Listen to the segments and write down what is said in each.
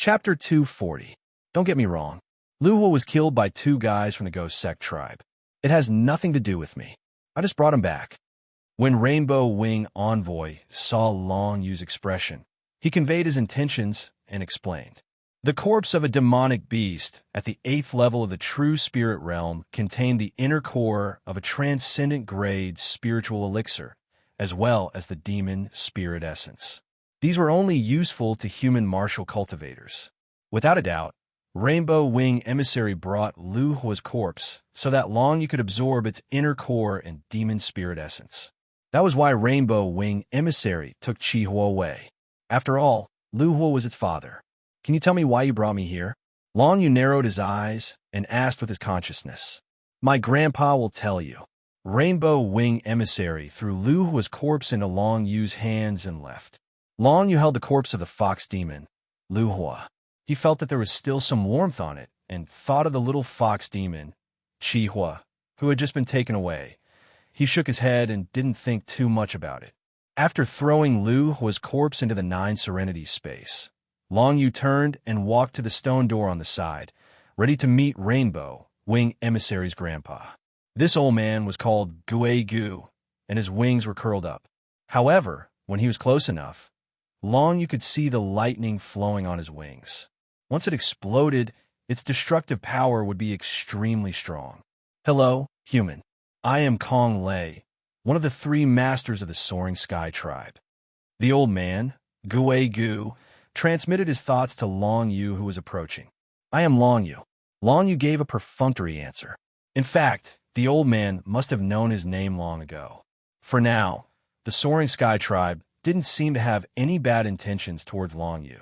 Chapter 240. Don't get me wrong. Lu Hua was killed by 2 guys from the Ghost Sect tribe. It has nothing to do with me. I just brought him back. When Rainbow Wing Envoy saw Long Yu's expression, he conveyed his intentions and explained. The corpse of a demonic beast at the 8th level of the true spirit realm contained the inner core of a transcendent grade spiritual elixir, as well as the demon spirit essence. These were only useful to human martial cultivators. Without a doubt, Rainbow Wing Emissary brought Lu Hua's corpse so that Long Yu could absorb its inner core and demon spirit essence. That was why Rainbow Wing Emissary took Chi Hua away. After all, Lu Hua was its father. Can you tell me why you brought me here? Long Yu narrowed his eyes and asked with his consciousness. My grandpa will tell you. Rainbow Wing Emissary threw Lu Hua's corpse into Long Yu's hands and left. Long Yu held the corpse of the fox demon, Lu Hua. He felt that there was still some warmth on it and thought of the little fox demon, Chi Hua, who had just been taken away. He shook his head and didn't think too much about it. After throwing Lu Hua's corpse into the 9 Serenity space, Long Yu turned and walked to the stone door on the side, ready to meet Rainbow Wing Emissary's grandpa. This old man was called Gue Gu, and his wings were curled up. However, when he was close enough, Long Yu could see the lightning flowing on his wings. Once it exploded, its destructive power would be extremely strong. Hello, human. I am Kong Lei, one of the 3 masters of the Soaring Sky tribe. The old man, Gue Gu, transmitted his thoughts to Long Yu, who was approaching. I am Long Yu. Long Yu gave a perfunctory answer. In fact, the old man must have known his name long ago. For now, the Soaring Sky tribe didn't seem to have any bad intentions towards Long Yu.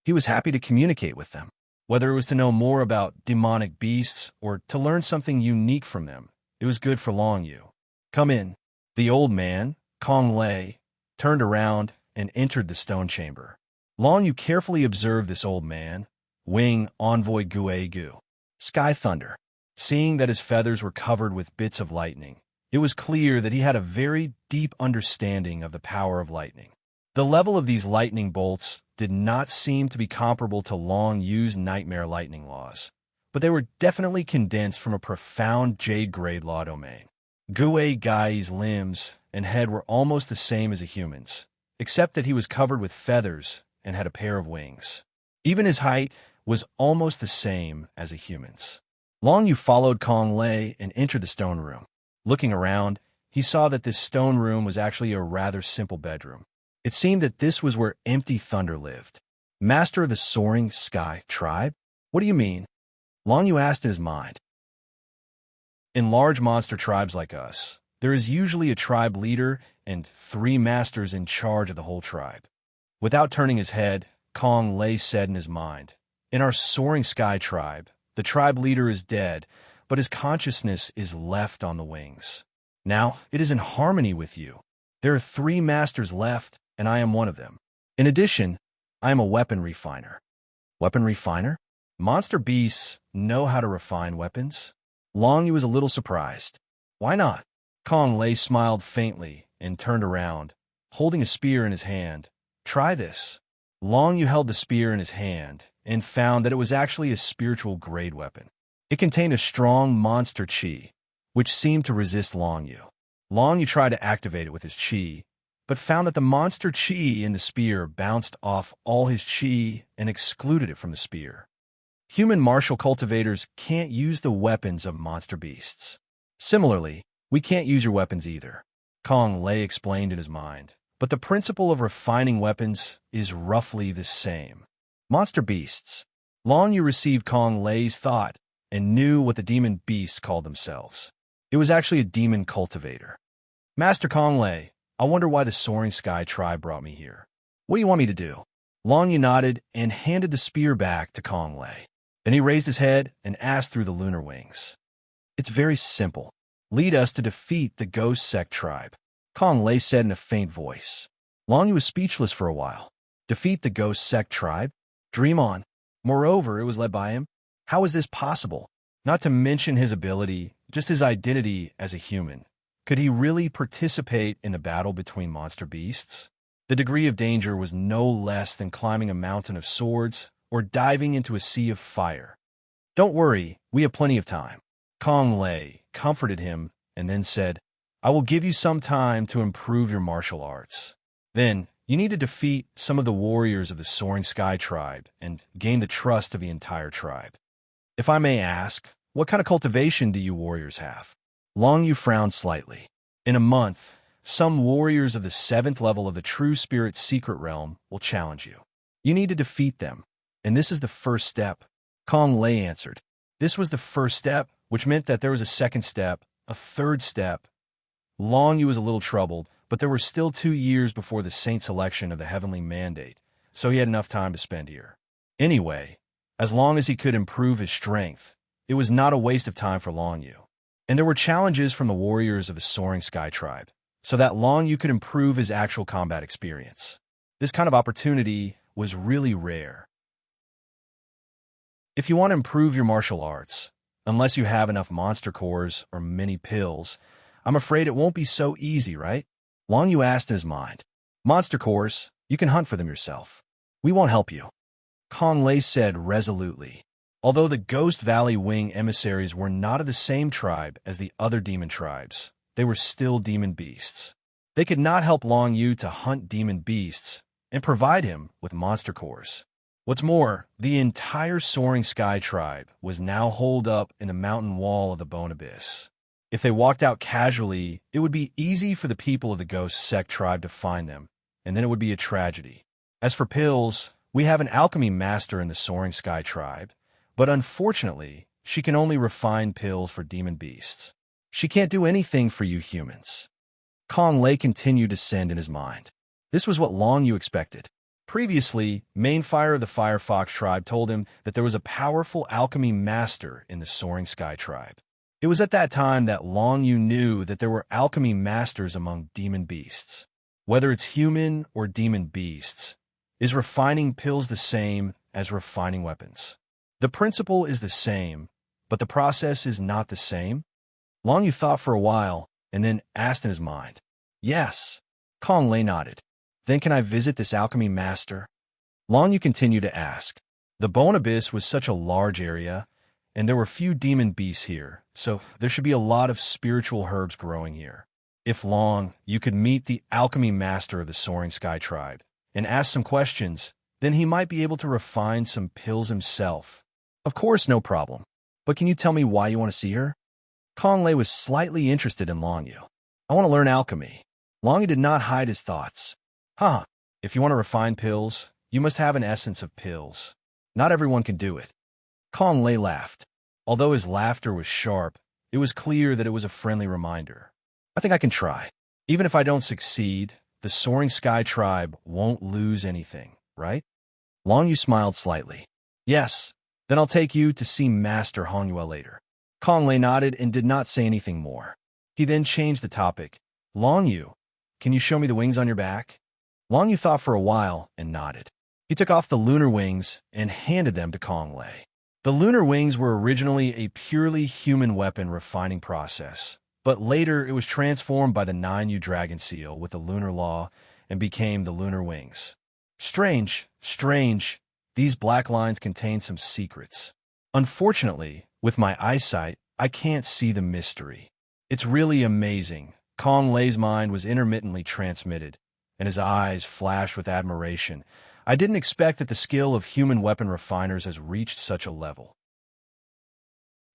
He was happy to communicate with them, whether it was to know more about demonic beasts or to learn something unique from them. It was good for Long Yu. Come in. The old man, Kong Lei, turned around and entered the stone chamber. Long Yu carefully observed this old man, Wing Envoy Gue Gu. Sky Thunder. Seeing that his feathers were covered with bits of lightning, it was clear that he had a very deep understanding of the power of lightning. The level of these lightning bolts did not seem to be comparable to Long Yu's nightmare lightning laws, but they were definitely condensed from a profound Jade Grade law domain. Gue Gai's limbs and head were almost the same as a human's, except that he was covered with feathers and had a pair of wings. Even his height was almost the same as a human's. Long Yu followed Kong Lei and entered the stone room. Looking around, he saw that this stone room was actually a rather simple bedroom. It seemed that this was where Empty Thunder lived. Master of the Soaring Sky tribe? What do you mean? Long Yu asked in his mind. In large monster tribes like us, there is usually a tribe leader and 3 masters in charge of the whole tribe. Without turning his head, Kong Lei said in his mind, in our Soaring Sky tribe, the tribe leader is dead, but his consciousness is left on the wings. Now, it is in harmony with you. There are 3 masters left, and I am one of them. In addition, I am a weapon refiner. Weapon refiner? Monster beasts know how to refine weapons? Long Yu was a little surprised. Why not? Kong Lei smiled faintly and turned around, holding a spear in his hand. Try this. Long Yu held the spear in his hand and found that it was actually a spiritual grade weapon. It contained a strong monster chi, which seemed to resist Long Yu. Long Yu tried to activate it with his chi, but found that the monster chi in the spear bounced off all his chi and excluded it from the spear. Human martial cultivators can't use the weapons of monster beasts. Similarly, we can't use your weapons either, Kong Lei explained in his mind. But the principle of refining weapons is roughly the same. Monster beasts. Long Yu received Kong Lei's thought and knew what the demon beasts called themselves. It was actually a demon cultivator. Master Kong Lei, I wonder why the Soaring Sky tribe brought me here. What do you want me to do? Long Yu nodded and handed the spear back to Kong Lei. Then he raised his head and asked through the lunar wings. It's very simple. Lead us to defeat the Ghost Sect tribe, Kong Lei said in a faint voice. Long Yu was speechless for a while. Defeat the Ghost Sect tribe? Dream on. Moreover, it was led by him. How is this possible? Not to mention his ability, just his identity as a human. Could he really participate in a battle between monster beasts? The degree of danger was no less than climbing a mountain of swords or diving into a sea of fire. Don't worry, we have plenty of time. Kong Lei comforted him and then said, I will give you some time to improve your martial arts. Then, you need to defeat some of the warriors of the Soaring Sky tribe and gain the trust of the entire tribe. If I may ask, what kind of cultivation do you warriors have? Long Yu frowned slightly. In a month, some warriors of the 7th level of the True Spirit Secret Realm will challenge you. You need to defeat them, and this is the first step. Kong Lei answered. This was the first step, which meant that there was a second step, a third step. Long Yu was a little troubled, but there were still 2 years before the Saint selection of the Heavenly Mandate, so he had enough time to spend here. Anyway, as long as he could improve his strength, it was not a waste of time for Long Yu. And there were challenges from the warriors of the Soaring Sky tribe, so that Long Yu could improve his actual combat experience. This kind of opportunity was really rare. If you want to improve your martial arts, unless you have enough monster cores or many pills, I'm afraid it won't be so easy, right? Long Yu asked in his mind. Monster cores, you can hunt for them yourself. We won't help you. Kong Lei said resolutely. Although the Ghost Valley Wing emissaries were not of the same tribe as the other demon tribes, they were still demon beasts. They could not help Long Yu to hunt demon beasts and provide him with monster cores. What's more, the entire Soaring Sky tribe was now holed up in the mountain wall of the Bone Abyss. If they walked out casually, it would be easy for the people of the Ghost Sect tribe to find them, and then it would be a tragedy. As for pills, we have an alchemy master in the Soaring Sky tribe, but unfortunately, she can only refine pills for demon beasts. She can't do anything for you humans. Kong Lei continued to send in his mind. This was what Long Yu expected. Previously, Mainfire of the Firefox tribe told him that there was a powerful alchemy master in the Soaring Sky tribe. It was at that time that Long Yu knew that there were alchemy masters among demon beasts. Whether it's human or demon beasts, is refining pills the same as refining weapons? The principle is the same, but the process is not the same? Long Yu thought for a while, and then asked in his mind. Yes. Kong Lei nodded. Then can I visit this alchemy master? Long Yu continued to ask. The Bone Abyss was such a large area, and there were few demon beasts here, so there should be a lot of spiritual herbs growing here. If Long Yu could meet the alchemy master of the Soaring Sky tribe and ask some questions, then he might be able to refine some pills himself. Of course, no problem. But can you tell me why you want to see her? Kong Lei was slightly interested in Long Yu. I want to learn alchemy. Long Yu did not hide his thoughts. If you want to refine pills, you must have an essence of pills. Not everyone can do it. Kong Lei laughed. Although his laughter was sharp, it was clear that it was a friendly reminder. I think I can try. Even if I don't succeed, the Soaring Sky tribe won't lose anything, right? Long Yu smiled slightly. Yes, then I'll take you to see Master Hongyue later. Kong Lei nodded and did not say anything more. He then changed the topic. Long Yu, can you show me the wings on your back? Long Yu thought for a while and nodded. He took off the lunar wings and handed them to Kong Lei. The lunar wings were originally a purely human weapon refining process, but later it was transformed by the 9U Dragon Seal with the lunar law and became the lunar wings. Strange, these black lines contain some secrets. Unfortunately, with my eyesight, I can't see the mystery. It's really amazing. Kong Lei's mind was intermittently transmitted, and his eyes flashed with admiration. I didn't expect that the skill of human weapon refiners has reached such a level.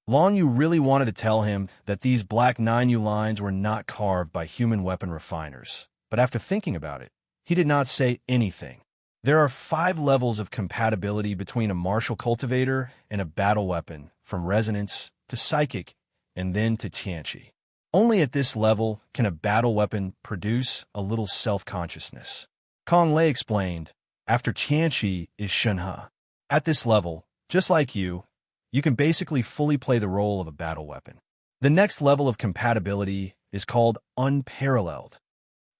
Long Yu really wanted to tell him that these black 9U lines were not carved by human weapon refiners, but after thinking about it, he did not say anything. There are 5 levels of compatibility between a martial cultivator and a battle weapon, from resonance to psychic, and then to Tianqi. Only at this level can a battle weapon produce a little self-consciousness. Kong Lei explained, after Tianqi is Shunhe. At this level, just like you can basically fully play the role of a battle weapon. The next level of compatibility is called unparalleled.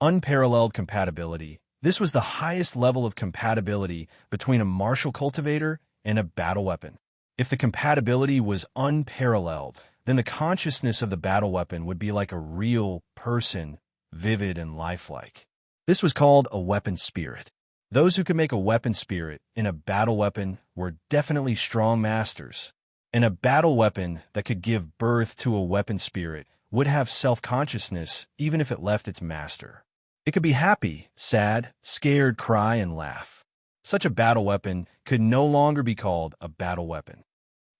Unparalleled compatibility. This was the highest level of compatibility between a martial cultivator and a battle weapon. If the compatibility was unparalleled, then the consciousness of the battle weapon would be like a real person, vivid and lifelike. This was called a weapon spirit. Those who could make a weapon spirit in a battle weapon were definitely strong masters, and a battle weapon that could give birth to a weapon spirit would have self-consciousness even if it left its master. It could be happy, sad, scared, cry, and laugh. Such a battle weapon could no longer be called a battle weapon.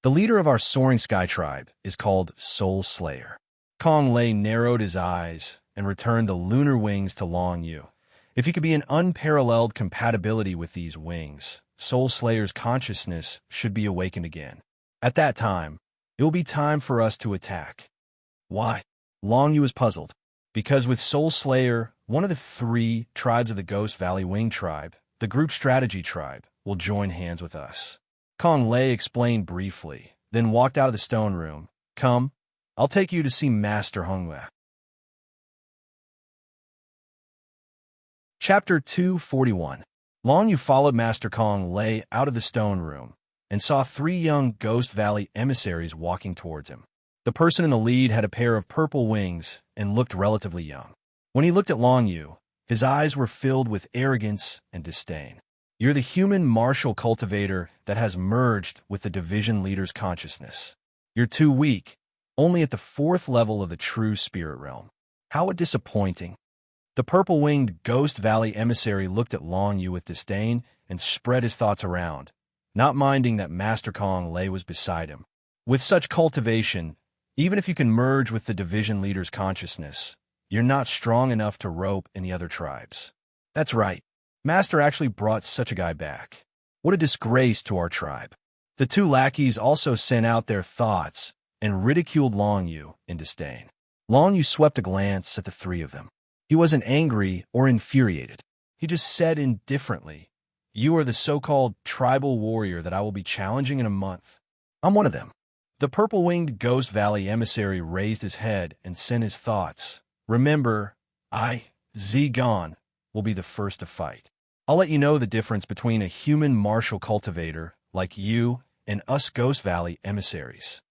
The leader of our Soaring Sky tribe is called Soul Slayer. Kong Lei narrowed his eyes and returned the lunar wings to Long Yu. If he could be an unparalleled compatibility with these wings, Soul Slayer's consciousness should be awakened again. At that time, it will be time for us to attack. Why? Long Yu was puzzled. Because with Soul Slayer, one of the 3 tribes of the Ghost Valley Wing tribe, the group strategy tribe, will join hands with us. Kong Lei explained briefly, then walked out of the stone room. Come, I'll take you to see Master Hongyue. Chapter 241. Long Yu followed Master Kong Lei out of the stone room and saw 3 young Ghost Valley emissaries walking towards him. The person in the lead had a pair of purple wings and looked relatively young. When he looked at Long Yu, his eyes were filled with arrogance and disdain. You're the human martial cultivator that has merged with the division leader's consciousness. You're too weak, only at the 4th level of the true spirit realm. How disappointing. The purple-winged Ghost Valley emissary looked at Long Yu with disdain and spread his thoughts around, not minding that Master Kong Lei was beside him. With such cultivation, even if you can merge with the division leader's consciousness, you're not strong enough to rope any other tribes. That's right. Master actually brought such a guy back. What a disgrace to our tribe. The 2 lackeys also sent out their thoughts and ridiculed Long Yu in disdain. Long Yu swept a glance at the 3 of them. He wasn't angry or infuriated. He just said indifferently, "You are the so-called tribal warrior that I will be challenging in a month. I'm one of them." The purple-winged Ghost Valley emissary raised his head and sent his thoughts. "Remember, I, Zigon, will be the first to fight. I'll let you know the difference between a human martial cultivator like you and us Ghost Valley emissaries.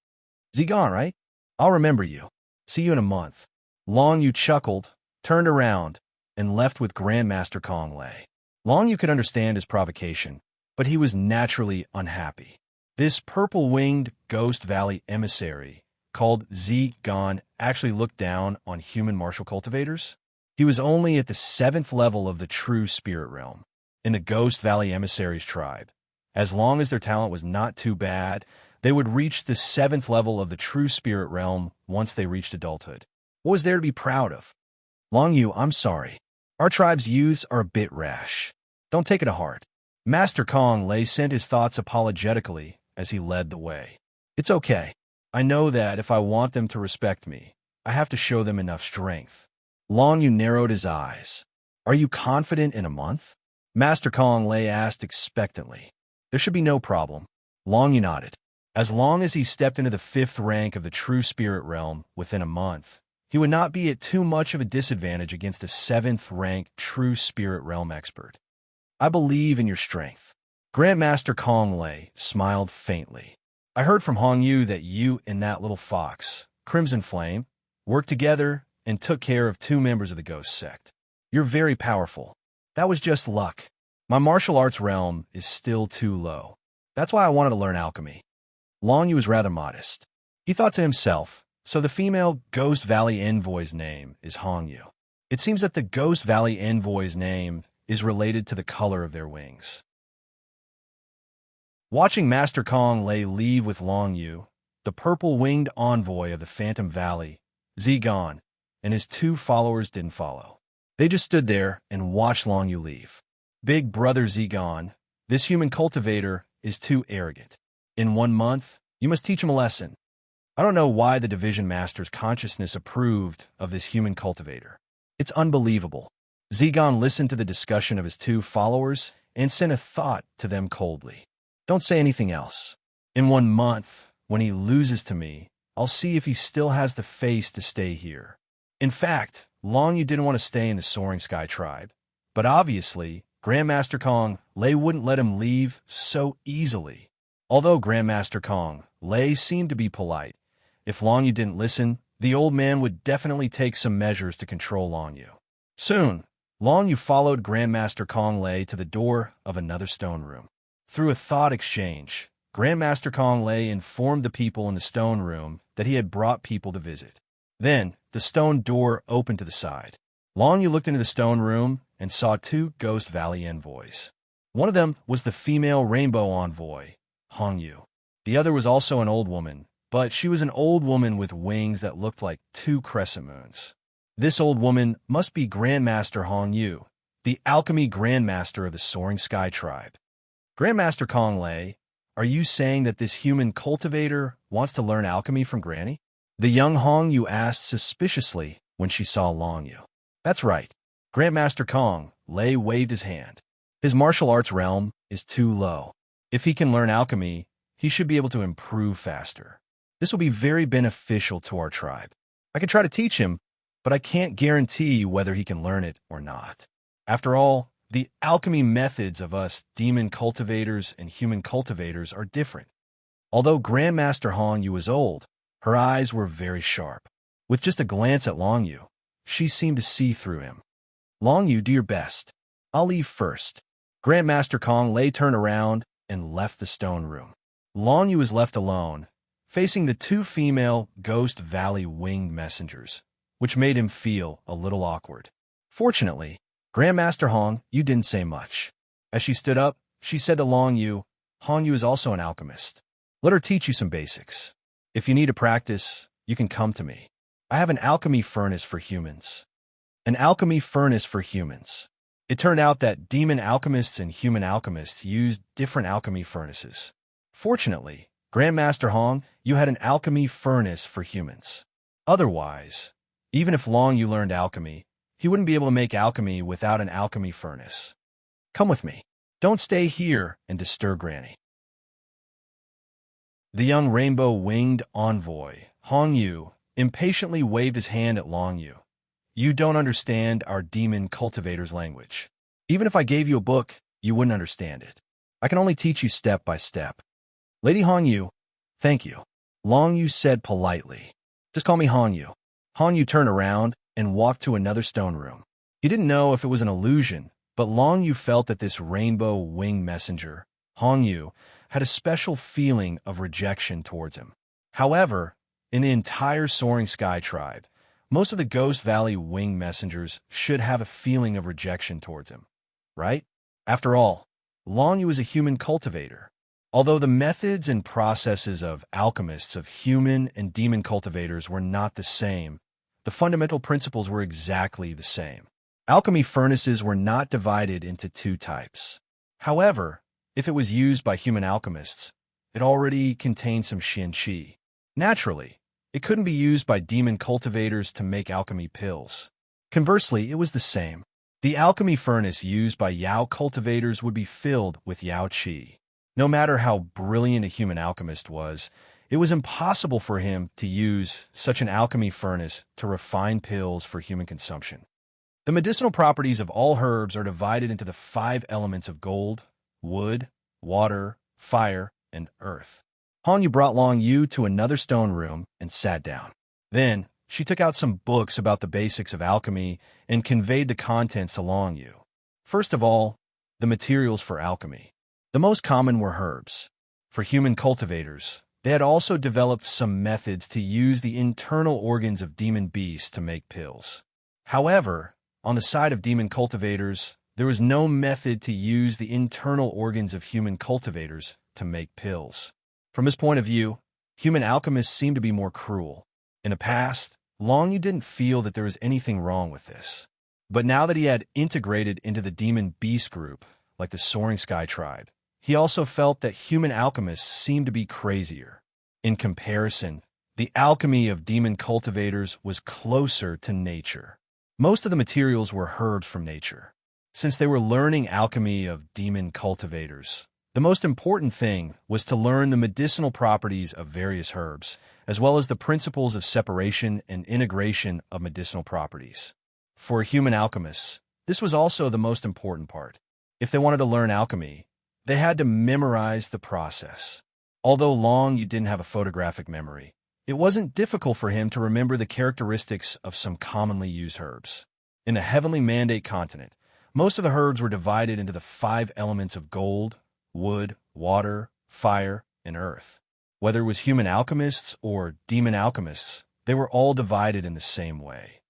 Zigon, right? I'll remember you. See you in a month." Long Yu chuckled, turned around, and left with Grandmaster Kong Lei. Long Yu could understand his provocation, but he was naturally unhappy. This purple-winged Ghost Valley emissary, called Zigon, actually looked down on human martial cultivators. He was only at the 7th level of the true spirit realm in the Ghost Valley emissaries tribe. As long as their talent was not too bad, they would reach the 7th level of the true spirit realm once they reached adulthood. What was there to be proud of? Long Yu, I'm sorry. Our tribe's youths are a bit rash. Don't take it to heart. Master Kong Lei sent his thoughts apologetically as he led the way. It's okay. I know that if I want them to respect me, I have to show them enough strength. Long Yu narrowed his eyes. Are you confident in a month? Master Kong Lei asked expectantly. There should be no problem. Long Yu nodded. As long as he stepped into the 5th rank of the true spirit realm within a month, he would not be at too much of a disadvantage against a 7th-ranked true spirit realm expert. I believe in your strength. Grandmaster Kong Lei smiled faintly. I heard from Hong Yu that you and that little fox, Crimson Flame, worked together and took care of 2 members of the Ghost Sect. You're very powerful. That was just luck. My martial arts realm is still too low. That's why I wanted to learn alchemy. Long Yu was rather modest. He thought to himself, so the female Ghost Valley envoy's name is Hong Yu. It seems that the Ghost Valley envoy's name is related to the color of their wings. Watching Master Kong Lei leave with Long Yu, the purple-winged envoy of the Phantom Valley, Zigon, and his 2 followers didn't follow. They just stood there and watched Long Yu leave. Big brother Zigon, this human cultivator is too arrogant. In 1 month, you must teach him a lesson. I don't know why the Division Master's consciousness approved of this human cultivator. It's unbelievable. Zigon listened to the discussion of his 2 followers and sent a thought to them coldly. Don't say anything else. In 1 month, when he loses to me, I'll see if he still has the face to stay here. In fact, Long Yu didn't want to stay in the Soaring Sky tribe, but obviously, Grandmaster Kong Lei wouldn't let him leave so easily. Although Grandmaster Kong Lei seemed to be polite, if Long Yu didn't listen, the old man would definitely take some measures to control Long Yu. Soon, Long Yu followed Grandmaster Kong Lei to the door of another stone room. Through a thought exchange, Grandmaster Kong Lei informed the people in the stone room that he had brought people to visit. Then, the stone door opened to the side. Long Yu looked into the stone room and saw two Ghost Valley envoys. One of them was the female rainbow envoy, Hong Yu. The other was also an old woman, but she was an old woman with wings that looked like two crescent moons. This old woman must be Grandmaster Hong Yu, the alchemy grandmaster of the Soaring Sky tribe. Grandmaster Kong Lei, are you saying that this human cultivator wants to learn alchemy from Granny? The young Hong Yu asked suspiciously when she saw Long Yu. That's right. Grandmaster Kong Lei waved his hand. His martial arts realm is too low. If he can learn alchemy, he should be able to improve faster. This will be very beneficial to our tribe. I can try to teach him, but I can't guarantee whether he can learn it or not. After all, the alchemy methods of us demon cultivators and human cultivators are different. Although Grandmaster Hong Yu was old, her eyes were very sharp. With just a glance at Long Yu, she seemed to see through him. Long Yu, do your best. I'll leave first. Grandmaster Kong Lei turned around and left the stone room. Long Yu was left alone, facing the two female Ghost Valley winged messengers, which made him feel a little awkward. Fortunately, Grandmaster Hong Yu didn't say much. As she stood up, she said to Long Yu, Hong Yu is also an alchemist. Let her teach you some basics. If you need to practice, you can come to me. I have an alchemy furnace for humans. An alchemy furnace for humans. It turned out that demon alchemists and human alchemists used different alchemy furnaces. Fortunately, Grandmaster Hong Yu had an alchemy furnace for humans. Otherwise, even if Long Yu learned alchemy, he wouldn't be able to make alchemy without an alchemy furnace. Come with me. Don't stay here and disturb Granny. The young rainbow-winged envoy, Hong Yu, impatiently waved his hand at Long Yu. You don't understand our demon cultivator's language. Even if I gave you a book, you wouldn't understand it. I can only teach you step by step. Lady Hong Yu, thank you. Long Yu said politely. Just call me Hong Yu. Hong Yu turned around and walked to another stone room. He didn't know if it was an illusion, but Long Yu felt that this rainbow-winged messenger, Hong Yu, had a special feeling of rejection towards him. However, in the entire Soaring Sky tribe, most of the Ghost Valley winged messengers should have a feeling of rejection towards him, right? After all, Long Yu is a human cultivator. Although the methods and processes of alchemists of human and demon cultivators were not the same, the fundamental principles were exactly the same. Alchemy furnaces were not divided into two types. However, if it was used by human alchemists, it already contained some Qian-Qi. Naturally, it couldn't be used by demon cultivators to make alchemy pills. Conversely, it was the same. The alchemy furnace used by Yao cultivators would be filled with Yao Qi. No matter how brilliant a human alchemist was, it was impossible for him to use such an alchemy furnace to refine pills for human consumption. The medicinal properties of all herbs are divided into the 5 elements of gold, wood, water, fire, and earth. Hong Yu brought Long Yu to another stone room and sat down. Then, she took out some books about the basics of alchemy and conveyed the contents to Long Yu. First of all, the materials for alchemy. The most common were herbs. For human cultivators, they had also developed some methods to use the internal organs of demon beasts to make pills. However, on the side of demon cultivators, there was no method to use the internal organs of human cultivators to make pills. From his point of view, human alchemists seemed to be more cruel. In the past, Long Yu didn't feel that there was anything wrong with this. But now that he had integrated into the demon beast group, like the Soaring Sky tribe, he also felt that human alchemists seemed to be crazier. In comparison, the alchemy of demon cultivators was closer to nature. Most of the materials were herbs from nature. Since they were learning alchemy of demon cultivators, the most important thing was to learn the medicinal properties of various herbs, as well as the principles of separation and integration of medicinal properties. For human alchemists, this was also the most important part. If they wanted to learn alchemy, they had to memorize the process. Although Long Yu didn't have a photographic memory, it wasn't difficult for him to remember the characteristics of some commonly used herbs. In the heavenly mandate continent, most of the herbs were divided into the 5 elements of gold, wood, water, fire, and earth. Whether it was human alchemists or demon alchemists, they were all divided in the same way.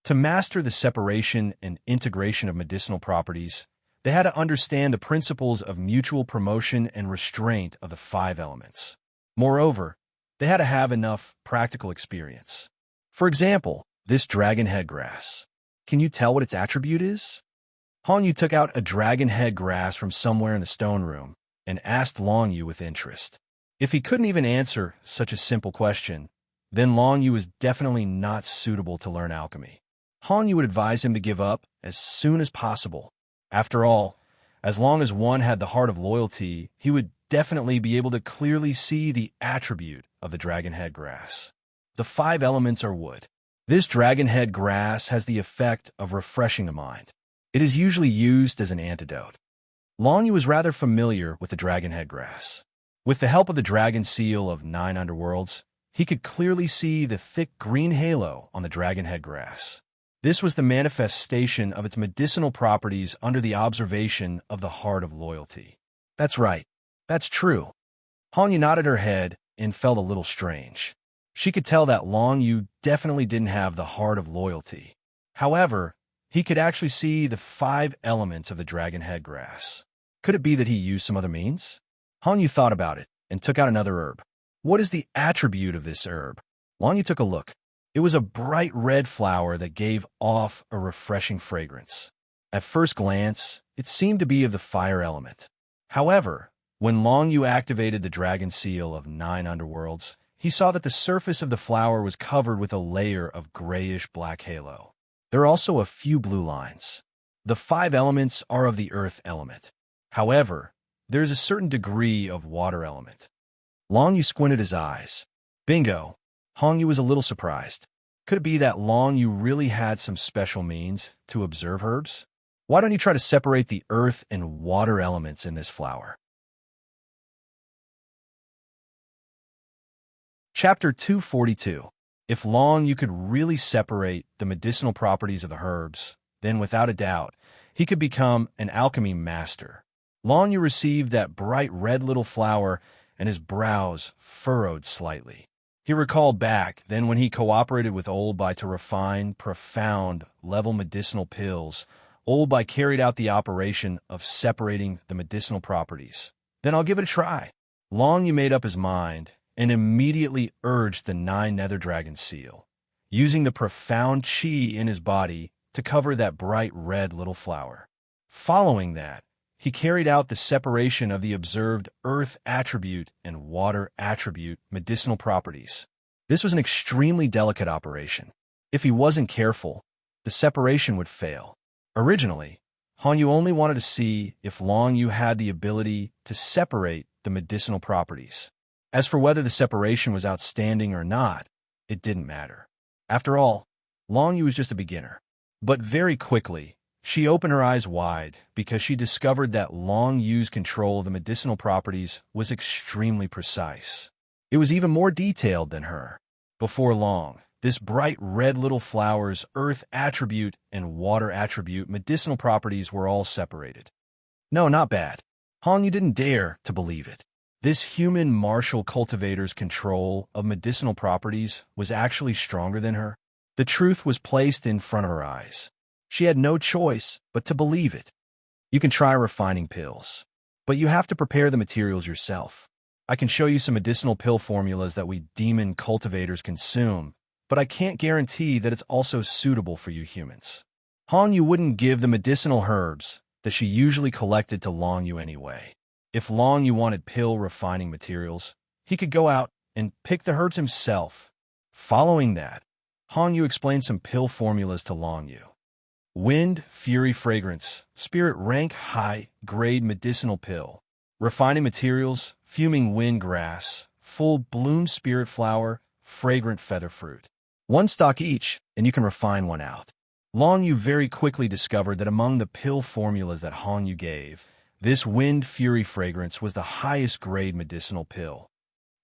To master the separation and integration of medicinal properties, they had to understand the principles of mutual promotion and restraint of the 5 elements. Moreover, they had to have enough practical experience. For example, this dragon head grass. Can you tell what its attribute is? Han Yu took out a dragon head grass from somewhere in the stone room and asked Long Yu with interest. If he couldn't even answer such a simple question, then Long Yu was definitely not suitable to learn alchemy. Han Yu would advise him to give up as soon as possible. After all, as long as one had the heart of loyalty, he would definitely be able to clearly see the attribute of the dragon head grass. The 5 elements are wood. This dragon head grass has the effect of refreshing the mind. It is usually used as an antidote. Long Yu was rather familiar with the dragon head grass. With the help of the dragon seal of 9 underworlds, he could clearly see the thick green halo on the dragon head grass. This was the manifestation of its medicinal properties under the observation of the heart of loyalty. That's right. That's true. Han Yu nodded her head and felt a little strange. She could tell that Long Yu definitely didn't have the heart of loyalty. However, he could actually see the 5 elements of the dragon head grass. Could it be that he used some other means? Han Yu thought about it and took out another herb. What is the attribute of this herb? Long Yu took a look. It was a bright red flower that gave off a refreshing fragrance. At first glance, it seemed to be of the fire element. However, when Long Yu activated the dragon seal of 9 underworlds, he saw that the surface of the flower was covered with a layer of grayish-black halo. There are also a few blue lines. The 5 elements are of the earth element. However, there is a certain degree of water element. Long Yu squinted his eyes. Bingo! Han Yu was a little surprised. Could it be that Long Yu really had some special means to observe herbs? Why don't you try to separate the earth and water elements in this flower? Chapter 242. If Long Yu could really separate the medicinal properties of the herbs, then without a doubt, he could become an alchemy master. Long Yu received that bright red little flower, and his brows furrowed slightly. He recalled back then when he cooperated with Old Bai to refine profound level medicinal pills. Old Bai carried out the operation of separating the medicinal properties. Then I'll give it a try. Long Yu made up his mind and immediately urged the 9 nether dragon seal, using the profound qi in his body to cover that bright red little flower. Following that, he carried out the separation of the observed earth attribute and water attribute medicinal properties. This was an extremely delicate operation. If he wasn't careful, the separation would fail. Originally, Han Yu only wanted to see if Long Yu had the ability to separate the medicinal properties. As for whether the separation was outstanding or not, it didn't matter. After all, Long Yu was just a beginner. But very quickly, she opened her eyes wide because she discovered that Long Yu's control of the medicinal properties was extremely precise. It was even more detailed than her. Before long, this bright red little flower's earth attribute and water attribute medicinal properties were all separated. No, not bad. Han Yu didn't dare to believe it. This human martial cultivator's control of medicinal properties was actually stronger than her. The truth was placed in front of her eyes. She had no choice but to believe it. You can try refining pills, but you have to prepare the materials yourself. I can show you some medicinal pill formulas that we demon cultivators consume, but I can't guarantee that it's also suitable for you humans. Han Yu wouldn't give the medicinal herbs that she usually collected to Long Yu anyway. If Long Yu wanted pill refining materials, he could go out and pick the herbs himself. Following that, Han Yu explained some pill formulas to Long Yu. Wind, Fury Fragrance, Spirit Rank High, Grade Medicinal Pill. Refining materials, Fuming Wind Grass, Full Bloom Spirit Flower, Fragrant Feather Fruit. 1 stock each, and you can refine one out. Long Yu very quickly discovered that among the pill formulas that Han Yu gave, this Wind Fury Fragrance was the highest grade medicinal pill.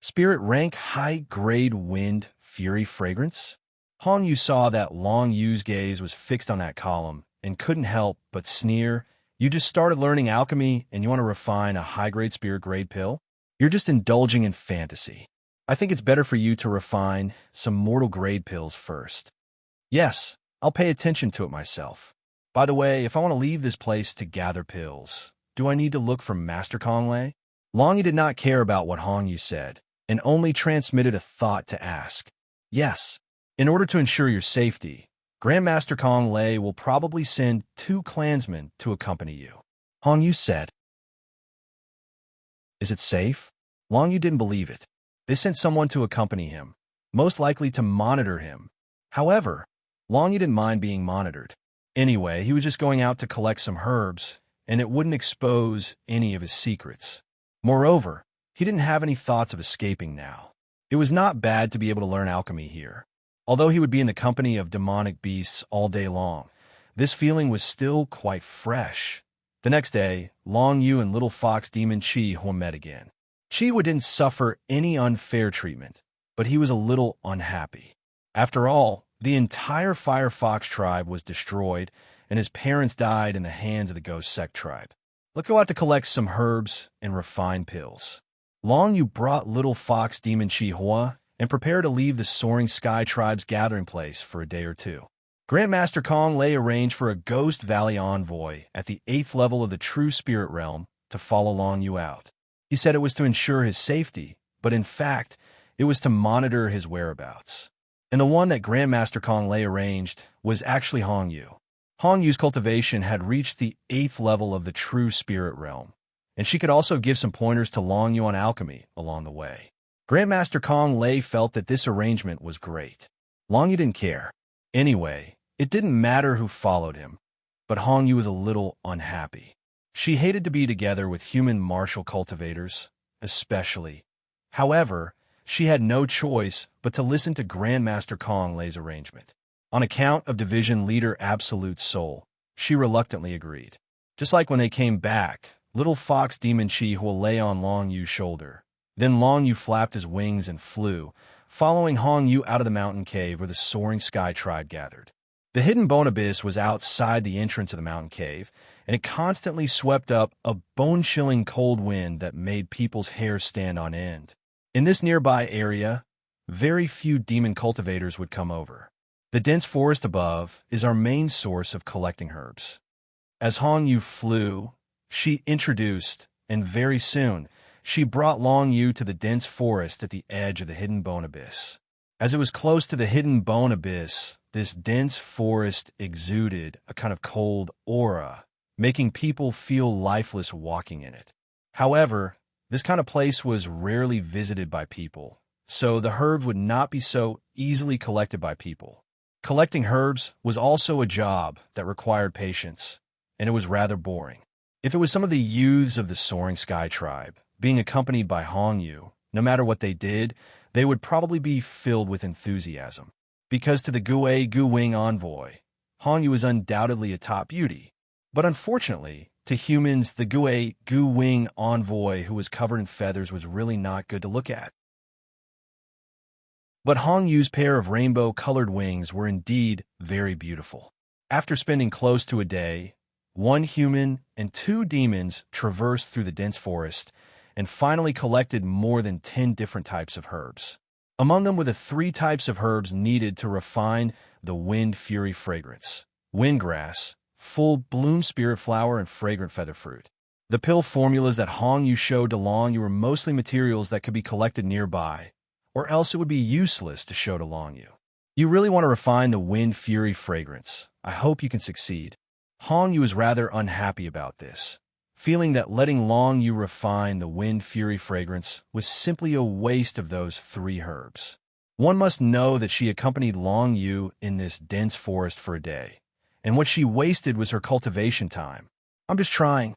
Spirit Rank High Grade Wind Fury Fragrance? Hong Yu saw that Long Yu's gaze was fixed on that column and couldn't help but sneer. You just started learning alchemy and you want to refine a high-grade spirit-grade pill? You're just indulging in fantasy. I think it's better for you to refine some mortal-grade pills first. Yes, I'll pay attention to it myself. By the way, if I want to leave this place to gather pills, do I need to look for Master Kong Lei? Long Yu did not care about what Hong Yu said, and only transmitted a thought to ask. Yes, in order to ensure your safety, Grandmaster Kong Lei will probably send 2 clansmen to accompany you. Hong Yu said. Is it safe? Long Yu didn't believe it. They sent someone to accompany him, most likely to monitor him. However, Long Yu didn't mind being monitored. Anyway, he was just going out to collect some herbs, and it wouldn't expose any of his secrets. Moreover, he didn't have any thoughts of escaping now. It was not bad to be able to learn alchemy here. Although he would be in the company of demonic beasts all day long, this feeling was still quite fresh. The next day, Long Yu and little fox demon Chi Hua met again. Chi Hua didn't suffer any unfair treatment, but he was a little unhappy. After all, the entire Fire Fox tribe was destroyed, and his parents died in the hands of the Ghost Sect tribe. Let's go out to collect some herbs and refine pills. Long Yu brought little fox demon Chi Hua and prepared to leave the Soaring Sky tribe's gathering place for a day or two. Grandmaster Kong Lei arranged for a Ghost Valley envoy at the 8th level of the True Spirit Realm to follow Long Yu out. He said it was to ensure his safety, but in fact, it was to monitor his whereabouts. And the one that Grandmaster Kong Lei arranged was actually Hong Yu. Hong Yu's cultivation had reached the 8th level of the True Spirit Realm, and she could also give some pointers to Long Yu on alchemy along the way. Grandmaster Kong Lei felt that this arrangement was great. Long Yu didn't care. Anyway, it didn't matter who followed him, but Hong Yu was a little unhappy. She hated to be together with human martial cultivators, especially. However, she had no choice but to listen to Grandmaster Kong Lei's arrangement. On account of Division Leader Absolute Soul, she reluctantly agreed. Just like when they came back, little fox demon Chi Hua lay on Long Yu's shoulder. Then Long Yu flapped his wings and flew, following Hong Yu out of the mountain cave where the Soaring Sky tribe gathered. The hidden bone abyss was outside the entrance of the mountain cave, and it constantly swept up a bone-chilling cold wind that made people's hair stand on end. In this nearby area, very few demon cultivators would come over. The dense forest above is our main source of collecting herbs. As Hong Yu flew, she introduced, and very soon, she brought Long Yu to the dense forest at the edge of the hidden bone abyss. As it was close to the hidden bone abyss, this dense forest exuded a kind of cold aura, making people feel lifeless walking in it. However, this kind of place was rarely visited by people, so the herbs would not be so easily collected by people. Collecting herbs was also a job that required patience, and it was rather boring. If it was some of the youths of the Soaring Sky tribe, being accompanied by Hong Yu, no matter what they did, they would probably be filled with enthusiasm. Because to the Gu Wing envoy, Hong Yu was undoubtedly a top beauty. But unfortunately, to humans, the Gu Wing envoy who was covered in feathers was really not good to look at. But Hong Yu's pair of rainbow-colored wings were indeed very beautiful. After spending close to a day, 1 human and 2 demons traversed through the dense forest and finally collected more than 10 different types of herbs. Among them were the 3 types of herbs needed to refine the Wind Fury fragrance: windgrass, full bloom spirit flower, and fragrant feather fruit. The pill formulas that Hong Yu showed to Long Yu were mostly materials that could be collected nearby, or else it would be useless to show to Long Yu. You really want to refine the Wind Fury fragrance. I hope you can succeed. Hong Yu was rather unhappy about this, feeling that letting Long Yu refine the Wind Fury fragrance was simply a waste of those 3 herbs. One must know that she accompanied Long Yu in this dense forest for a day, and what she wasted was her cultivation time. I'm just trying.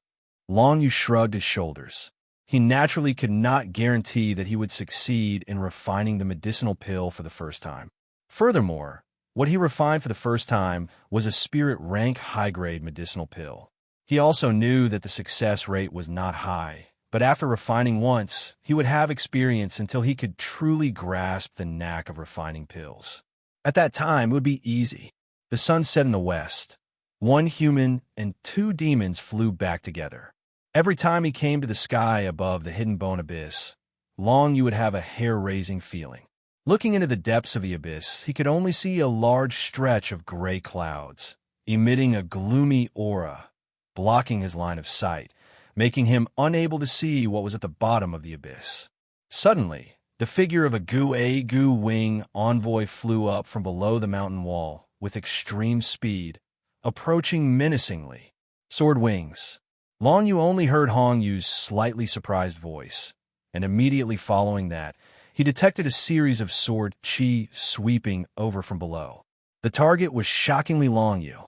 Long Yu shrugged his shoulders. He naturally could not guarantee that he would succeed in refining the medicinal pill for the first time. Furthermore, what he refined for the first time was a spirit rank high-grade medicinal pill. He also knew that the success rate was not high, but after refining once, he would have experience until he could truly grasp the knack of refining pills. At that time, it would be easy. The sun set in the west. One human and two demons flew back together. Every time he came to the sky above the hidden bone abyss, Long Yu would have a hair-raising feeling. Looking into the depths of the abyss, he could only see a large stretch of gray clouds, emitting a gloomy aura, blocking his line of sight, making him unable to see what was at the bottom of the abyss. Suddenly, the figure of a Gu Wing envoy flew up from below the mountain wall with extreme speed, approaching menacingly. Sword wings. Long Yu only heard Hong Yu's slightly surprised voice, and immediately following that, he detected a series of sword chi sweeping over from below. The target was shockingly Long Yu.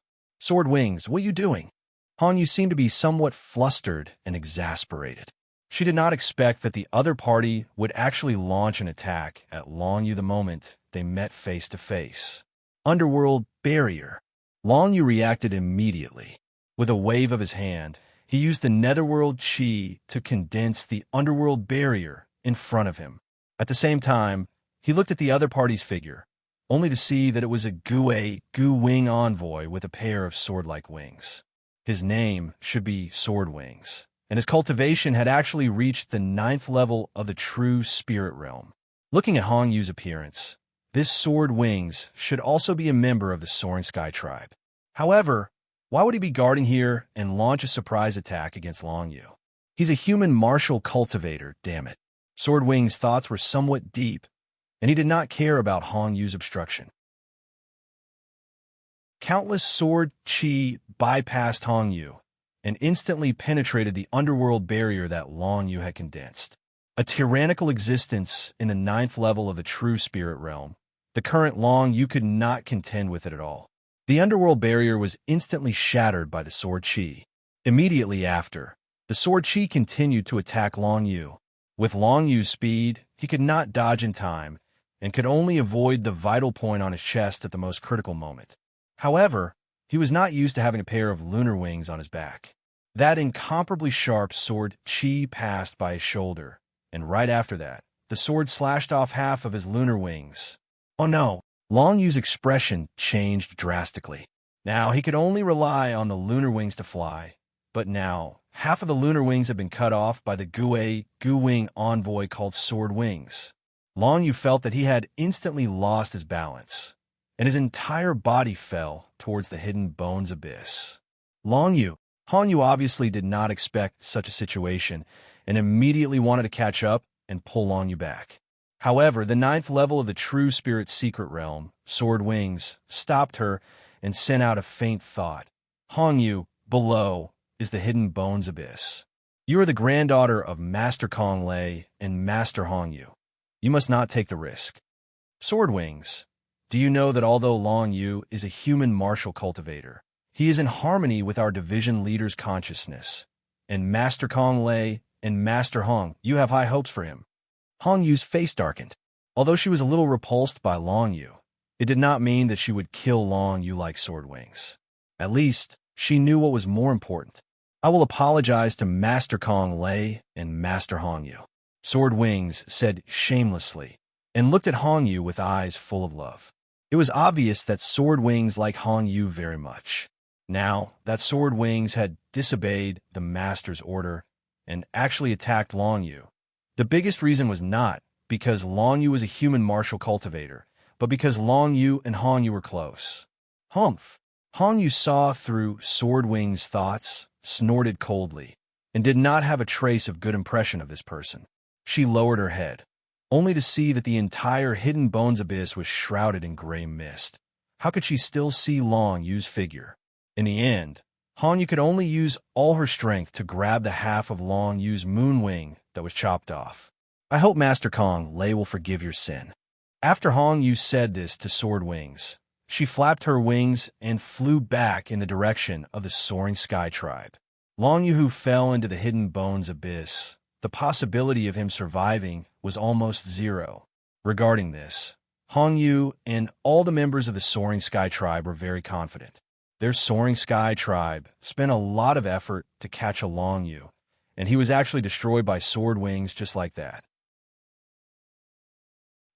Sword wings, what are you doing? Hong Yu seemed to be somewhat flustered and exasperated. She did not expect that the other party would actually launch an attack at Long Yu the moment they met face to face. Underworld barrier. Long Yu reacted immediately. With a wave of his hand, he used the netherworld chi to condense the underworld barrier in front of him. At the same time, he looked at the other party's figure, only to see that it was a Gu Wing envoy with a pair of sword-like wings. His name should be Sword Wings, and his cultivation had actually reached the 9th level of the true spirit realm. Looking at Hong Yu's appearance, this Sword Wings should also be a member of the Soaring Sky tribe. However, why would he be guarding here and launch a surprise attack against Long Yu? He's a human martial cultivator, damn it. Sword Wing's thoughts were somewhat deep, and he did not care about Hong Yu's obstruction. Countless sword chi bypassed Hong Yu and instantly penetrated the underworld barrier that Long Yu had condensed. A tyrannical existence in the 9th level of the true spirit realm, the current Long Yu could not contend with it at all. The underworld barrier was instantly shattered by the sword chi. Immediately after, the sword chi continued to attack Long Yu. With Long Yu's speed, he could not dodge in time and could only avoid the vital point on his chest at the most critical moment. However, he was not used to having a pair of lunar wings on his back. That incomparably sharp sword chi passed by his shoulder, and right after that, the sword slashed off half of his lunar wings. Oh no! Long Yu's expression changed drastically. Now he could only rely on the lunar wings to fly, but now half of the lunar wings had been cut off by the Gu Wing envoy called Sword Wings. Long Yu felt that he had instantly lost his balance, and his entire body fell towards the hidden bones abyss. Hong Yu obviously did not expect such a situation and immediately wanted to catch up and pull Long Yu back. However, the 9th level of the true spirit secret realm, Sword Wings, stopped her and sent out a faint thought. Hong Yu, below, is the hidden bones abyss. You are the granddaughter of Master Kong Lei and Master Hong Yu. You must not take the risk. Sword Wings, do you know that although Long Yu is a human martial cultivator, he is in harmony with our division leader's consciousness, and Master Kong Lei and Master Hong, you have high hopes for him. Hong Yu's face darkened. Although she was a little repulsed by Long Yu, it did not mean that she would kill Long Yu like Sword Wings. At least, she knew what was more important. I will apologize to Master Kong Lei and Master Hong Yu, Sword Wings said shamelessly, and looked at Hong Yu with eyes full of love. It was obvious that Sword Wings liked Hong Yu very much. Now that Sword Wings had disobeyed the Master's order and actually attacked Long Yu, the biggest reason was not because Long Yu was a human martial cultivator, but because Long Yu and Hong Yu were close. Humph! Hong Yu saw through Sword Wing's thoughts, snorted coldly, and did not have a trace of good impression of this person. She lowered her head, only to see that the entire hidden bones abyss was shrouded in gray mist. How could she still see Long Yu's figure? In the end, Hong Yu could only use all her strength to grab the half of Long Yu's moon wing that was chopped off. I hope Master Kong Lei will forgive your sin. After Hong Yu said this to Sword Wings, she flapped her wings and flew back in the direction of the Soaring Sky tribe. Long Yu, who fell into the hidden bones abyss, the possibility of him surviving was almost zero. Regarding this, Hong Yu and all the members of the Soaring Sky tribe were very confident. Their Soaring Sky tribe spent a lot of effort to catch a Long Yu, and he was actually destroyed by Sword Wings just like that.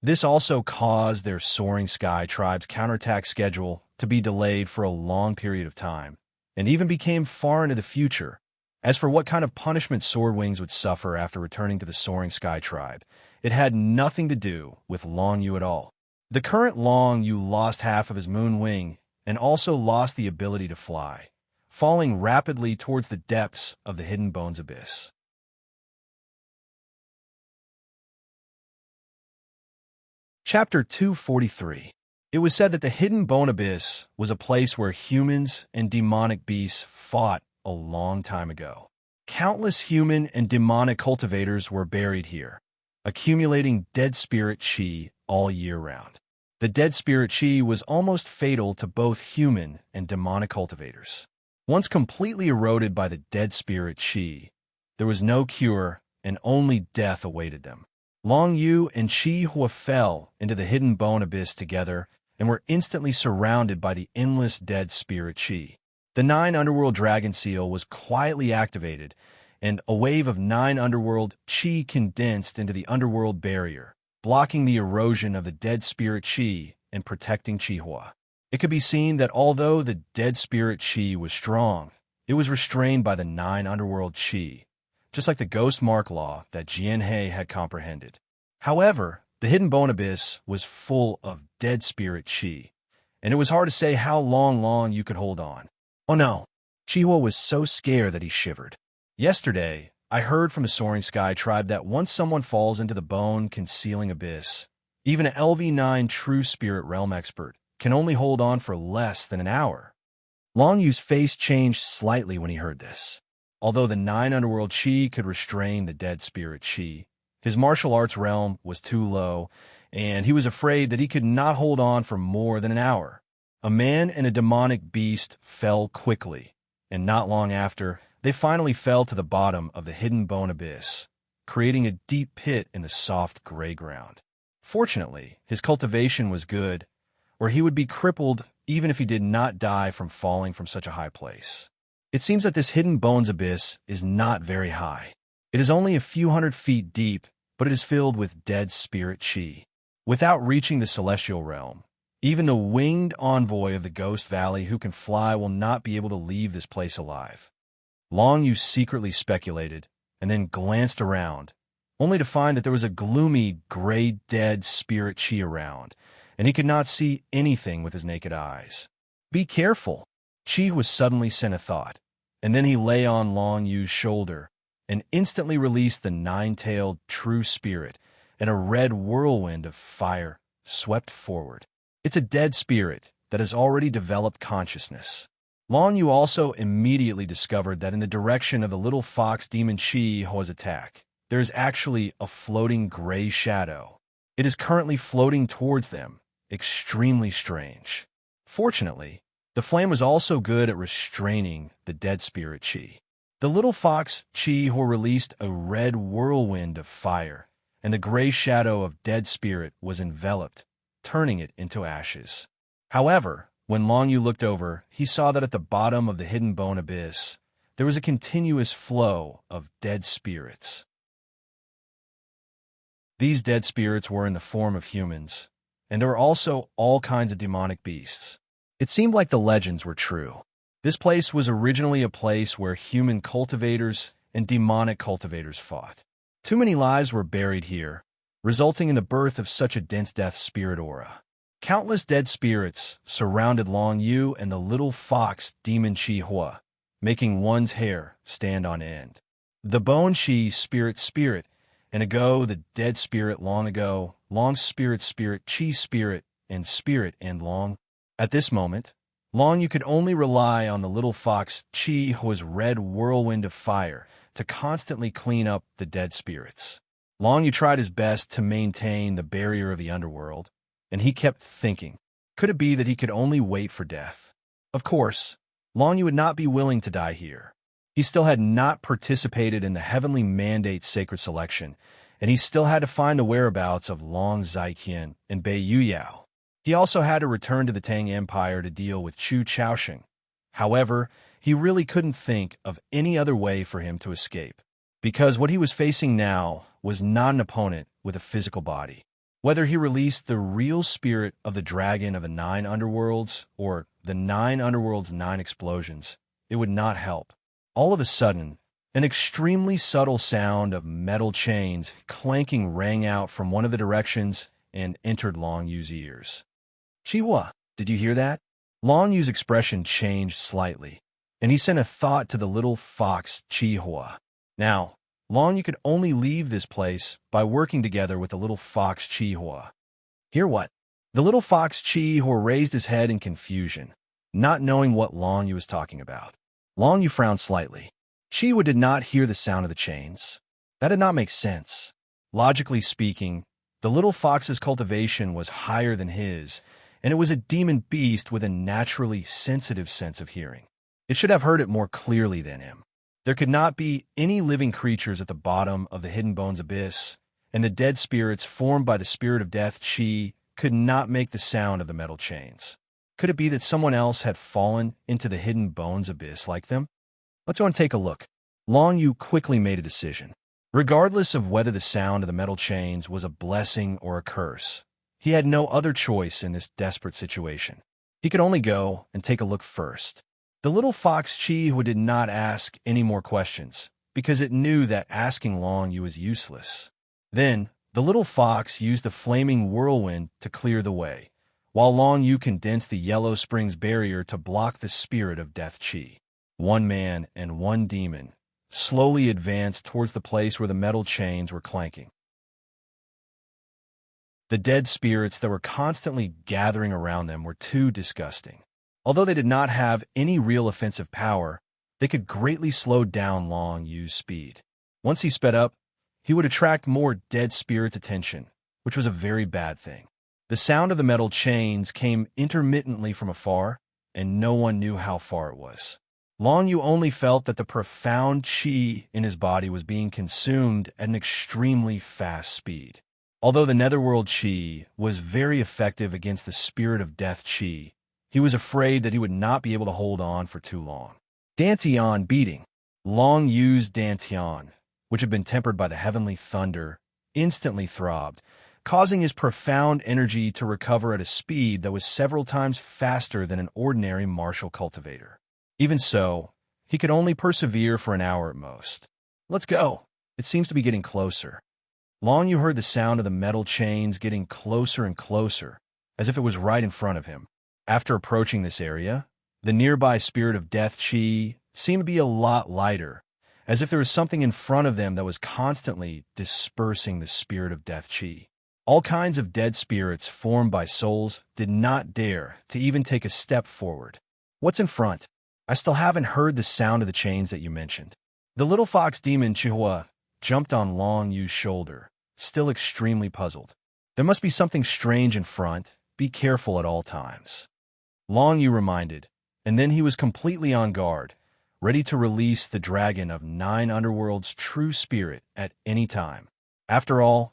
This also caused their soaring sky tribe's counterattack schedule to be delayed for a long period of time, and even became far into the future. As for what kind of punishment Swordwings would suffer after returning to the soaring sky tribe, it had nothing to do with Long Yu at all. The current Long Yu lost half of his moon wing and also lost the ability to fly, falling rapidly towards the depths of the Hidden Bones abyss. Chapter 243. It was said that the Hidden Bone Abyss was a place where humans and demonic beasts fought a long time ago. Countless human and demonic cultivators were buried here, accumulating dead spirit chi all year round. The dead spirit chi was almost fatal to both human and demonic cultivators. Once completely eroded by the dead spirit chi, there was no cure and only death awaited them. Long Yu and Chi Hua fell into the Hidden Bone Abyss together and were instantly surrounded by the endless dead spirit chi. The 9 underworld dragon seal was quietly activated, and a wave of 9 underworld chi condensed into the underworld barrier, blocking the erosion of the dead spirit chi and protecting Chi Hua. It could be seen that although the dead spirit chi was strong, it was restrained by the 9 underworld chi, just like the ghost mark law that Jianhei had comprehended. However, the Hidden Bone Abyss was full of dead spirit chi, and it was hard to say how long you could hold on. Oh no, Chihua was so scared that he shivered. Yesterday, I heard from the Soaring Sky tribe that once someone falls into the bone-concealing abyss, even an LV9 true spirit realm expert can only hold on for less than an hour. Long Yu's face changed slightly when he heard this. Although the 9 underworld chi could restrain the dead spirit chi, his martial arts realm was too low, and he was afraid that he could not hold on for more than an hour. A man and a demonic beast fell quickly, and not long after, they finally fell to the bottom of the Hidden Bone Abyss, creating a deep pit in the soft gray ground. Fortunately, his cultivation was good, or he would be crippled even if he did not die from falling from such a high place. It seems that this Hidden Bones Abyss is not very high. It is only a few hundred feet deep, but it is filled with dead spirit chi. Without reaching the celestial realm, even the winged envoy of the Ghost Valley who can fly will not be able to leave this place alive. Long Yu secretly speculated, and then glanced around, only to find that there was a gloomy, gray dead spirit chi around, and he could not see anything with his naked eyes. Be careful, Chi was suddenly sent a thought, and then he lay on Long Yu's shoulder and instantly released the 9-tailed true spirit, and a red whirlwind of fire swept forward. It's a dead spirit that has already developed consciousness. Long Yu also immediately discovered that in the direction of the little fox demon Chi Hua's attack, there is actually a floating gray shadow. It is currently floating towards them, extremely strange. Fortunately, the flame was also good at restraining the dead spirit Chi. The little fox Chi Hua released a red whirlwind of fire, and the gray shadow of dead spirit was enveloped, turning it into ashes. However, when Long Yu looked over, he saw that at the bottom of the Hidden Bone Abyss, there was a continuous flow of dead spirits. These dead spirits were in the form of humans, and there were also all kinds of demonic beasts. It seemed like the legends were true. This place was originally a place where human cultivators and demonic cultivators fought. Too many lives were buried here, resulting in the birth of such a dense death spirit aura. Countless dead spirits surrounded Long Yu and the little fox demon Chi Hua, making one's hair stand on end. The bone Chi spirit, and ago the dead spirit long ago, long spirit, Chi spirit, and long. At this moment, Long Yu could only rely on the little fox Chi Hua's red whirlwind of fire to constantly clean up the dead spirits. Long Yu tried his best to maintain the barrier of the underworld, and he kept thinking, could it be that he could only wait for death? Of course, Long Yu would not be willing to die here. He still had not participated in the Heavenly Mandate Sacred Selection, and he still had to find the whereabouts of Long Zaiqian and Bei Yuyao. He also had to return to the Tang Empire to deal with Chu Chaosheng. However, he really couldn't think of any other way for him to escape, because what he was facing now was not an opponent with a physical body. Whether he released the real spirit of the dragon of the 9 underworlds or the 9 underworlds' 9 explosions, it would not help. All of a sudden, an extremely subtle sound of metal chains clanking rang out from one of the directions and entered Long Yu's ears. Chihua, did you hear that? Long Yu's expression changed slightly, and he sent a thought to the little fox Chihua. Now, Long Yu could only leave this place by working together with the little fox Chihua. Hear what? The little fox Chihua raised his head in confusion, not knowing what Long Yu was talking about. Long Yu frowned slightly. Chihua did not hear the sound of the chains. That did not make sense. Logically speaking, the little fox's cultivation was higher than his, and it was a demon beast with a naturally sensitive sense of hearing. It should have heard it more clearly than him. There could not be any living creatures at the bottom of the Hidden Bones abyss, and the dead spirits formed by the spirit of death Chi could not make the sound of the metal chains. Could it be that someone else had fallen into the Hidden Bones abyss like them? Let's go and take a look. Long Yu quickly made a decision. Regardless of whether the sound of the metal chains was a blessing or a curse, he had no other choice in this desperate situation. He could only go and take a look first. The little fox Chihua did not ask any more questions, because it knew that asking Long Yu was useless. Then, the little fox used the flaming whirlwind to clear the way, while Long Yu condensed the Yellow Springs barrier to block the spirit of Death Chi. One man and one demon slowly advanced towards the place where the metal chains were clanking. The dead spirits that were constantly gathering around them were too disgusting. Although they did not have any real offensive power, they could greatly slow down Long Yu's speed. Once he sped up, he would attract more dead spirits' attention, which was a very bad thing. The sound of the metal chains came intermittently from afar, and no one knew how far it was. Long Yu only felt that the profound chi in his body was being consumed at an extremely fast speed. Although the netherworld chi was very effective against the spirit of death chi, he was afraid that he would not be able to hold on for too long. Dantian beating. Long Yu's Dantian, which had been tempered by the heavenly thunder, instantly throbbed, causing his profound energy to recover at a speed that was several times faster than an ordinary martial cultivator. Even so, he could only persevere for an hour at most. Let's go. It seems to be getting closer. Long Yu heard the sound of the metal chains getting closer and closer, as if it was right in front of him. After approaching this area, the nearby spirit of death Chi seemed to be a lot lighter, as if there was something in front of them that was constantly dispersing the spirit of death Chi. All kinds of dead spirits formed by souls did not dare to even take a step forward. What's in front? I still haven't heard the sound of the chains that you mentioned. The little fox demon Chihua jumped on Long Yu's shoulder, still extremely puzzled. There must be something strange in front. Be careful at all times. Long Yu reminded, and then he was completely on guard, ready to release the dragon of 9 underworlds' true spirit at any time. After all,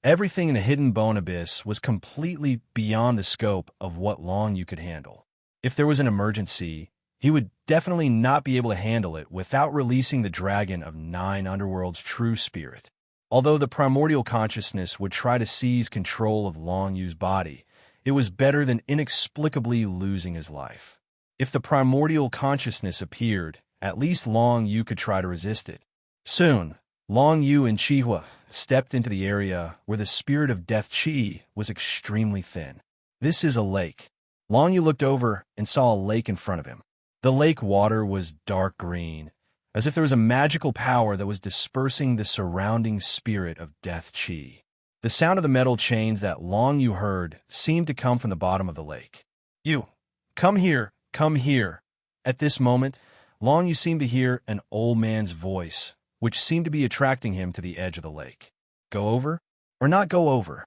everything in the Hidden Bone Abyss was completely beyond the scope of what Long Yu could handle. If there was an emergency, he would definitely not be able to handle it without releasing the dragon of 9 underworlds' true spirit. Although the primordial consciousness would try to seize control of Long Yu's body, it was better than inexplicably losing his life. If the primordial consciousness appeared, at least Long Yu could try to resist it. Soon, Long Yu and Chihua stepped into the area where the spirit of death Chi was extremely thin. This is a lake. Long Yu looked over and saw a lake in front of him. The lake water was dark green, as if there was a magical power that was dispersing the surrounding spirit of death Chi. The sound of the metal chains that Long Yu heard seemed to come from the bottom of the lake. You, come here, come here. At this moment, Long Yu seemed to hear an old man's voice, which seemed to be attracting him to the edge of the lake. Go over? Or not go over?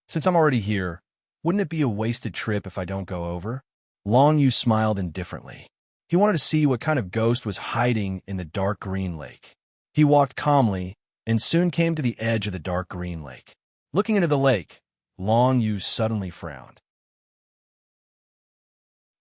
Since I'm already here, wouldn't it be a wasted trip if I don't go over? Long Yu smiled indifferently. He wanted to see what kind of ghost was hiding in the dark green lake. He walked calmly and soon came to the edge of the dark green lake. Looking into the lake, Long Yu suddenly frowned.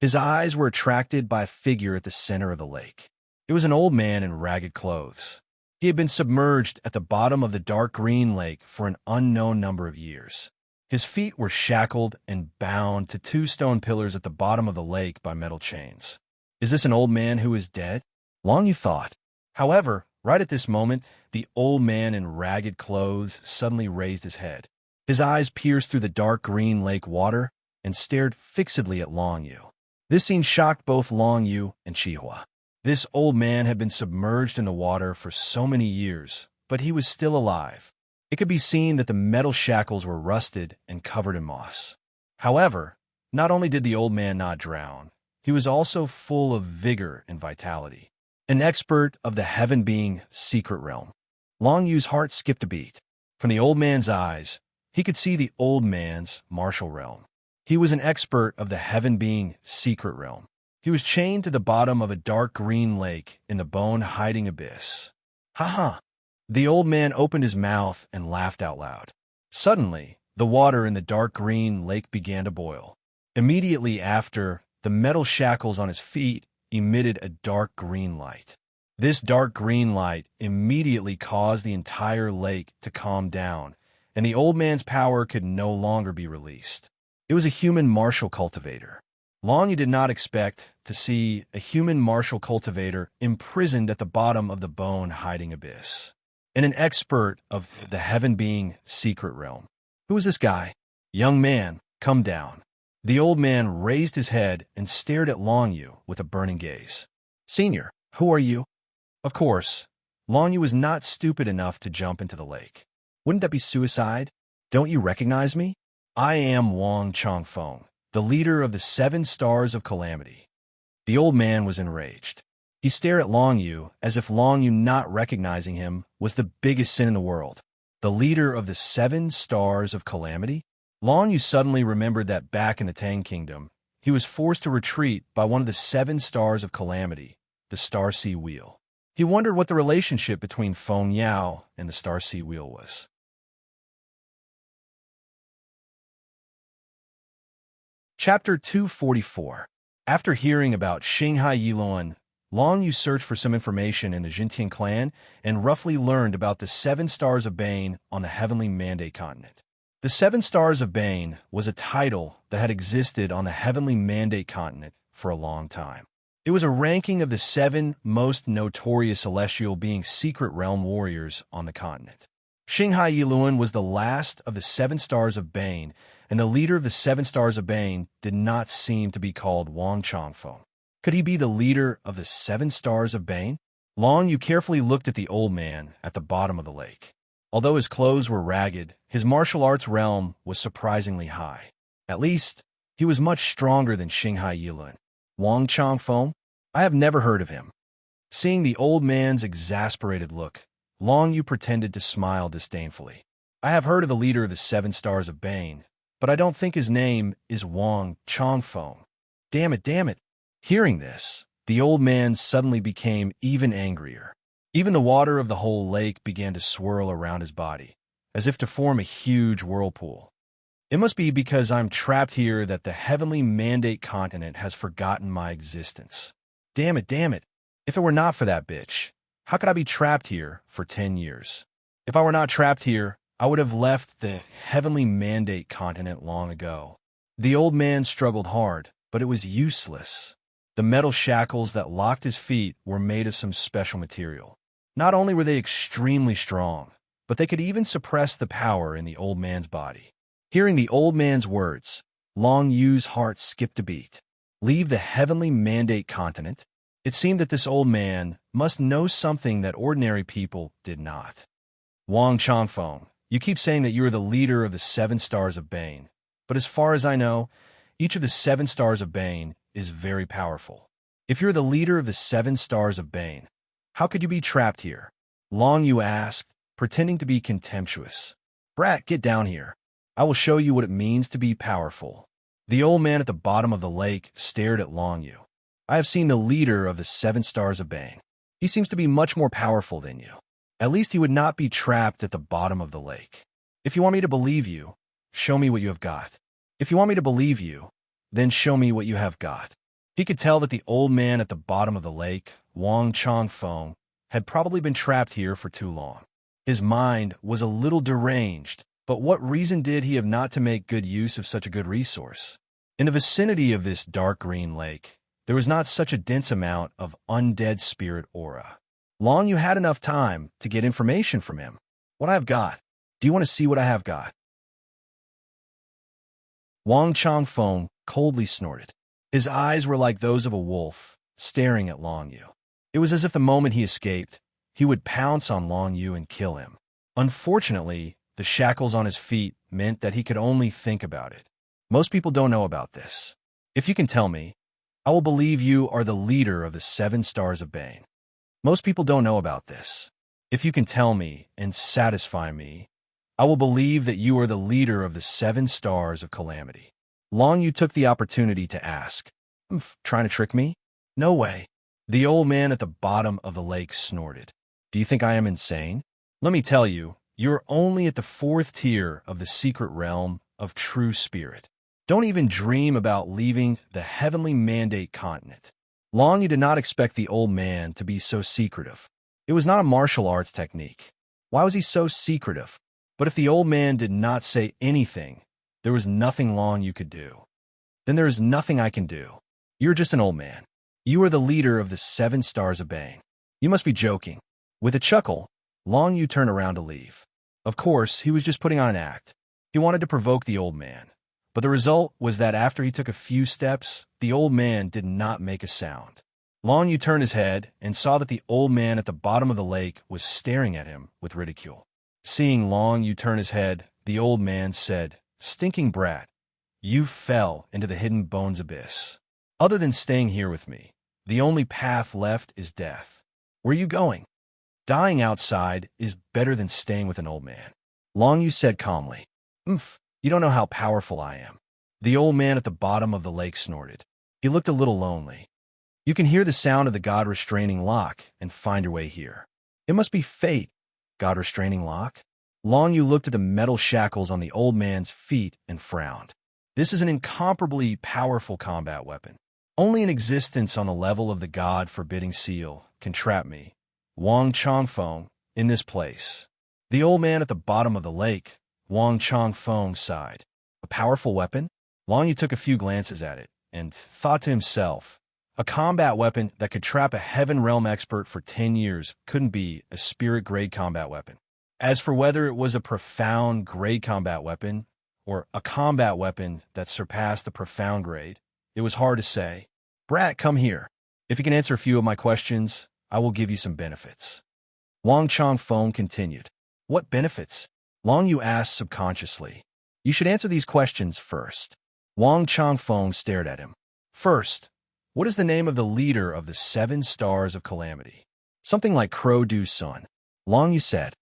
His eyes were attracted by a figure at the center of the lake. It was an old man in ragged clothes. He had been submerged at the bottom of the dark green lake for an unknown number of years. His feet were shackled and bound to two stone pillars at the bottom of the lake by metal chains. Is this an old man who is dead? Long Yu thought. However, right at this moment, the old man in ragged clothes suddenly raised his head. His eyes pierced through the dark green lake water and stared fixedly at Long Yu. This scene shocked both Long Yu and Chihua. This old man had been submerged in the water for so many years, but he was still alive. It could be seen that the metal shackles were rusted and covered in moss. However, not only did the old man not drown, he was also full of vigor and vitality. An expert of the heaven-being secret realm. Long Yu's heart skipped a beat. From the old man's eyes, he could see the old man's martial realm. He was an expert of the heaven-being secret realm. He was chained to the bottom of a dark green lake in the bone-hiding abyss. Ha ha! The old man opened his mouth and laughed out loud. Suddenly, the water in the dark green lake began to boil. Immediately after, the metal shackles on his feet emitted a dark green light. This dark green light immediately caused the entire lake to calm down, and the old man's power could no longer be released. It was a human martial cultivator. Long Yu did not expect to see a human martial cultivator imprisoned at the bottom of the bone-hiding abyss. And an expert of the heaven-being secret realm. Who is this guy? Young man, come down. The old man raised his head and stared at Long Yu with a burning gaze. Senior, who are you? Of course, Long Yu was not stupid enough to jump into the lake. Wouldn't that be suicide? Don't you recognize me? I am Wang Chongfeng, the leader of the 7 Stars of Calamity. The old man was enraged. He stared at Long Yu as if Long Yu not recognizing him was the biggest sin in the world. The leader of the 7 Stars of Calamity? Long Yu suddenly remembered that back in the Tang Kingdom, he was forced to retreat by one of the 7 Stars of Calamity, the Starseed Wheel. He wondered what the relationship between Feng Yao and the Starseed Wheel was. Chapter 244. After hearing about Xinghai Yiluan, Long Yu searched for some information in the Jintian clan and roughly learned about the 7 Stars of Bane on the Heavenly Mandate continent. The 7 Stars of Bane was a title that had existed on the Heavenly Mandate continent for a long time. It was a ranking of the 7 most notorious celestial being secret realm warriors on the continent. Xinghai Yiluan was the last of the 7 Stars of Bane, and the leader of the 7 Stars of Bane did not seem to be called Wang Chongfeng. Could he be the leader of the 7 Stars of Bane? Long Yu carefully looked at the old man at the bottom of the lake. Although his clothes were ragged, his martial arts realm was surprisingly high. At least, he was much stronger than Xinghai Yiluan. Wang Chongfeng? I have never heard of him. Seeing the old man's exasperated look, Long Yu pretended to smile disdainfully. I have heard of the leader of the 7 Stars of Bane, but I don't think his name is Wang Chongfeng. Damn it, damn it. Hearing this, the old man suddenly became even angrier. Even the water of the whole lake began to swirl around his body, as if to form a huge whirlpool. It must be because I'm trapped here that the Heavenly Mandate continent has forgotten my existence. Damn it, damn it. If it were not for that bitch, how could I be trapped here for 10 years? If I were not trapped here, I would have left the Heavenly Mandate continent long ago. The old man struggled hard, but it was useless. The metal shackles that locked his feet were made of some special material. Not only were they extremely strong, but they could even suppress the power in the old man's body. Hearing the old man's words, Long Yu's heart skipped a beat. Leave the Heavenly Mandate continent? It seemed that this old man must know something that ordinary people did not. Wang Chongfeng, you keep saying that you are the leader of the 7 Stars of Bane, but as far as I know, each of the 7 Stars of Bane is very powerful. If you're the leader of the 7 Stars of Bane, how could you be trapped here? Long Yu asked, pretending to be contemptuous. Brat, get down here. I will show you what it means to be powerful. The old man at the bottom of the lake stared at Long Yu. I have seen the leader of the 7 Stars of Bane. He seems to be much more powerful than you. At least he would not be trapped at the bottom of the lake. If you want me to believe you, show me what you have got. If you want me to believe you, then show me what you have got. He could tell that the old man at the bottom of the lake, Wang Chongfeng, had probably been trapped here for too long. His mind was a little deranged, But what reason did he have not to make good use of such a good resource? In the vicinity of this dark green lake, there was not such a dense amount of undead spirit aura. Long Yu had enough time to get information from him. What I've got. Do you want to see what I have got? Wang Changfeng coldly snorted. His eyes were like those of a wolf, staring at Long Yu. It was as if the moment he escaped, he would pounce on Long Yu and kill him. Unfortunately, the shackles on his feet meant that he could only think about it. Most people don't know about this. If you can tell me, I will believe you are the leader of the 7 Stars of Bane. Most people don't know about this. If you can tell me and satisfy me, I will believe that you are the leader of the 7 Stars of Calamity. Long Yu took the opportunity to ask, trying to trick me? No way. The old man at the bottom of the lake snorted. Do you think I am insane? Let me tell you, you're only at the 4th tier of the secret realm of true spirit. Don't even dream about leaving the heavenly mandate continent. Long Yu did not expect the old man to be so secretive. It was not a martial arts technique. Why was he so secretive? But if the old man did not say anything, there was nothing Long Yu could do. Then there is nothing I can do. You're just an old man. You are the leader of the 7 Stars of Bane. You must be joking. With a chuckle, Long Yu turned around to leave. Of course, he was just putting on an act. He wanted to provoke the old man. But the result was that after he took a few steps, the old man did not make a sound. Long Yu turned his head and saw that the old man at the bottom of the lake was staring at him with ridicule. Seeing Long Yu turn his head, the old man said, "Stinking brat, you fell into the hidden bones abyss. Other than staying here with me, the only path left is death. Where are you going? Dying outside is better than staying with an old man." Long Yu said calmly, "You don't know how powerful I am." The old man at the bottom of the lake snorted. He looked a little lonely. "You can hear the sound of the God-restraining lock and find your way here. It must be fate, God-restraining lock." Long Yu looked at the metal shackles on the old man's feet and frowned. This is an incomparably powerful combat weapon. Only an existence on the level of the God-forbidding seal can trap me, Wang Changfeng, in this place. The old man at the bottom of the lake, Wang Changfeng, sighed. A powerful weapon? Long Yu took a few glances at it and thought to himself, a combat weapon that could trap a Heaven Realm expert for 10 years couldn't be a spirit-grade combat weapon. As for whether it was a profound grade combat weapon or a combat weapon that surpassed the profound grade, it was hard to say. "Brat, come here. If you can answer a few of my questions, I will give you some benefits." Wang Changfeng continued. "What benefits?" Long Yu asked subconsciously. "You should answer these questions first." Wang Changfeng stared at him. "First, what is the name of the leader of the 7 Stars of Calamity?" "Something like Crow Du Sun," Long Yu said.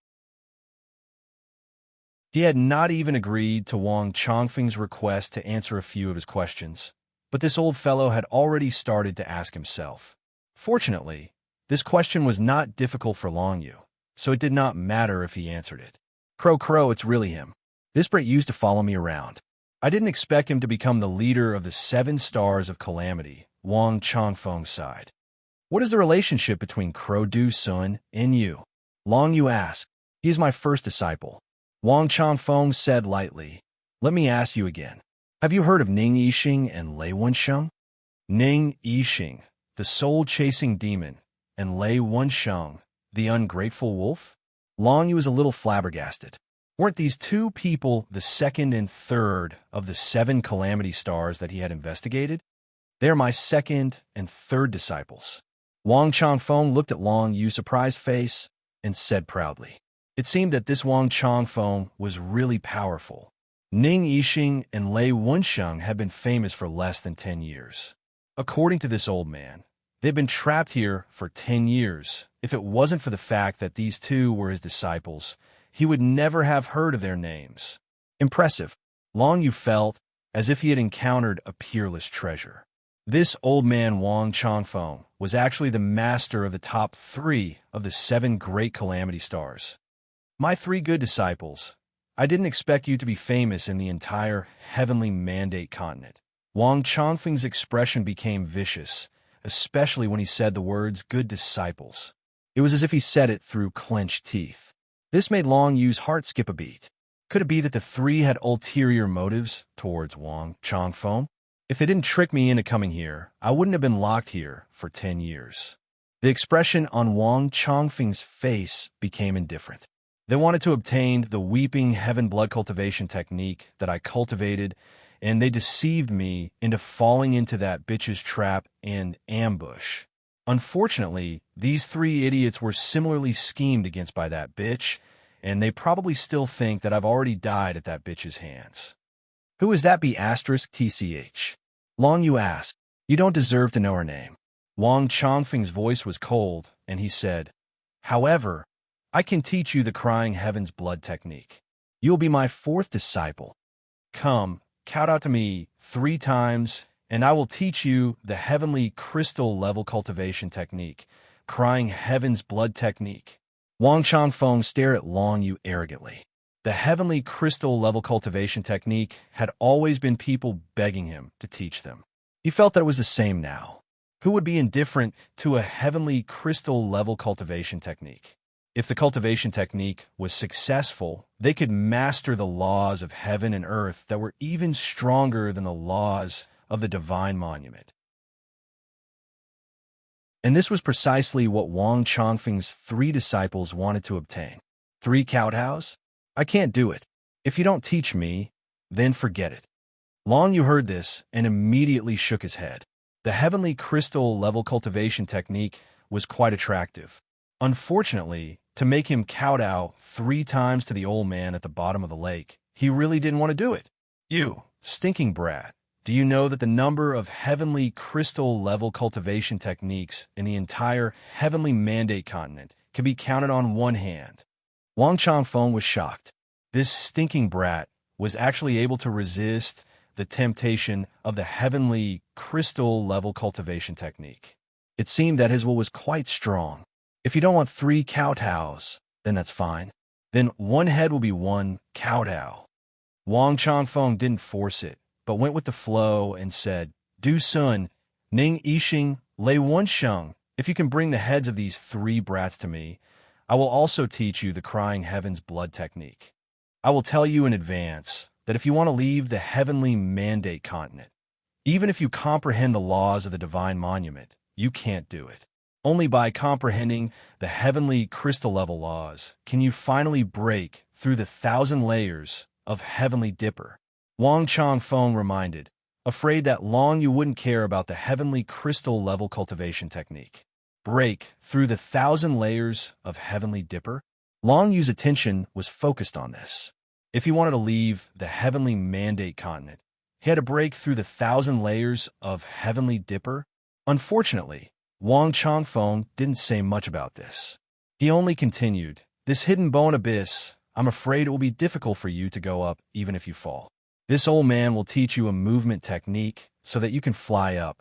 He had not even agreed to Wang Changfeng's request to answer a few of his questions, but this old fellow had already started to ask himself. Fortunately, this question was not difficult for Long Yu, so it did not matter if he answered it. Crow, it's really him. This Brit used to follow me around. I didn't expect him to become the leader of the 7 Stars of Calamity," Wang Changfeng sighed. "What is the relationship between Crow Du Sun and you?" Long Yu asked. "He is my first disciple," Wang Changfeng said lightly. "Let me ask you again. Have you heard of Ning Yixing and Lei Wensheng?" Ning Yixing, the soul-chasing demon, and Lei Wensheng, the ungrateful wolf? Long Yu was a little flabbergasted. Weren't these 2 people the 2nd and 3rd of the 7 Calamity Stars that he had investigated? "They are my 2nd and 3rd disciples." Wang Changfeng looked at Long Yu's surprised face and said proudly. It seemed that this Wang Changfeng was really powerful. Ning Yixing and Lei Wensheng had been famous for less than 10 years. According to this old man, they'd been trapped here for 10 years. If it wasn't for the fact that these 2 were his disciples, he would never have heard of their names. Impressive. Long Yu felt as if he had encountered a peerless treasure. This old man Wang Changfeng was actually the master of the top 3 of the 7 great Calamity Stars. "My 3 good disciples. I didn't expect you to be famous in the entire Heavenly Mandate continent." Wang Changfeng's expression became vicious, especially when he said the words "good disciples." It was as if he said it through clenched teeth. This made Long Yu's heart skip a beat. Could it be that the three had ulterior motives towards Wang Changfeng? If they didn't trick me into coming here, I wouldn't have been locked here for 10 years. The expression on Wang Changfeng's face became indifferent. They wanted to obtain the weeping heaven blood cultivation technique that I cultivated, and they deceived me into falling into that bitch's trap and ambush. Unfortunately, these three idiots were similarly schemed against by that bitch, and they probably still think that I've already died at that bitch's hands. Who is that B*TCH? Long Yu asked. You don't deserve to know her name. Wang Changfeng's voice was cold, and he said, However, I can teach you the crying heaven's blood technique. You will be my fourth disciple. Come, count out to me 3 times, and I will teach you the heavenly crystal level cultivation technique, crying heaven's blood technique. Wang Changfeng stared at Long Yu arrogantly. The heavenly crystal level cultivation technique had always been people begging him to teach them. He felt that it was the same now. Who would be indifferent to a heavenly crystal level cultivation technique? If the cultivation technique was successful, they could master the laws of heaven and earth that were even stronger than the laws of the divine monument. And this was precisely what Wang Changfeng's 3 disciples wanted to obtain. 3 kowtows? I can't do it. If you don't teach me, then forget it. Long Yu heard this and immediately shook his head. The heavenly crystal level cultivation technique was quite attractive. Unfortunately, to make him kowtow 3 times to the old man at the bottom of the lake, he really didn't want to do it. You, stinking brat, do you know that the number of heavenly crystal level cultivation techniques in the entire heavenly mandate continent can be counted on one hand? Wang Changfeng was shocked. This stinking brat was actually able to resist the temptation of the heavenly crystal level cultivation technique. It seemed that his will was quite strong. If you don't want 3 kowtows, then that's fine. Then 1 head will be 1 kowtow. Wang Changfeng didn't force it, but went with the flow and said, Du Sun, Ning Yixing, Lei Wen Sheng. If you can bring the heads of these 3 brats to me, I will also teach you the crying heaven's blood technique. I will tell you in advance that if you want to leave the heavenly mandate continent, even if you comprehend the laws of the divine monument, you can't do it. Only by comprehending the heavenly crystal level laws can you finally break through the 1,000 layers of heavenly dipper. Wang Changfeng reminded, afraid that Long Yu wouldn't care about the heavenly crystal level cultivation technique. Break through the 1,000 layers of heavenly dipper? Long Yu's attention was focused on this. If he wanted to leave the heavenly mandate continent, he had to break through the 1,000 layers of heavenly dipper. Unfortunately, Wang Changfeng didn't say much about this. He only continued, This hidden bone abyss, I'm afraid it will be difficult for you to go up even if you fall. This old man will teach you a movement technique so that you can fly up.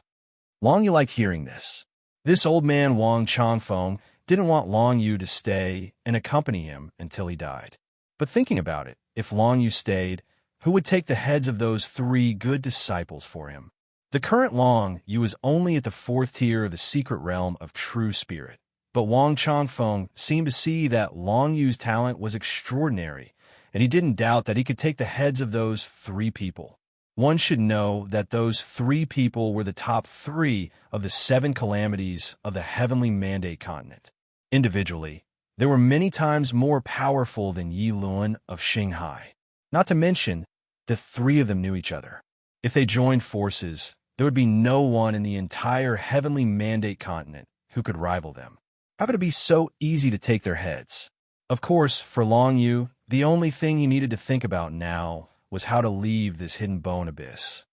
Long Yu liked hearing this. This old man Wang Changfeng didn't want Long Yu to stay and accompany him until he died. But thinking about it, if Long Yu stayed, who would take the heads of those 3 good disciples for him? The current Long Yu is only at the 4th tier of the secret realm of true spirit. But Wang Changfeng seemed to see that Long Yu's talent was extraordinary, and he didn't doubt that he could take the heads of those 3 people. One should know that those 3 people were the top 3 of the 7 calamities of the heavenly mandate continent. Individually, they were many times more powerful than Yi Luan of Shanghai. Not to mention, the 3 of them knew each other. If they joined forces, there would be no one in the entire heavenly mandate continent who could rival them. How could it be so easy to take their heads? Of course, for Long Yu, the only thing he needed to think about now was how to leave this hidden bone abyss.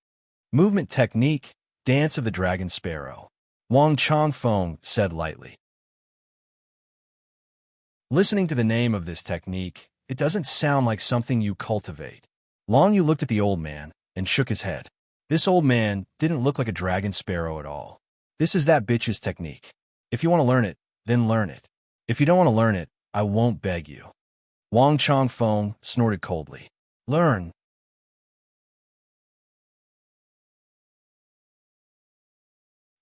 Movement technique, Dance of the Dragon Sparrow. Wang Changfeng said lightly. Listening to the name of this technique, it doesn't sound like something you cultivate. Long Yu looked at the old man and shook his head. This old man didn't look like a dragon sparrow at all. This is that bitch's technique. If you want to learn it, then learn it. If you don't want to learn it, I won't beg you. Wang Changfeng snorted coldly. Learn.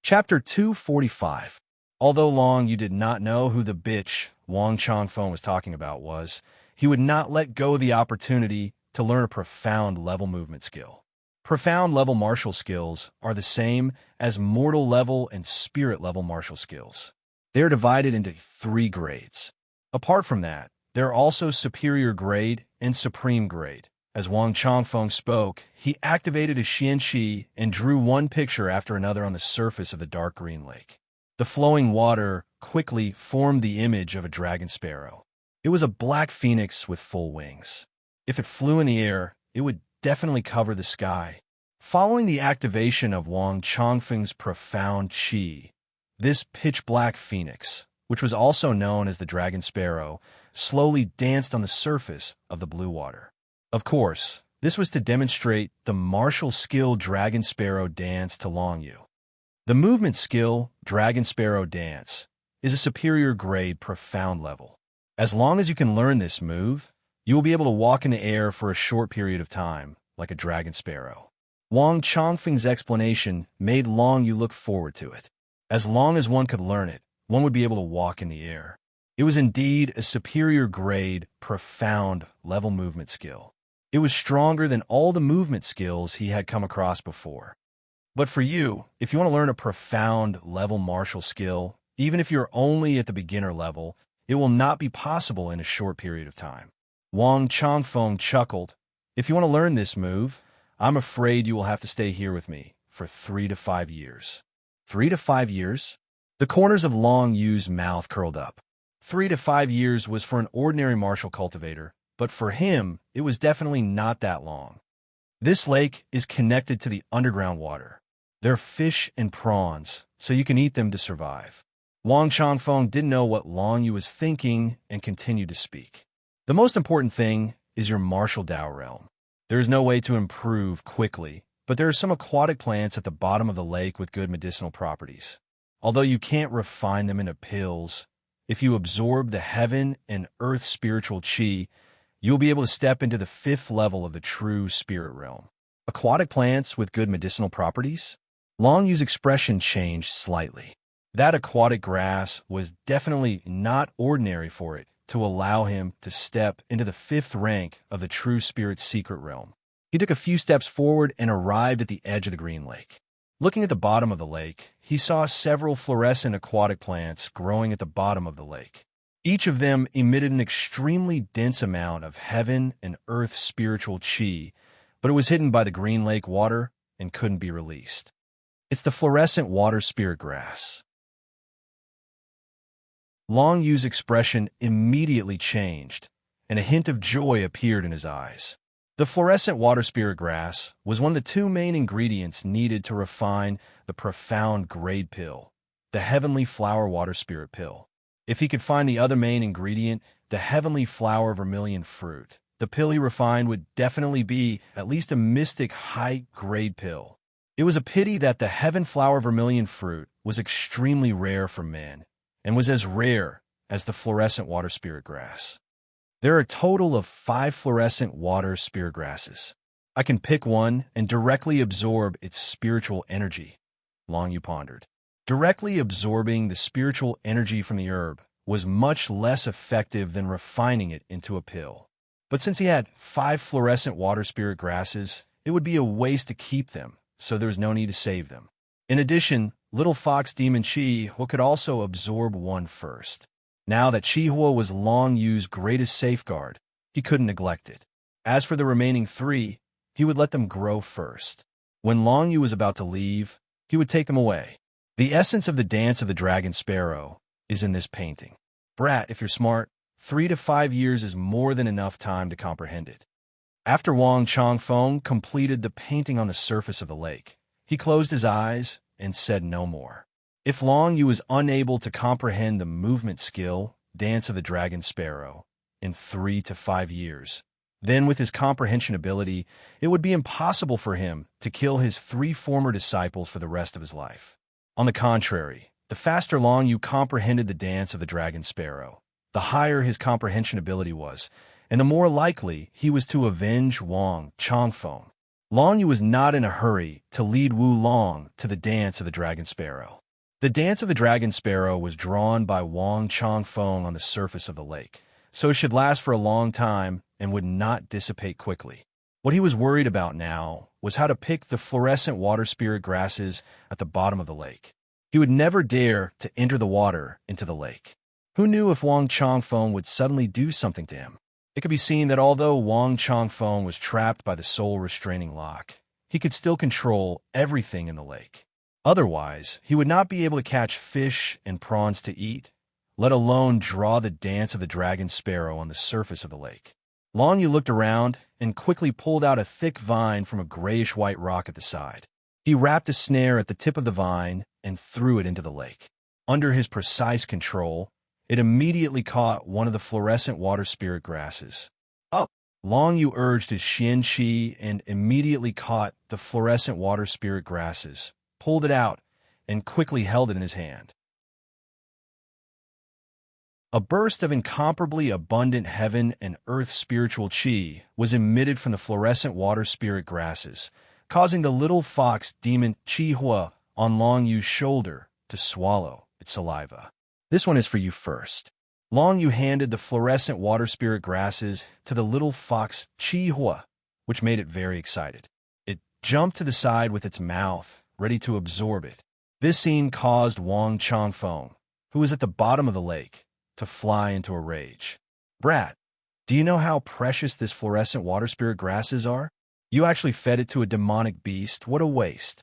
Chapter 245. Although Long Yu did not know who the bitch Wang Changfeng was talking about was, he would not let go of the opportunity to learn a profound level movement skill. Profound level martial skills are the same as mortal level and spirit level martial skills. They are divided into 3 grades. Apart from that, there are also superior grade and supreme grade. As Wang Changfeng spoke, he activated his Xianqi and drew one picture after another on the surface of the dark green lake. The flowing water quickly formed the image of a dragon sparrow. It was a black phoenix with full wings. If it flew in the air, it would definitely cover the sky. Following the activation of Wang Changfeng's profound qi, this pitch-black phoenix, which was also known as the dragon sparrow, slowly danced on the surface of the blue water. Of course, this was to demonstrate the martial skill dragon sparrow dance to Long Yu. The movement skill dragon sparrow dance is a superior grade profound level. As long as you can learn this move, you will be able to walk in the air for a short period of time, like a dragon sparrow. Wang Changfeng's explanation made Long Yu look forward to it. As long as one could learn it, one would be able to walk in the air. It was indeed a superior grade, profound level movement skill. It was stronger than all the movement skills he had come across before. But for you, if you want to learn a profound level martial skill, even if you're only at the beginner level, it will not be possible in a short period of time. Wang Changfeng chuckled. If you want to learn this move, I'm afraid you will have to stay here with me for 3 to 5 years. 3 to 5 years? The corners of Long Yu's mouth curled up. 3 to 5 years was for an ordinary martial cultivator, but for him, it was definitely not that long. This lake is connected to the underground water. There are fish and prawns, so you can eat them to survive. Wang Changfeng didn't know what Long Yu was thinking and continued to speak. The most important thing is your martial Dao realm. There is no way to improve quickly, but there are some aquatic plants at the bottom of the lake with good medicinal properties. Although you can't refine them into pills, if you absorb the heaven and earth spiritual qi, you'll be able to step into the 5th level of the true spirit realm. Aquatic plants with good medicinal properties? Long Yu's expression changed slightly. That aquatic grass was definitely not ordinary for it to allow him to step into the 5th rank of the true spirit's secret realm. He took a few steps forward and arrived at the edge of the green lake. Looking at the bottom of the lake, he saw several fluorescent aquatic plants growing at the bottom of the lake. Each of them emitted an extremely dense amount of heaven and earth spiritual qi, but it was hidden by the green lake water and couldn't be released. It's the fluorescent water spirit grass. Long Yu's expression immediately changed, and a hint of joy appeared in his eyes. The fluorescent water spirit grass was one of the 2 main ingredients needed to refine the profound grade pill, the heavenly flower water spirit pill. If he could find the other main ingredient, the heavenly flower vermilion fruit, the pill he refined would definitely be at least a mystic high-grade pill. It was a pity that the heaven flower vermilion fruit was extremely rare for men, and was as rare as the fluorescent water spirit grass. There are a total of 5 fluorescent water spirit grasses. I can pick one and directly absorb its spiritual energy, Long Yu pondered. Directly absorbing the spiritual energy from the herb was much less effective than refining it into a pill. But since he had 5 fluorescent water spirit grasses, it would be a waste to keep them, so there was no need to save them. In addition, Little Fox Demon Chi-Hua could also absorb one first. Now that Chi-Hua was Long Yu's greatest safeguard, he couldn't neglect it. As for the remaining 3, he would let them grow first. When Long Yu was about to leave, he would take them away. The essence of the dance of the dragon sparrow is in this painting. Brat, if you're smart, 3 to 5 years is more than enough time to comprehend it. After Wang Changfeng completed the painting on the surface of the lake, he closed his eyes and said no more. If Long Yu was unable to comprehend the movement skill, dance of the dragon sparrow, in 3 to 5 years, then with his comprehension ability, it would be impossible for him to kill his 3 former disciples for the rest of his life. On the contrary, the faster Long Yu comprehended the dance of the dragon sparrow, the higher his comprehension ability was, and the more likely he was to avenge Wang Changfeng. Long Yu was not in a hurry to lead Wu Long to the dance of the dragon sparrow. The dance of the dragon sparrow was drawn by Wang Changfeng on the surface of the lake, so it should last for a long time and would not dissipate quickly. What he was worried about now was how to pick the fluorescent water spirit grasses at the bottom of the lake. He would never dare to enter the water into the lake. Who knew if Wang Changfeng would suddenly do something to him? It could be seen that although Wang Changfeng was trapped by the soul restraining lock, he could still control everything in the lake. Otherwise, he would not be able to catch fish and prawns to eat, let alone draw the dance of the dragon sparrow on the surface of the lake. Long Yu looked around and quickly pulled out a thick vine from a grayish-white rock at the side. He wrapped a snare at the tip of the vine and threw it into the lake. Under his precise control, it immediately caught one of the fluorescent water spirit grasses. Up! Long Yu urged his Xian Qi and immediately caught the fluorescent water spirit grasses, pulled it out, and quickly held it in his hand. A burst of incomparably abundant heaven and earth spiritual qi was emitted from the fluorescent water spirit grasses, causing the little fox demon Qi Hua on Long Yu's shoulder to swallow its saliva. This one is for you first. Long Yu handed the fluorescent water spirit grasses to the little fox Qi Hua, which made it very excited. It jumped to the side with its mouth, ready to absorb it. This scene caused Wang Changfeng, who was at the bottom of the lake, to fly into a rage. Brat, do you know how precious this fluorescent water spirit grasses are? You actually fed it to a demonic beast. What a waste.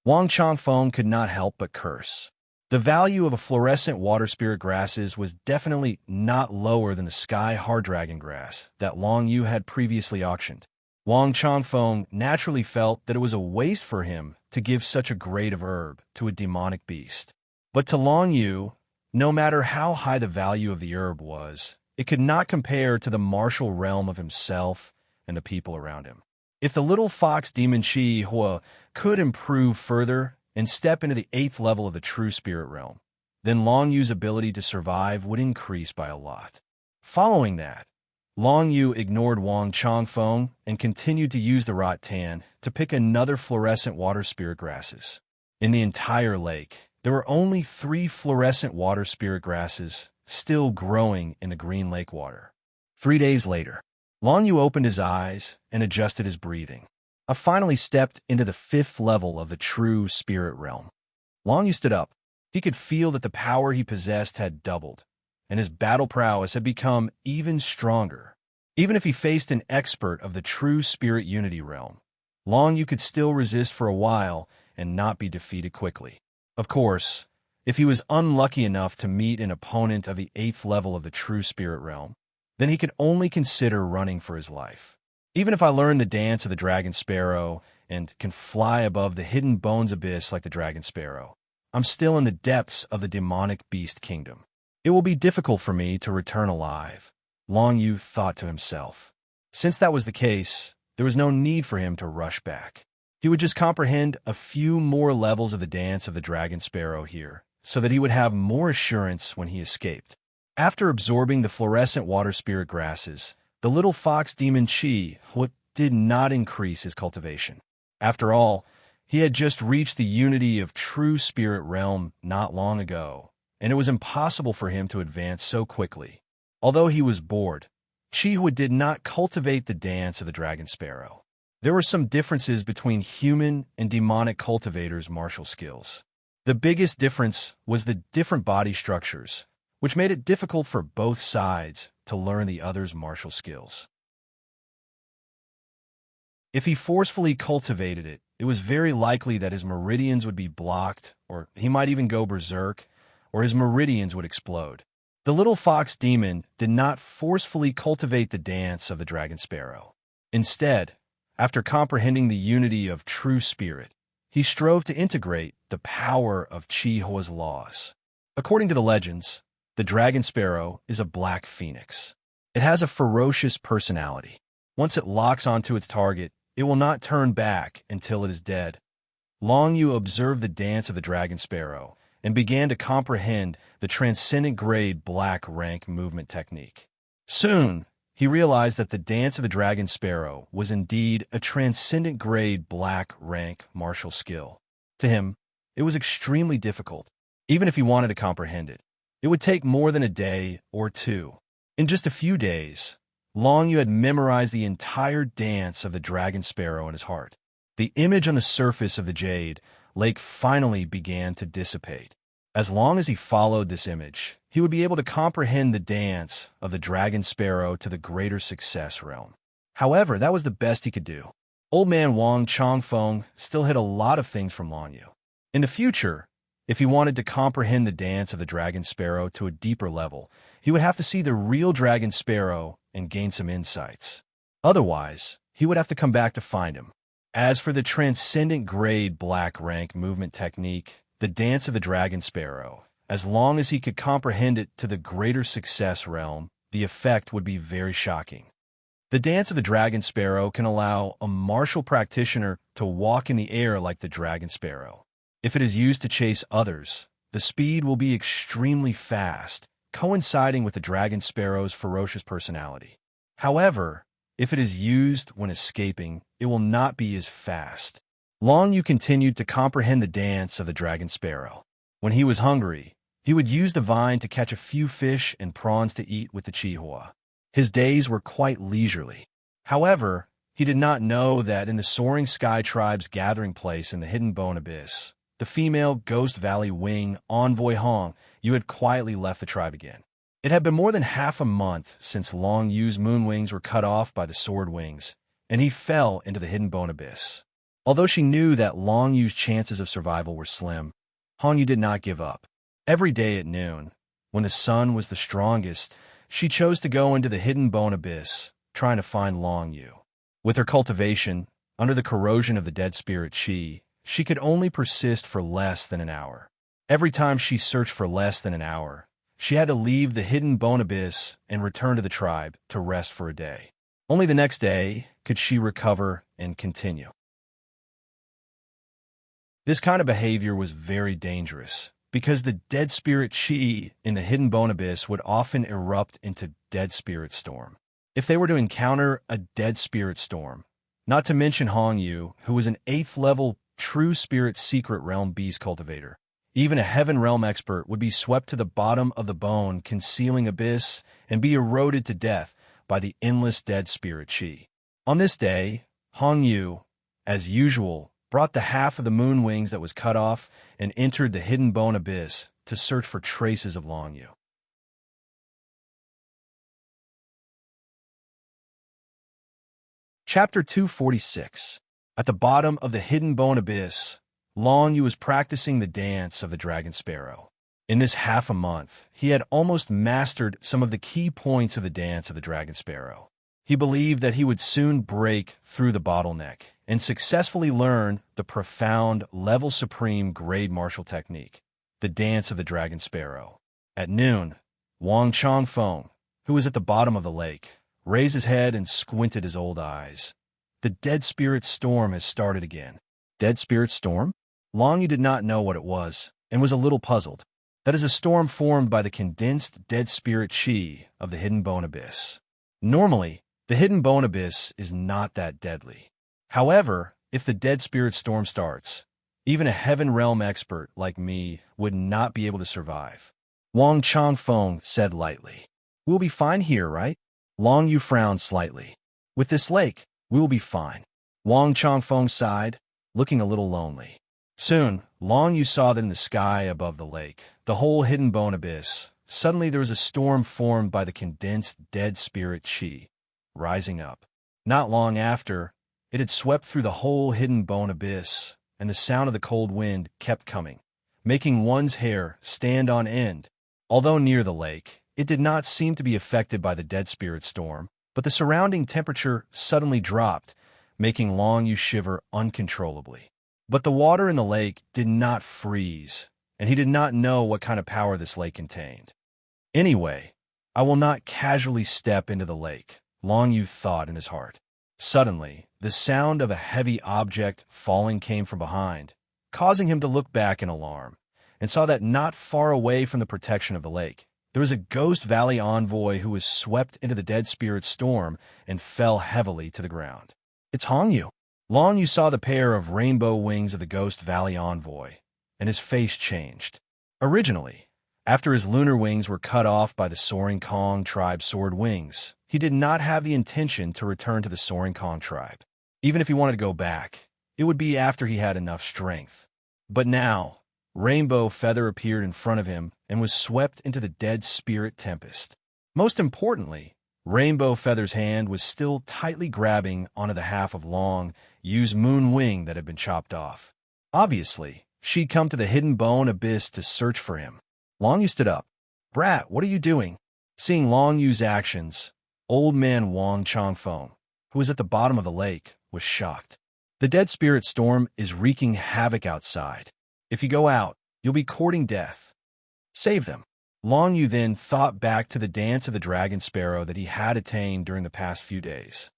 Wang Changfeng could not help but curse. The value of a fluorescent water spirit grasses was definitely not lower than the sky hard dragon grass that Long Yu had previously auctioned. Wang Changfeng naturally felt that it was a waste for him to give such a grade of herb to a demonic beast. But to Long Yu, no matter how high the value of the herb was, it could not compare to the martial realm of himself and the people around him. If the little fox demon Qi Hua could improve further and step into the 8th level of the true spirit realm, then Long Yu's ability to survive would increase by a lot. Following that, Long Yu ignored Wang Changfeng and continued to use the rattan to pick another fluorescent water spirit grasses. In the entire lake, there were only 3 fluorescent water spirit grasses still growing in the green lake water. 3 days later, Long Yu opened his eyes and adjusted his breathing. I finally stepped into the 5th level of the true spirit realm. Long Yu stood up. He could feel that the power he possessed had doubled, and his battle prowess had become even stronger. Even if he faced an expert of the true spirit unity realm, Long Yu could still resist for a while and not be defeated quickly. Of course, if he was unlucky enough to meet an opponent of the 8th level of the true spirit realm, then he could only consider running for his life. Even if I learn the dance of the dragon sparrow and can fly above the hidden bones abyss like the dragon sparrow, I'm still in the depths of the demonic beast kingdom. It will be difficult for me to return alive, Long Yu thought to himself. Since that was the case, there was no need for him to rush back. He would just comprehend a few more levels of the dance of the dragon sparrow here, so that he would have more assurance when he escaped. After absorbing the fluorescent water spirit grasses, the little fox demon Qi Hua did not increase his cultivation. After all, he had just reached the unity of true spirit realm not long ago, and it was impossible for him to advance so quickly. Although he was bored, Qi Hua did not cultivate the dance of the dragon sparrow. There were some differences between human and demonic cultivators' martial skills. The biggest difference was the different body structures, which made it difficult for both sides to learn the other's martial skills. If he forcefully cultivated it, it was very likely that his meridians would be blocked, or he might even go berserk, or his meridians would explode. The little fox demon did not forcefully cultivate the dance of the dragon sparrow. Instead, after comprehending the unity of true spirit, he strove to integrate the power of Qi Hua's laws. According to the legends, the dragon sparrow is a black phoenix. It has a ferocious personality. Once it locks onto its target, it will not turn back until it is dead. Long Yu observed the dance of the dragon sparrow and began to comprehend the transcendent grade black rank movement technique. Soon, he realized that the dance of the dragon sparrow was indeed a transcendent grade black rank martial skill. To him, it was extremely difficult, even if he wanted to comprehend it. It would take more than a day or two. In just a few days, Long Yu had memorized the entire dance of the dragon sparrow in his heart. The image on the surface of the jade lake finally began to dissipate. As long as he followed this image, he would be able to comprehend the dance of the dragon sparrow to the greater success realm. However, that was the best he could do. Old man Wang Chongfeng still hid a lot of things from Long Yu. In the future, if he wanted to comprehend the dance of the dragon sparrow to a deeper level, he would have to see the real dragon sparrow and gain some insights. Otherwise, he would have to come back to find him. As for the transcendent grade black rank movement technique, the dance of the dragon sparrow, as long as he could comprehend it to the greater success realm, the effect would be very shocking. The dance of the dragon sparrow can allow a martial practitioner to walk in the air like the dragon sparrow. If it is used to chase others, the speed will be extremely fast, coinciding with the dragon sparrow's ferocious personality. However, if it is used when escaping, it will not be as fast. Long Yu continued to comprehend the dance of the dragon sparrow. When he was hungry, he would use the vine to catch a few fish and prawns to eat with the Chihua. His days were quite leisurely. However, he did not know that in the Soaring Sky Tribe's gathering place in the Hidden Bone Abyss, the female Ghost Valley Wing envoy Hong Yu had quietly left the tribe again. It had been more than half a month since Long Yu's moon wings were cut off by the sword wings, and he fell into the Hidden Bone Abyss. Although she knew that Long Yu's chances of survival were slim, Hong Yu did not give up. Every day at noon, when the sun was the strongest, she chose to go into the Hidden Bone Abyss, trying to find Long Yu. With her cultivation, under the corrosion of the dead spirit Qi, she could only persist for less than an hour. Every time she searched for less than an hour, she had to leave the Hidden Bone Abyss and return to the tribe to rest for a day. Only the next day could she recover and continue. This kind of behavior was very dangerous, because the dead spirit Qi in the Hidden Bone Abyss would often erupt into dead spirit storm. If they were to encounter a dead spirit storm, not to mention Hong Yu, who was an 8th level true spirit secret realm beast cultivator, even a heaven realm expert would be swept to the bottom of the bone concealing abyss and be eroded to death by the endless dead spirit Qi. On this day, Hong Yu, as usual, brought the half of the moon wings that was cut off and entered the Hidden Bone Abyss to search for traces of Long Yu. Chapter 246. At the bottom of the Hidden Bone Abyss, Long Yu was practicing the dance of the dragon sparrow. In this half a month, he had almost mastered some of the key points of the dance of the dragon sparrow. He believed that he would soon break through the bottleneck and successfully learn the profound level supreme grade martial technique, the dance of the dragon sparrow. At noon, Wang Chongfeng, who was at the bottom of the lake, raised his head and squinted his old eyes. The dead spirit storm has started again. Dead spirit storm? Long Yu did not know what it was and was a little puzzled. That is a storm formed by the condensed dead spirit Qi of the Hidden Bone Abyss. Normally, the Hidden Bone Abyss is not that deadly. However, if the dead spirit storm starts, even a heaven realm expert like me would not be able to survive. Wang Chongfeng said lightly. We'll be fine here, right? Long Yu frowned slightly. With this lake, we will be fine. Wang Chongfeng sighed, looking a little lonely. Soon, Long Yu saw that in the sky above the lake, the whole Hidden Bone Abyss, suddenly there was a storm formed by the condensed dead spirit Qi, rising up. Not long after, it had swept through the whole Hidden Bone Abyss, and the sound of the cold wind kept coming, making one's hair stand on end. Although near the lake, it did not seem to be affected by the dead spirit storm, but the surrounding temperature suddenly dropped, making Long Yu shiver uncontrollably. But the water in the lake did not freeze, and he did not know what kind of power this lake contained. Anyway, I will not casually step into the lake, Long Yu thought in his heart. Suddenly, the sound of a heavy object falling came from behind, causing him to look back in alarm, and saw that not far away from the protection of the lake, there was a Ghost Valley envoy who was swept into the dead spirit storm and fell heavily to the ground. It's Hong Yu. Long Yu saw the pair of rainbow wings of the Ghost Valley envoy, and his face changed. Originally, After his lunar wings were cut off by the Soaring Kong tribe's sword wings, he did not have the intention to return to the Soaring Kong tribe. Even if he wanted to go back, it would be after he had enough strength. But now, Rainbow Feather appeared in front of him and was swept into the dead spirit tempest. Most importantly, Rainbow Feather's hand was still tightly grabbing onto the half of Long Yu's moon wing that had been chopped off. Obviously, she'd come to the hidden bone abyss to search for him. Long Yu stood up. "Brat, what are you doing?" Seeing Long Yu's actions, old man Wang Changfeng, who was at the bottom of the lake, was shocked. "The dead spirit storm is wreaking havoc outside. If you go out, you'll be courting death. Save them." Long Yu then thought back to the dance of the dragon sparrow that he had attained during the past few days.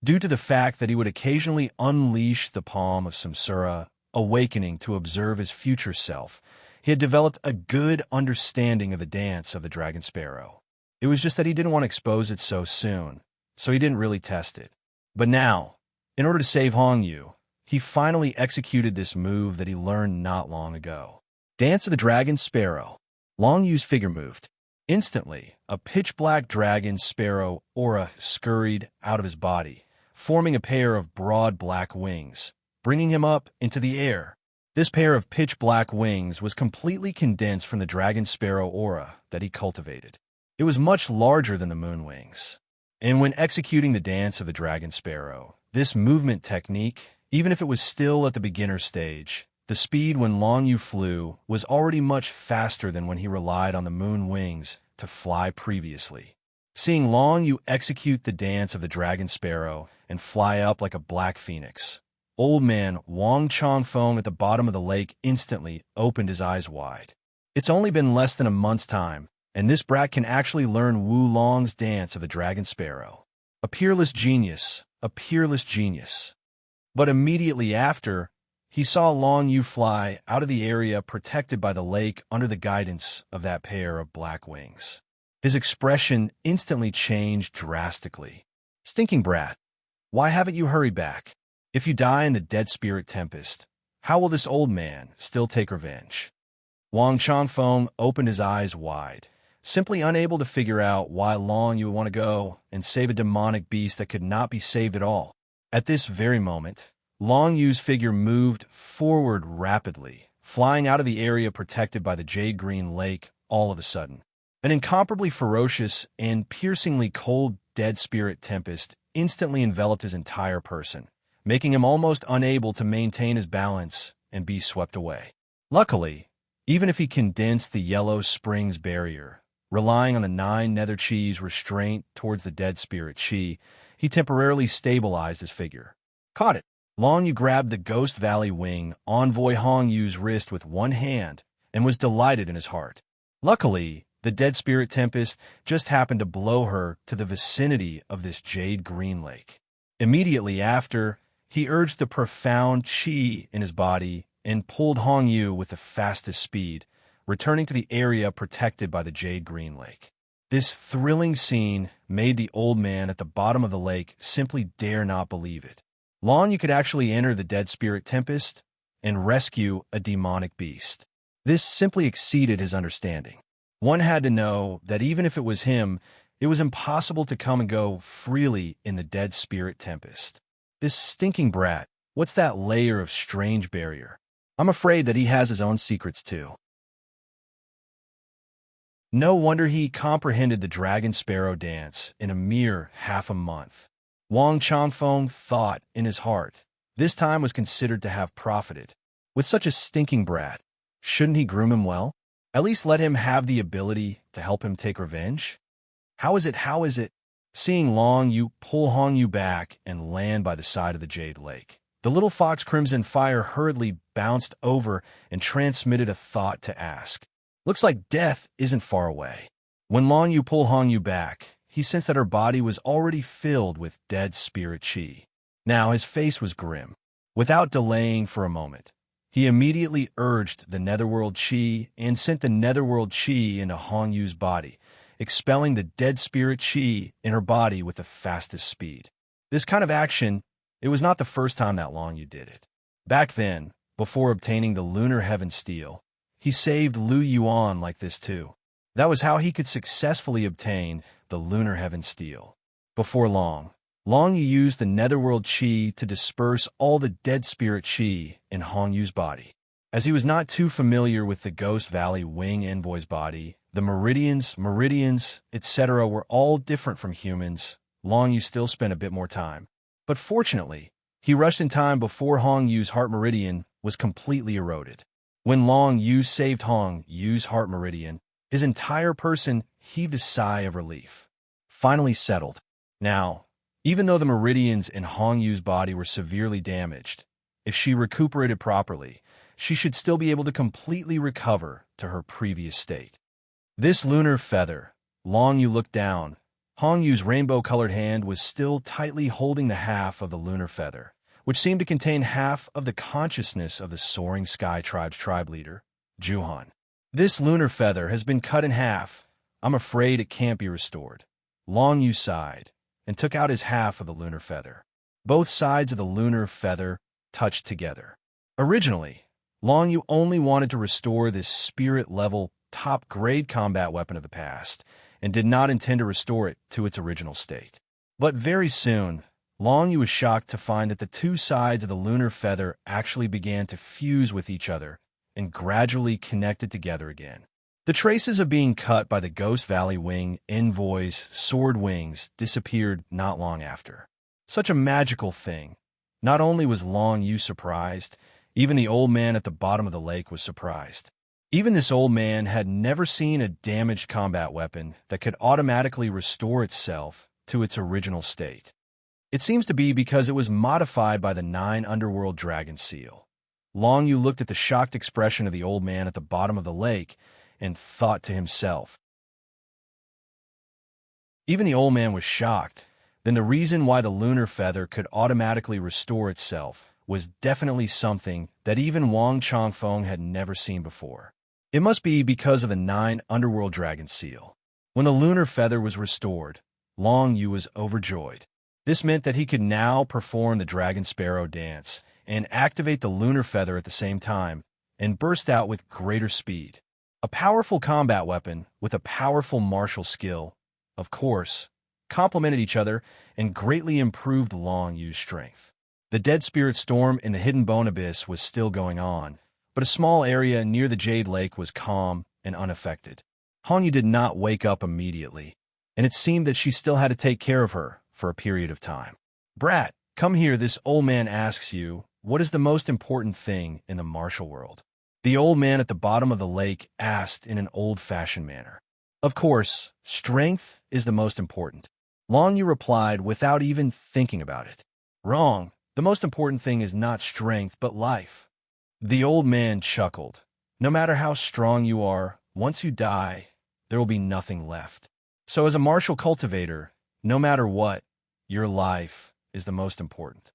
Due to the fact that he would occasionally unleash the palm of Samsara, awakening to observe his future self, he had developed a good understanding of the dance of the dragon sparrow. It was just that he didn't want to expose it so soon, so he didn't really test it. But now, in order to save Hong Yu, he finally executed this move that he learned not long ago. Dance of the Dragon Sparrow. Long Yu's figure moved. Instantly, a pitch-black dragon sparrow aura scurried out of his body, forming a pair of broad black wings, bringing him up into the air. This pair of pitch-black wings was completely condensed from the dragon sparrow aura that he cultivated. It was much larger than the moon wings. And when executing the dance of the dragon sparrow, this movement technique, even if it was still at the beginner stage, the speed when Long Yu flew was already much faster than when he relied on the moon wings to fly previously. Seeing Long Yu execute the dance of the dragon sparrow and fly up like a black phoenix, old man Wang Changfeng at the bottom of the lake instantly opened his eyes wide. It's only been less than a month's time, and this brat can actually learn Wu Long's dance of the dragon sparrow. A peerless genius, a peerless genius. But immediately after, he saw Long Yu fly out of the area protected by the lake under the guidance of that pair of black wings. His expression instantly changed drastically. "Stinking brat, why haven't you hurried back? If you die in the dead spirit tempest, how will this old man still take revenge?" Wang Changfeng opened his eyes wide, simply unable to figure out why Long Yu would want to go and save a demonic beast that could not be saved at all. At this very moment, Long Yu's figure moved forward rapidly, flying out of the area protected by the jade-green lake all of a sudden. An incomparably ferocious and piercingly cold dead spirit tempest instantly enveloped his entire person, making him almost unable to maintain his balance and be swept away. Luckily, even if he condensed the Yellow Springs barrier, relying on the 9 nether chi's restraint towards the dead spirit chi, he temporarily stabilized his figure. Caught it! Long Yu grabbed the Ghost Valley wing envoy Hong Yu's wrist with one hand and was delighted in his heart. Luckily, the dead spirit tempest just happened to blow her to the vicinity of this jade green lake. Immediately after, he urged the profound chi in his body and pulled Hong Yu with the fastest speed, returning to the area protected by the jade green lake. This thrilling scene made the old man at the bottom of the lake simply dare not believe it. Long Yu could actually enter the dead spirit tempest and rescue a demonic beast. This simply exceeded his understanding. One had to know that even if it was him, it was impossible to come and go freely in the dead spirit tempest. This stinking brat, what's that layer of strange barrier? I'm afraid that he has his own secrets too. No wonder he comprehended the dragon sparrow dance in a mere half a month. Wang Changfeng thought in his heart, this time was considered to have profited. With such a stinking brat, shouldn't he groom him well? At least let him have the ability to help him take revenge? How is it? Seeing Long Yu pull Hong Yu back and land by the side of the Jade Lake, the little fox Crimson Fire hurriedly bounced over and transmitted a thought to ask. Looks like death isn't far away. When Long Yu pulled Hong Yu back, he sensed that her body was already filled with dead spirit chi. Now his face was grim. Without delaying for a moment, he immediately urged the netherworld chi and sent the netherworld chi into Hong Yu's body, expelling the dead spirit chi in her body with the fastest speed. This kind of action, it was not the first time that Long Yu did it. Back then, before obtaining the lunar heaven steel, he saved Lu Yuan like this too. That was how he could successfully obtain the Lunar Heaven Steel. Before long, Long Yu used the Netherworld Qi to disperse all the dead spirit Qi in Hong Yu's body. As he was not too familiar with the Ghost Valley Wing Envoy's body, the meridians, etc. were all different from humans. Long Yu still spent a bit more time. But fortunately, he rushed in time before Hong Yu's heart meridian was completely eroded. When Long Yu saved Hong Yu's heart meridian, his entire person heaved a sigh of relief. Finally settled. Now, even though the meridians in Hong Yu's body were severely damaged, if she recuperated properly, she should still be able to completely recover to her previous state. This lunar feather, Long Yu looked down. Hong Yu's rainbow-colored hand was still tightly holding the half of the lunar feather, which seemed to contain half of the consciousness of the Soaring Sky Tribe's tribe leader, Juhan. This lunar feather has been cut in half. I'm afraid it can't be restored. Long Yu sighed and took out his half of the lunar feather. Both sides of the lunar feather touched together. Originally, Long Yu only wanted to restore this spirit-level, top-grade combat weapon of the past, and did not intend to restore it to its original state. But very soon, Long Yu was shocked to find that the two sides of the lunar feather actually began to fuse with each other and gradually connected together again. The traces of being cut by the Ghost Valley Wing Envoy's sword wings disappeared not long after. Such a magical thing. Not only was Long Yu surprised, even the old man at the bottom of the lake was surprised. Even this old man had never seen a damaged combat weapon that could automatically restore itself to its original state. It seems to be because it was modified by the 9 Underworld Dragon Seal. Long Yu looked at the shocked expression of the old man at the bottom of the lake and thought to himself. Even the old man was shocked. Then the reason why the lunar feather could automatically restore itself was definitely something that even Wang Chongfeng had never seen before. It must be because of the 9 Underworld Dragon Seal. When the lunar feather was restored, Long Yu was overjoyed. This meant that he could now perform the Dragon Sparrow dance and activate the lunar feather at the same time and burst out with greater speed. A powerful combat weapon with a powerful martial skill, of course, complemented each other and greatly improved Long Yu's strength. The Dead Spirit Storm in the Hidden Bone Abyss was still going on, but a small area near the Jade Lake was calm and unaffected. Hong Yu did not wake up immediately, and it seemed that she still had to take care of her for a period of time. "Brat, come here, this old man asks you, what is the most important thing in the martial world?" The old man at the bottom of the lake asked in an old-fashioned manner. "Of course, strength is the most important." Long Yu replied without even thinking about it. "Wrong. The most important thing is not strength, but life." The old man chuckled. "No matter how strong you are, once you die, there will be nothing left. So as a martial cultivator, no matter what, your life is the most important."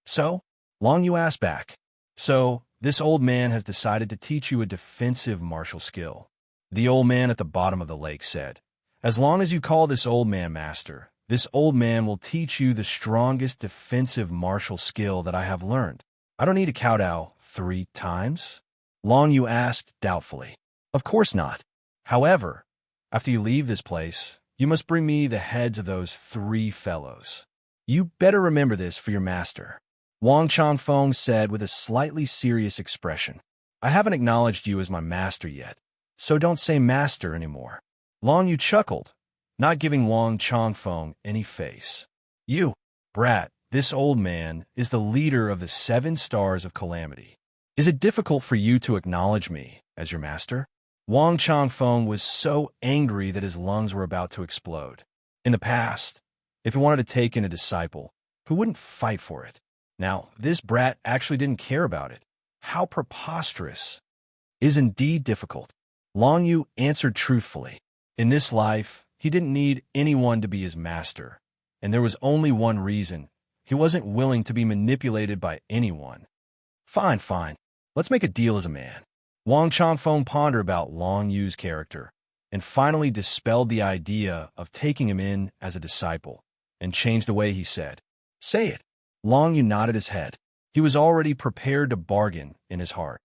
"So?" Long Yu asked back. "So, this old man has decided to teach you a defensive martial skill." The old man at the bottom of the lake said, "As long as you call this old man master, this old man will teach you the strongest defensive martial skill that I have learned. I don't need to kowtow 3 times?" Long Yu asked doubtfully. "Of course not. However, after you leave this place, you must bring me the heads of those 3 fellows. You better remember this for your master." Wang Chongfeng said with a slightly serious expression. "I haven't acknowledged you as my master yet, so don't say master anymore." Long Yu chuckled, not giving Wang Chongfeng any face. "You, brat, this old man is the leader of the 7 Stars of Calamity. Is it difficult for you to acknowledge me as your master?" Wang Chongfeng was so angry that his lungs were about to explode. In the past, if he wanted to take in a disciple, who wouldn't fight for it? Now, this brat actually didn't care about it. How preposterous. "Is indeed difficult." Long Yu answered truthfully. In this life, he didn't need anyone to be his master, and there was only one reason. He wasn't willing to be manipulated by anyone. Fine. Let's make a deal as a man." Wang Chongfeng pondered about Long Yu's character, and finally dispelled the idea of taking him in as a disciple, and changed the way he said, "Say it." Long Yu nodded his head. He was already prepared to bargain in his heart.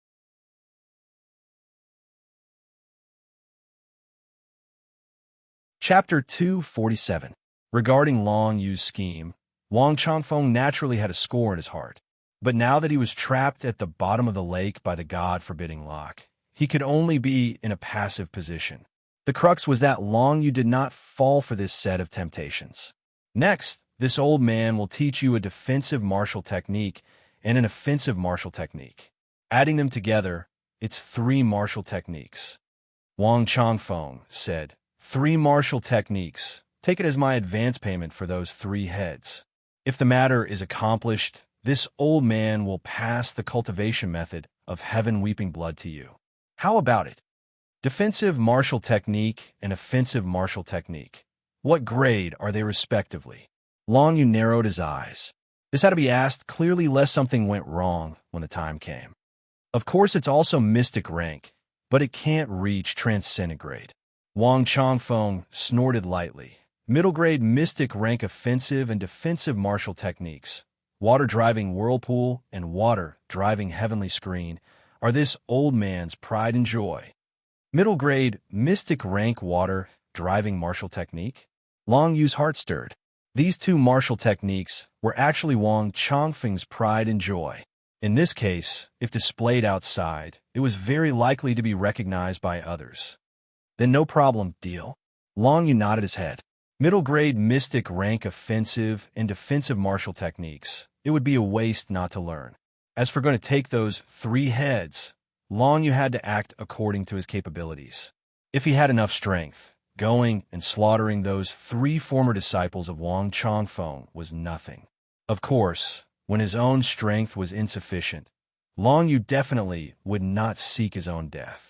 Chapter 247. Regarding Long Yu's scheme, Wang Changfeng naturally had a score in his heart. But now that he was trapped at the bottom of the lake by the God-forbidding lock, he could only be in a passive position. The crux was that Long Yu did not fall for this set of temptations. Next, this old man will teach you a defensive martial technique and an offensive martial technique. Adding them together, it's 3 martial techniques. Wang Changfeng said, 3 martial techniques. Take it as my advance payment for those 3 heads. If the matter is accomplished, this old man will pass the cultivation method of heaven weeping blood to you. How about it? Defensive martial technique and offensive martial technique. What grade are they respectively? Long Yu narrowed his eyes. This had to be asked clearly lest something went wrong when the time came. Of course, it's also mystic rank, but it can't reach transcendent grade. Wang Changfeng snorted lightly. Middle grade mystic rank offensive and defensive martial techniques, water-driving whirlpool and water-driving heavenly screen, are this old man's pride and joy. Middle grade mystic rank water-driving martial technique? Long Yu's heart stirred. These 2 martial techniques were actually Wang Changfeng's pride and joy. In this case, if displayed outside, it was very likely to be recognized by others. Then no problem, deal? Long Yu nodded his head. Middle grade mystic rank offensive and defensive martial techniques, it would be a waste not to learn. As for going to take those 3 heads, Long Yu had to act according to his capabilities. If he had enough strength, going and slaughtering those 3 former disciples of Wang Changfeng was nothing. Of course, when his own strength was insufficient, Long Yu definitely would not seek his own death.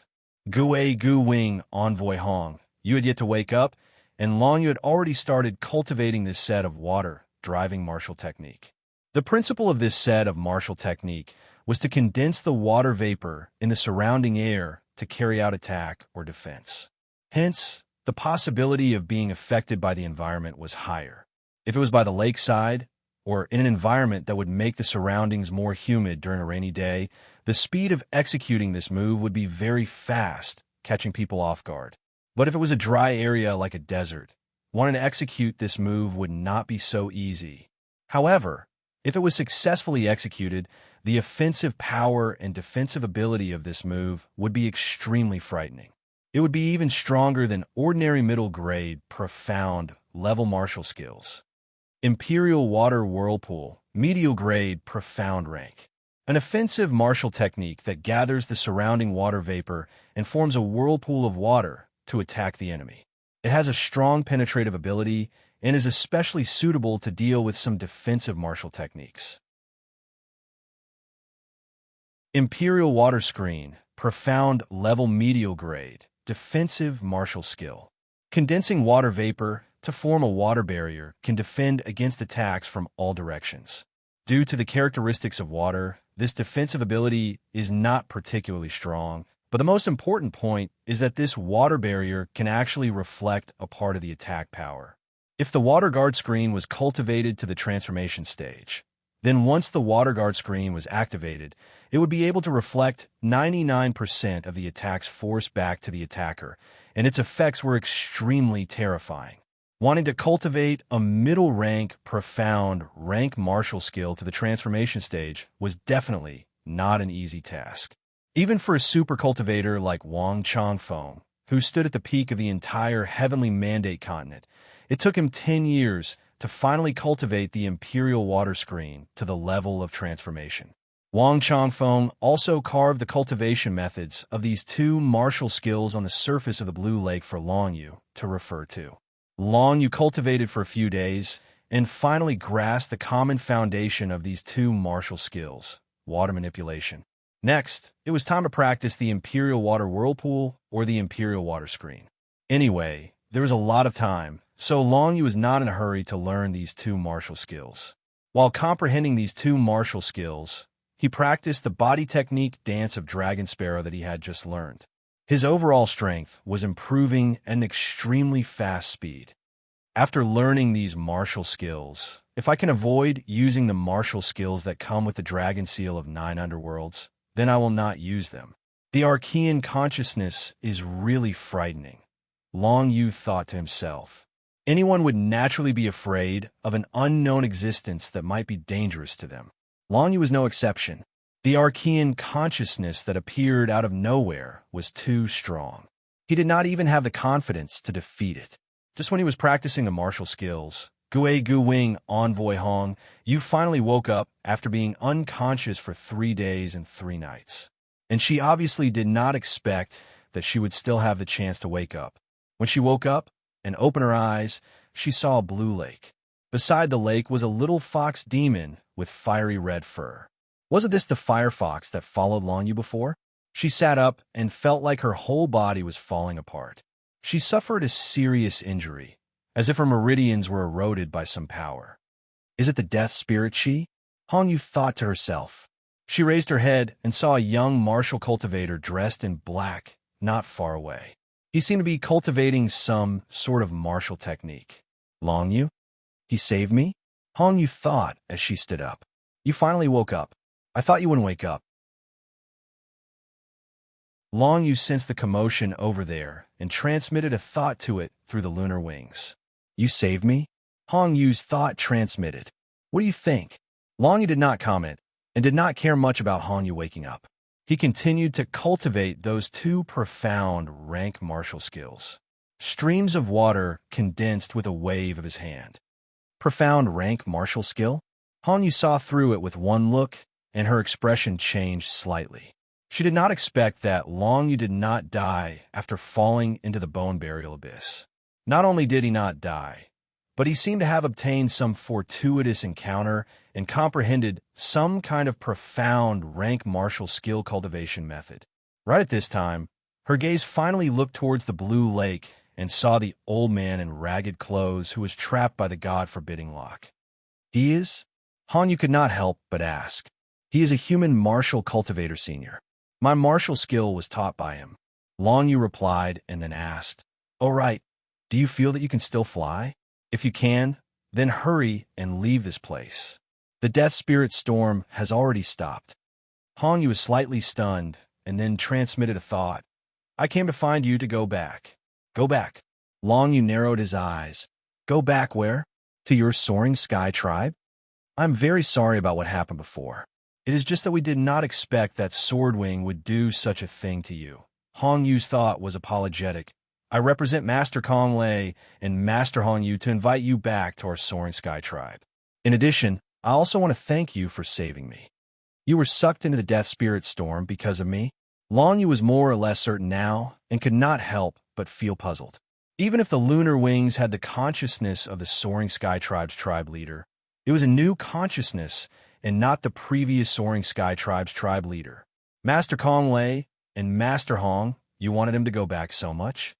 Gu Gu Wing, Envoy Hong, you had yet to wake up, and Long Yu had already started cultivating this set of water-driving martial technique. The principle of this set of martial technique was to condense the water vapor in the surrounding air to carry out attack or defense. Hence, the possibility of being affected by the environment was higher. If it was by the lakeside, or in an environment that would make the surroundings more humid during a rainy day, the speed of executing this move would be very fast, catching people off guard. But if it was a dry area like a desert, wanting to execute this move would not be so easy. However, if it was successfully executed, the offensive power and defensive ability of this move would be extremely frightening. It would be even stronger than ordinary middle-grade, profound, level martial skills. Imperial Water Whirlpool, medial-grade, profound rank. An offensive martial technique that gathers the surrounding water vapor and forms a whirlpool of water to attack the enemy. It has a strong penetrative ability and is especially suitable to deal with some defensive martial techniques. Imperial Water Screen, profound level medial grade, defensive martial skill. Condensing water vapor to form a water barrier can defend against attacks from all directions. Due to the characteristics of water, this defensive ability is not particularly strong, but the most important point is that this water barrier can actually reflect a part of the attack power. If the water guard screen was cultivated to the transformation stage, then once the water guard screen was activated, it would be able to reflect 99% of the attack's force back to the attacker, and its effects were extremely terrifying. Wanting to cultivate a middle-rank, profound rank martial skill to the transformation stage was definitely not an easy task. Even for a super cultivator like Wang Changfeng, who stood at the peak of the entire heavenly mandate continent, it took him 10 years to finally cultivate the Imperial Water Screen to the level of transformation. Wang Changfeng also carved the cultivation methods of these 2 martial skills on the surface of the Blue Lake for Long Yu to refer to. Long Yu cultivated for a few days and finally grasped the common foundation of these 2 martial skills, water manipulation. Next, it was time to practice the Imperial Water Whirlpool or the Imperial Water Screen. Anyway, there was a lot of time, so Long Yu was not in a hurry to learn these 2 martial skills. While comprehending these 2 martial skills, he practiced the body technique dance of Dragon Sparrow that he had just learned. His overall strength was improving at an extremely fast speed. After learning these martial skills, if I can avoid using the martial skills that come with the Dragon Seal of 9 Underworlds, then I will not use them. The Archean consciousness is really frightening. Long Yu thought to himself. Anyone would naturally be afraid of an unknown existence that might be dangerous to them. Long Yu was no exception. The Archean consciousness that appeared out of nowhere was too strong. He did not even have the confidence to defeat it. Just when he was practicing the martial skills, Gui Gu Wing Envoy Hong, you finally woke up after being unconscious for 3 days and 3 nights. And she obviously did not expect that she would still have the chance to wake up. When she woke up and opened her eyes, she saw a blue lake. Beside the lake was a little fox demon with fiery red fur. Wasn't this the firefox that followed Long Yu before? She sat up and felt like her whole body was falling apart. She suffered a serious injury, as if her meridians were eroded by some power. Is it the death spirit she? Hong Yu thought to herself. She raised her head and saw a young martial cultivator dressed in black not far away. He seemed to be cultivating some sort of martial technique. Long Yu? He saved me? Hong Yu thought as she stood up. You finally woke up. I thought you wouldn't wake up. Long Yu sensed the commotion over there and transmitted a thought to it through the lunar wings. You saved me? Hong Yu's thought transmitted. What do you think? Long Yu did not comment and did not care much about Hong Yu waking up. He continued to cultivate those 2 profound rank martial skills. Streams of water condensed with a wave of his hand. Profound rank martial skill? Hong Yu saw through it with one look, and her expression changed slightly. She did not expect that Long Yu did not die after falling into the bone burial abyss. Not only did he not die, but he seemed to have obtained some fortuitous encounter and comprehended some kind of profound rank martial skill cultivation method. Right at this time, her gaze finally looked towards the blue lake and saw the old man in ragged clothes who was trapped by the god-forbidding lock. He is? Hong Yu could not help but ask. He is a human martial cultivator senior. My martial skill was taught by him. Long Yu replied and then asked, "Oh right, do you feel that you can still fly? If you can, then hurry and leave this place. The death spirit storm has already stopped." Hong Yu was slightly stunned and then transmitted a thought. I came to find you to go back. Go back. Long Yu narrowed his eyes. Go back where? To your soaring sky tribe? I'm very sorry about what happened before. It is just that we did not expect that Swordwing would do such a thing to you. Hong Yu's thought was apologetic. I represent Master Kong Lei and Master Hong Yu to invite you back to our Soaring Sky Tribe. In addition, I also want to thank you for saving me. You were sucked into the Death Spirit Storm because of me. Long Yu was more or less certain now and could not help but feel puzzled. Even if the Lunar Wings had the consciousness of the Soaring Sky Tribe's tribe leader, it was a new consciousness and not the previous Soaring Sky Tribe's tribe leader. Master Kong Lei and Master Hong, you wanted him to go back so much?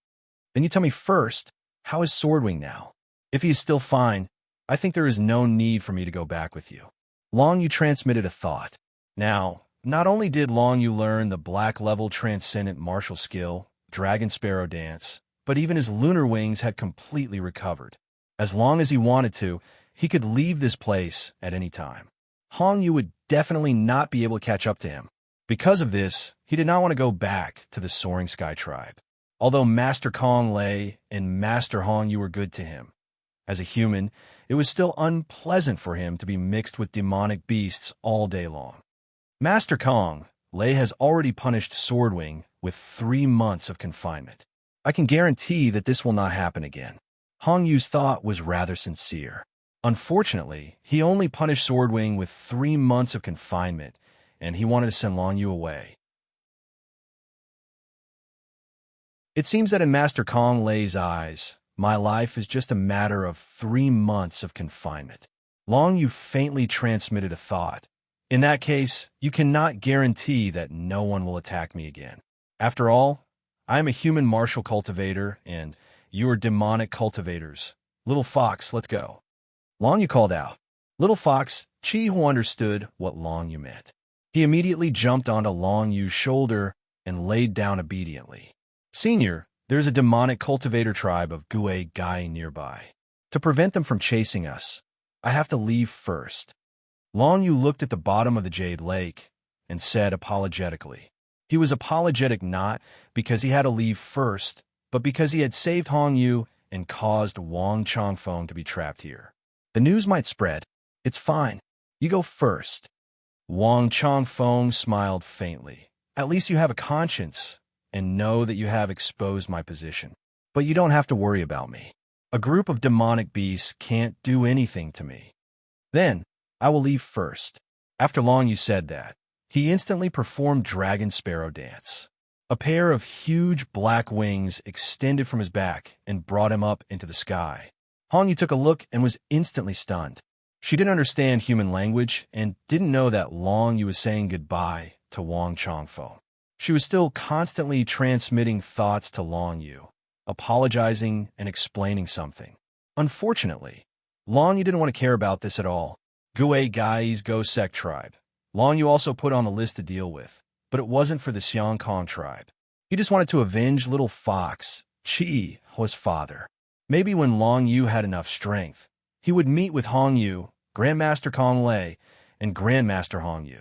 Then you tell me first, how is Swordwing now? If he is still fine, I think there is no need for me to go back with you. Long Yu transmitted a thought. Now, not only did Long Yu learn the black-level transcendent martial skill, Dragon Sparrow Dance, but even his lunar wings had completely recovered. As long as he wanted to, he could leave this place at any time. Hong Yu would definitely not be able to catch up to him. Because of this, he did not want to go back to the Soaring Sky Tribe. Although Master Kong Lei and Master Hong Yu were good to him, as a human, it was still unpleasant for him to be mixed with demonic beasts all day long. Master Kong Lei has already punished Swordwing with 3 months of confinement. I can guarantee that this will not happen again. Hong Yu's thought was rather sincere. Unfortunately, he only punished Swordwing with 3 months of confinement, and he wanted to send Long Yu away. It seems that in Master Kong Lei's eyes, my life is just a matter of 3 months of confinement. Long Yu faintly transmitted a thought. In that case, you cannot guarantee that no one will attack me again. After all, I am a human martial cultivator, and you are demonic cultivators. Little Fox, let's go. Long Yu called out. Little Fox, Chi Hu understood what Long Yu meant. He immediately jumped onto Long Yu's shoulder and laid down obediently. Senior, there is a demonic cultivator tribe of Gui Gai nearby. To prevent them from chasing us, I have to leave first. Long Yu looked at the bottom of the Jade Lake and said apologetically. He was apologetic not because he had to leave first, but because he had saved Hong Yu and caused Wang Chongfeng to be trapped here. The news might spread. It's fine. You go first. Wang Chongfeng smiled faintly. At least you have a conscience and know that you have exposed my position. But you don't have to worry about me. A group of demonic beasts can't do anything to me. Then, I will leave first. After Long Yu said that, he instantly performed Dragon Sparrow Dance. A pair of huge black wings extended from his back and brought him up into the sky. Hong Yu took a look and was instantly stunned. She didn't understand human language and didn't know that Long Yu was saying goodbye to Wang Chongfeng. She was still constantly transmitting thoughts to Long Yu, apologizing and explaining something. Unfortunately, Long Yu didn't want to care about this at all. Gui Gai's Ghost Sect tribe. Long Yu also put on the list to deal with, but it wasn't for the Xiang Kong tribe. He just wanted to avenge little Fox, Chi, his father. Maybe when Long Yu had enough strength, he would meet with Hong Yu, Grandmaster Kong Lei, and Grandmaster Hong Yu.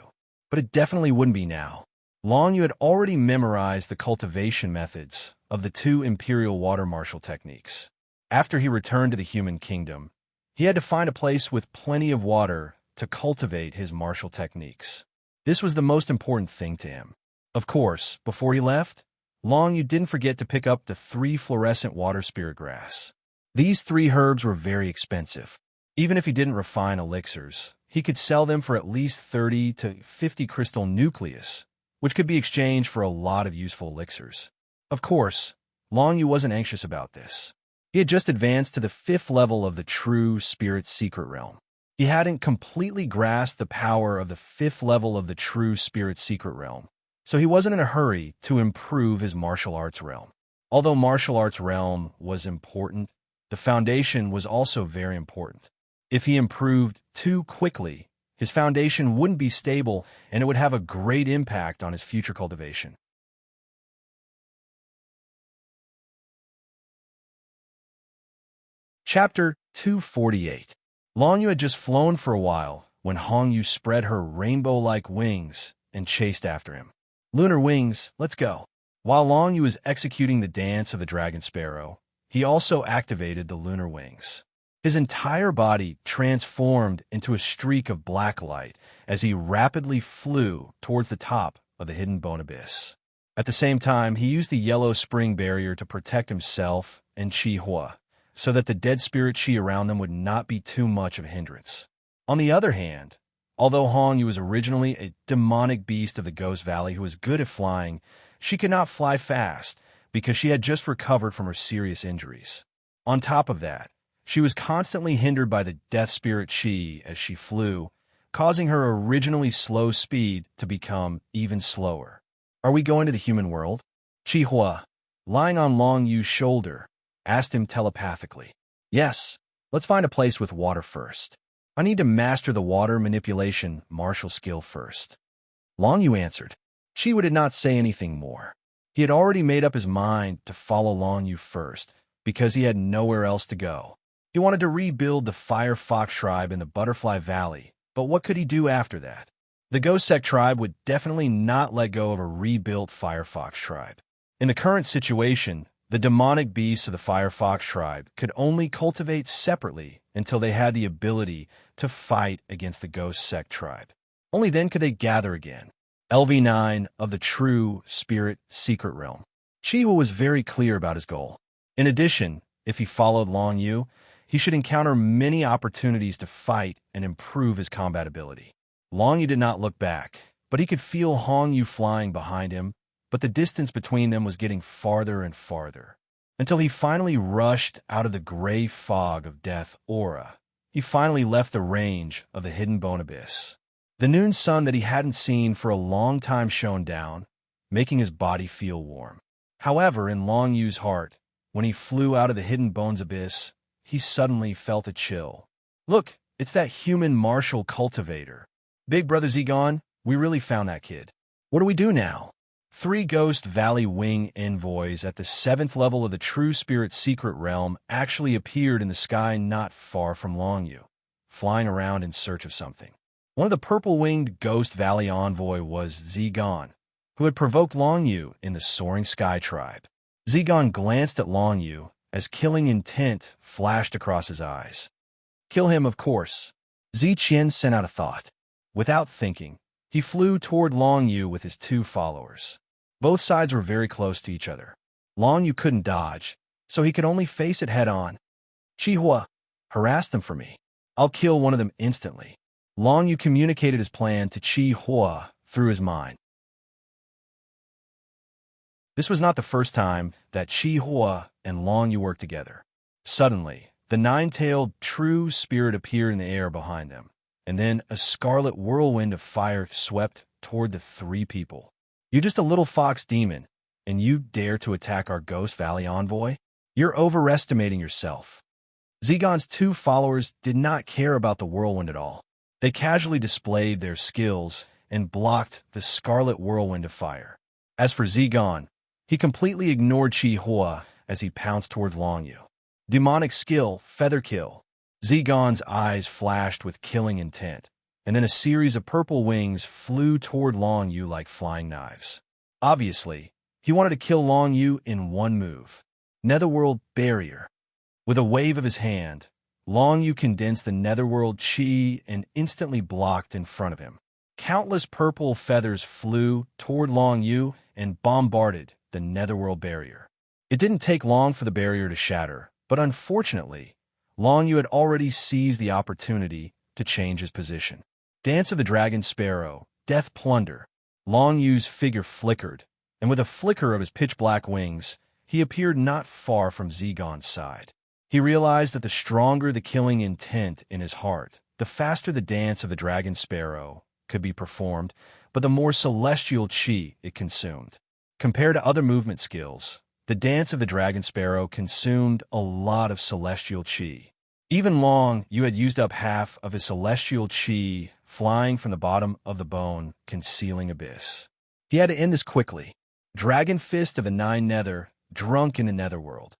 But it definitely wouldn't be now. Long Yu had already memorized the cultivation methods of the two Imperial Water Marshal techniques. After he returned to the human kingdom, he had to find a place with plenty of water to cultivate his martial techniques. This was the most important thing to him. Of course, before he left, Long Yu didn't forget to pick up the 3 fluorescent water spirit grass. These 3 herbs were very expensive. Even if he didn't refine elixirs, he could sell them for at least 30 to 50 crystal nucleus, which could be exchanged for a lot of useful elixirs. Of course, Long Yu wasn't anxious about this. He had just advanced to the 5th level of the true spirit secret realm. He hadn't completely grasped the power of the 5th level of the true spirit secret realm, so he wasn't in a hurry to improve his martial arts realm. Although martial arts realm was important, the foundation was also very important. If he improved too quickly, his foundation wouldn't be stable and it would have a great impact on his future cultivation. Chapter 248. Long Yu had just flown for a while when Hong Yu spread her rainbow-like wings and chased after him. Lunar wings, let's go. While Long Yu was executing the dance of the dragon sparrow, he also activated the lunar wings. His entire body transformed into a streak of black light as he rapidly flew towards the top of the hidden bone abyss. At the same time, he used the yellow spring barrier to protect himself and Chi Hua, so that the dead spirit Chi around them would not be too much of a hindrance. On the other hand, although Hong Yu was originally a demonic beast of the Ghost Valley who was good at flying, she could not fly fast because she had just recovered from her serious injuries. On top of that, she was constantly hindered by the death spirit Chi as she flew, causing her originally slow speed to become even slower. Are we going to the human world? Chi Hua, lying on Long Yu's shoulder, asked him telepathically. Yes, let's find a place with water first. I need to master the water manipulation martial skill first. Long Yu answered. Chi Hua did not say anything more. He had already made up his mind to follow Long Yu first because he had nowhere else to go. He wanted to rebuild the Fire Fox tribe in the Butterfly Valley, but what could he do after that? The Ghost Sect tribe would definitely not let go of a rebuilt Fire Fox tribe. In the current situation, the demonic beasts of the Fire Fox tribe could only cultivate separately until they had the ability to fight against the Ghost Sect tribe. Only then could they gather again. LV9 of the true spirit secret realm. Chi Hua was very clear about his goal. In addition, if he followed Long Yu, he should encounter many opportunities to fight and improve his combat ability. Long Yu did not look back, but he could feel Hong Yu flying behind him, but the distance between them was getting farther and farther, until he finally rushed out of the gray fog of death aura. He finally left the range of the hidden bone abyss. The noon sun that he hadn't seen for a long time shone down, making his body feel warm. However, in Long Yu's heart, when he flew out of the hidden bones abyss, he suddenly felt a chill. Look, it's that human martial cultivator. Big Brother Zegon, we really found that kid. What do we do now? 3 Ghost Valley Wing envoys at the 7th level of the True Spirit Secret Realm actually appeared in the sky not far from Long Yu, flying around in search of something. One of the purple-winged Ghost Valley envoy was Zegon, who had provoked Long Yu in the Soaring Sky tribe. Zigon glanced at Long Yu as killing intent flashed across his eyes. Kill him, of course. Ziqian sent out a thought. Without thinking, he flew toward Long Yu with his two followers. Both sides were very close to each other. Long Yu couldn't dodge, so he could only face it head-on. Chihua, harass them for me. I'll kill one of them instantly. Long Yu communicated his plan to Chihua through his mind. This was not the first time that Chihua and Long Yu worked together. Suddenly, the nine-tailed true spirit appeared in the air behind them, and then a scarlet whirlwind of fire swept toward the three people. You're just a little fox demon, and you dare to attack our Ghost Valley envoy? You're overestimating yourself. Zigon's two followers did not care about the whirlwind at all. They casually displayed their skills and blocked the scarlet whirlwind of fire. As for Zigon, he completely ignored Chihua as he pounced towards Long Yu. Demonic skill, feather kill. Zigon's eyes flashed with killing intent, and then a series of purple wings flew toward Long Yu like flying knives. Obviously, he wanted to kill Long Yu in one move. Netherworld barrier. With a wave of his hand, Long Yu condensed the netherworld chi and instantly blocked in front of him. Countless purple feathers flew toward Long Yu and bombarded the netherworld barrier. It didn't take long for the barrier to shatter, but unfortunately, Long Yu had already seized the opportunity to change his position. Dance of the Dragon Sparrow, Death Plunder. Long Yu's figure flickered, and with a flicker of his pitch-black wings, he appeared not far from Zigon's side. He realized that the stronger the killing intent in his heart, the faster the dance of the Dragon Sparrow could be performed, but the more celestial chi it consumed. Compared to other movement skills, the dance of the Dragon Sparrow consumed a lot of celestial chi. Even Long Yu had used up half of his celestial chi flying from the bottom of the bone, concealing abyss. He had to end this quickly. Dragon Fist of the Nine Nether, drunk in the Netherworld.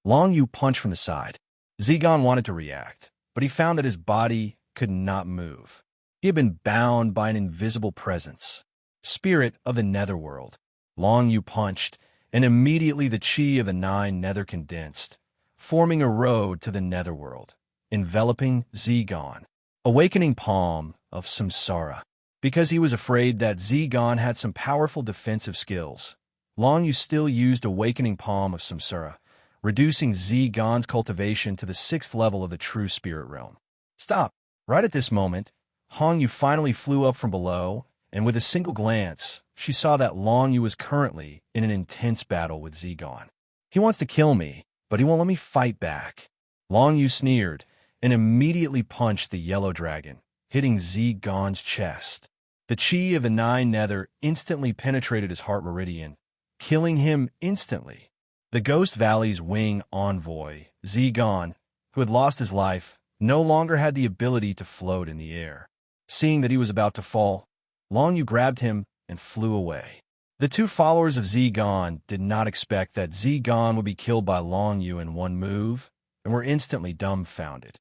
Long Yu punched from the side. Zigon wanted to react, but he found that his body could not move. He had been bound by an invisible presence. Spirit of the Netherworld. Long Yu punched, and immediately the chi of the Nine Nether condensed, forming a road to the Netherworld, enveloping Zigon. Awakening Palm of Samsara. Because he was afraid that Zigon had some powerful defensive skills, Long Yu still used Awakening Palm of Samsara, reducing Zigon's cultivation to the 6th level of the true spirit realm. Stop! Right at this moment, Hong Yu finally flew up from below, and with a single glance, she saw that Long Yu was currently in an intense battle with Zigon. He wants to kill me, but he won't let me fight back. Long Yu sneered, and immediately punched the yellow dragon, hitting Zigon's chest. The chi of the Nine Nether instantly penetrated his heart meridian, killing him instantly. The Ghost Valley's wing envoy, Zigon, who had lost his life, no longer had the ability to float in the air. Seeing that he was about to fall, Long Yu grabbed him and flew away. The two followers of Zigon did not expect that Zigon would be killed by Long Yu in one move, and were instantly dumbfounded.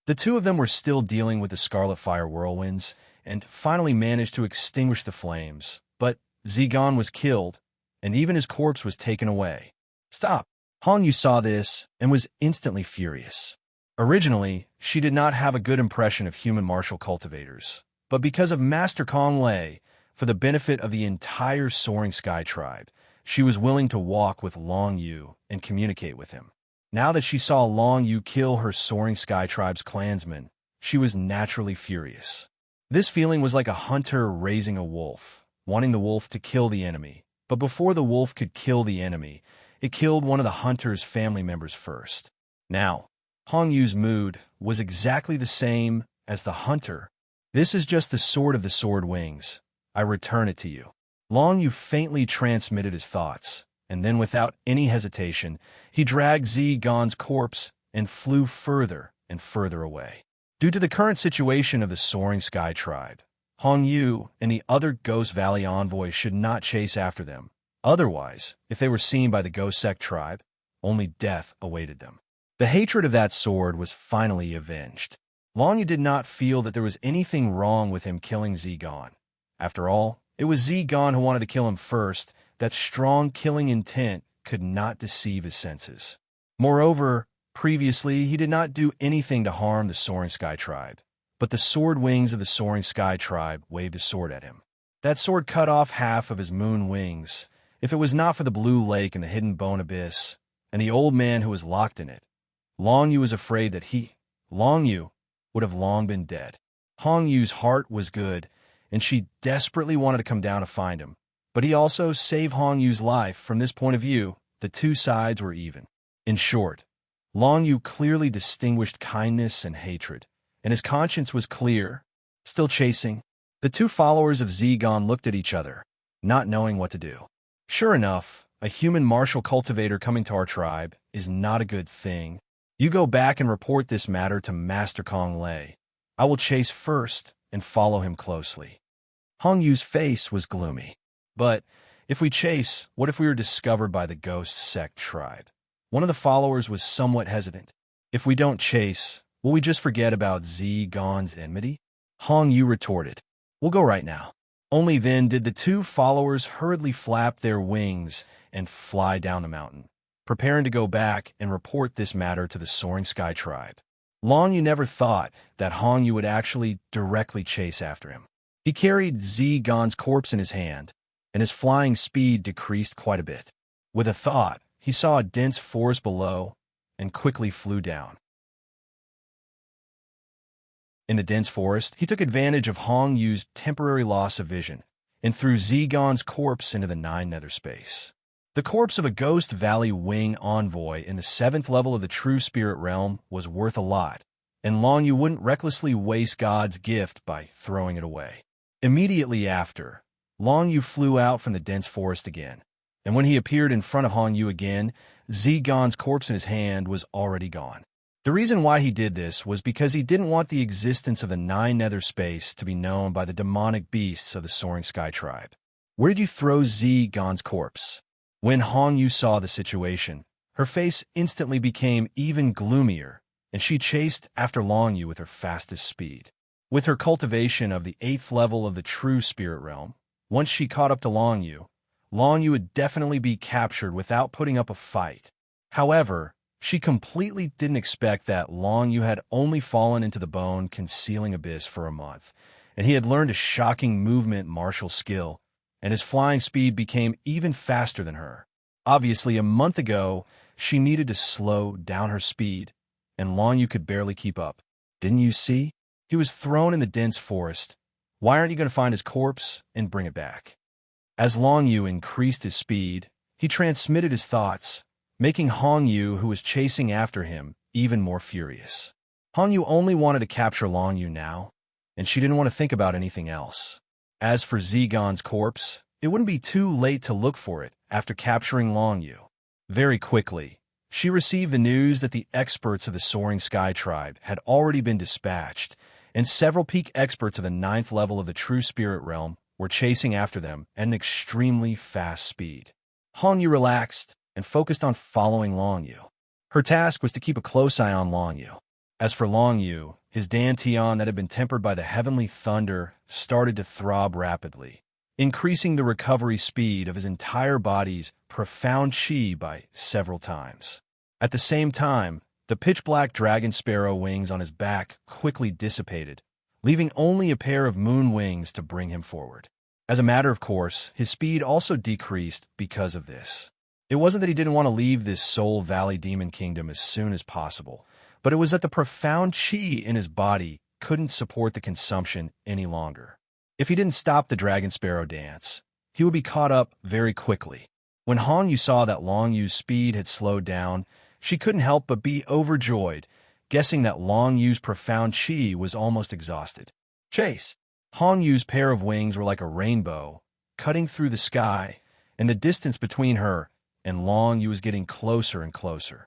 The two of them were still dealing with the Scarlet Fire whirlwinds, and finally managed to extinguish the flames, but Zigon was killed, and even his corpse was taken away. Stop! Hong Yu saw this and was instantly furious. Originally, she did not have a good impression of human martial cultivators, but because of Master Kong Lei, for the benefit of the entire Soaring Sky tribe, she was willing to walk with Long Yu and communicate with him. Now that she saw Long Yu kill her Soaring Sky tribe's clansmen, she was naturally furious. This feeling was like a hunter raising a wolf, wanting the wolf to kill the enemy, but before the wolf could kill the enemy, it killed one of the hunter's family members first. Now, Hong Yu's mood was exactly the same as the hunter. This is just the sword of the sword wings. I return it to you. Long Yu faintly transmitted his thoughts, and then without any hesitation, he dragged Zigon's corpse and flew further and further away. Due to the current situation of the Soaring Sky tribe, Hong Yu and the other Ghost Valley envoys should not chase after them. Otherwise, if they were seen by the Ghost Sect tribe, only death awaited them. The hatred of that sword was finally avenged. Long Yu did not feel that there was anything wrong with him killing Zigon. After all, it was Zigon who wanted to kill him first, that strong killing intent could not deceive his senses. Moreover, previously he did not do anything to harm the Soaring Sky Tribe, but the sword wings of the Soaring Sky Tribe waved a sword at him. That sword cut off half of his moon wings. If it was not for the blue lake and the hidden bone abyss, and the old man who was locked in it, Long Yu was afraid that Long Yu, would have long been dead. Hong Yu's heart was good, and she desperately wanted to come down to find him. But he also saved Hong Yu's life. From this point of view, the two sides were even. In short, Long Yu clearly distinguished kindness and hatred, and his conscience was clear, still chasing. The two followers of Zigon looked at each other, not knowing what to do. Sure enough, a human martial cultivator coming to our tribe is not a good thing. You go back and report this matter to Master Kong Lei. I will chase first and follow him closely. Hong Yu's face was gloomy. But if we chase, what if we were discovered by the Ghost Sect tribe? One of the followers was somewhat hesitant. If we don't chase, will we just forget about Zigon's enmity? Hong Yu retorted. We'll go right now. Only then did the two followers hurriedly flap their wings and fly down the mountain, preparing to go back and report this matter to the Soaring Sky Tribe. Long Yu never thought that Hong Yu would actually directly chase after him. He carried Zigon's corpse in his hand, and his flying speed decreased quite a bit. With a thought, he saw a dense forest below and quickly flew down. In the dense forest, he took advantage of Hong Yu's temporary loss of vision and threw Zigon's corpse into the Nine Nether Space. The corpse of a Ghost Valley Wing envoy in the 7th level of the True Spirit Realm was worth a lot, and Long Yu wouldn't recklessly waste God's gift by throwing it away. Immediately after, Long Yu flew out from the dense forest again, and when he appeared in front of Hong Yu again, Zigon's corpse in his hand was already gone. The reason why he did this was because he didn't want the existence of the Nine Nether Space to be known by the demonic beasts of the Soaring Sky Tribe. Where did you throw Zigon's corpse? When Hong Yu saw the situation, her face instantly became even gloomier, and she chased after Long Yu with her fastest speed. With her cultivation of the 8th level of the True Spirit Realm, once she caught up to Long Yu would definitely be captured without putting up a fight. However, she completely didn't expect that Long Yu had only fallen into the bone-concealing abyss for a month, and he had learned a shocking movement martial skill, and his flying speed became even faster than her. Obviously, a month ago, she needed to slow down her speed, and Long Yu could barely keep up. Didn't you see? He was thrown in the dense forest. Why aren't you going to find his corpse and bring it back? As Long Yu increased his speed, he transmitted his thoughts, making Hong Yu, who was chasing after him, even more furious. Hong Yu only wanted to capture Long Yu now, and she didn't want to think about anything else. As for Zigon's corpse, it wouldn't be too late to look for it after capturing Long Yu. Very quickly, she received the news that the experts of the Soaring Sky Tribe had already been dispatched, and several peak experts of the 9th level of the True Spirit Realm were chasing after them at an extremely fast speed. Hong Yu relaxed and focused on following Long Yu. Her task was to keep a close eye on Long Yu. As for Long Yu, his dantian that had been tempered by the heavenly thunder started to throb rapidly, increasing the recovery speed of his entire body's profound chi by several times. At the same time, the pitch-black dragon sparrow wings on his back quickly dissipated, leaving only a pair of moon wings to bring him forward. As a matter of course, his speed also decreased because of this. It wasn't that he didn't want to leave this Soul Valley Demon Kingdom as soon as possible, but it was that the profound chi in his body couldn't support the consumption any longer. If he didn't stop the dragon sparrow dance, he would be caught up very quickly. When Hong Yu saw that Long Yu's speed had slowed down, she couldn't help but be overjoyed, guessing that Long Yu's profound chi was almost exhausted. Chase! Hong Yu's pair of wings were like a rainbow, cutting through the sky, and the distance between her and Long Yu was getting closer and closer.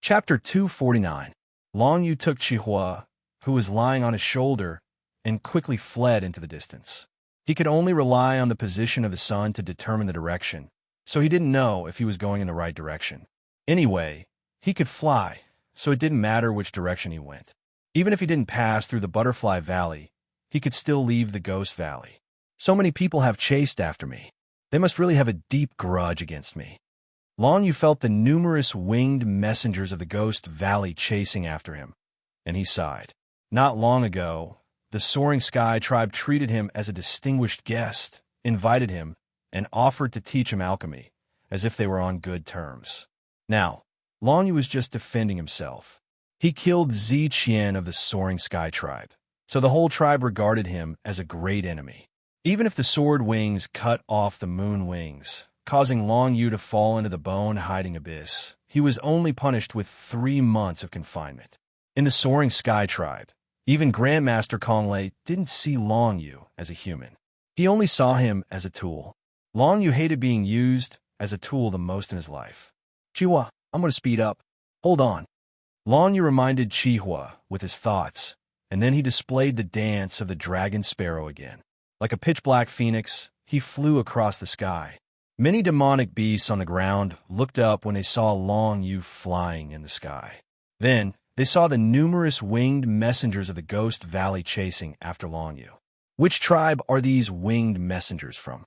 Chapter 249. Long Yu took Chihua, who was lying on his shoulder, and quickly fled into the distance. He could only rely on the position of the sun to determine the direction, so he didn't know if he was going in the right direction. Anyway, he could fly, so it didn't matter which direction he went. Even if he didn't pass through the Butterfly Valley, he could still leave the Ghost Valley. So many people have chased after me. They must really have a deep grudge against me. Long Yu felt the numerous winged messengers of the Ghost Valley chasing after him, and he sighed. Not long ago, the Soaring Sky tribe treated him as a distinguished guest, invited him, and offered to teach him alchemy, as if they were on good terms. Now, Long Yu was just defending himself. He killed Zi Qian of the Soaring Sky tribe, so the whole tribe regarded him as a great enemy. Even if the sword wings cut off the moon wings, causing Long Yu to fall into the bone-hiding abyss, he was only punished with 3 months of confinement. In the Soaring Sky tribe, even Grandmaster Kong Lei didn't see Long Yu as a human. He only saw him as a tool. Long Yu hated being used as a tool the most in his life. Chihua, I'm going to speed up. Hold on. Long Yu reminded Chihua with his thoughts, and then he displayed the dance of the dragon sparrow again. Like a pitch-black phoenix, he flew across the sky. Many demonic beasts on the ground looked up when they saw Long Yu flying in the sky. Then, they saw the numerous winged messengers of the Ghost Valley chasing after Long Yu. Which tribe are these winged messengers from?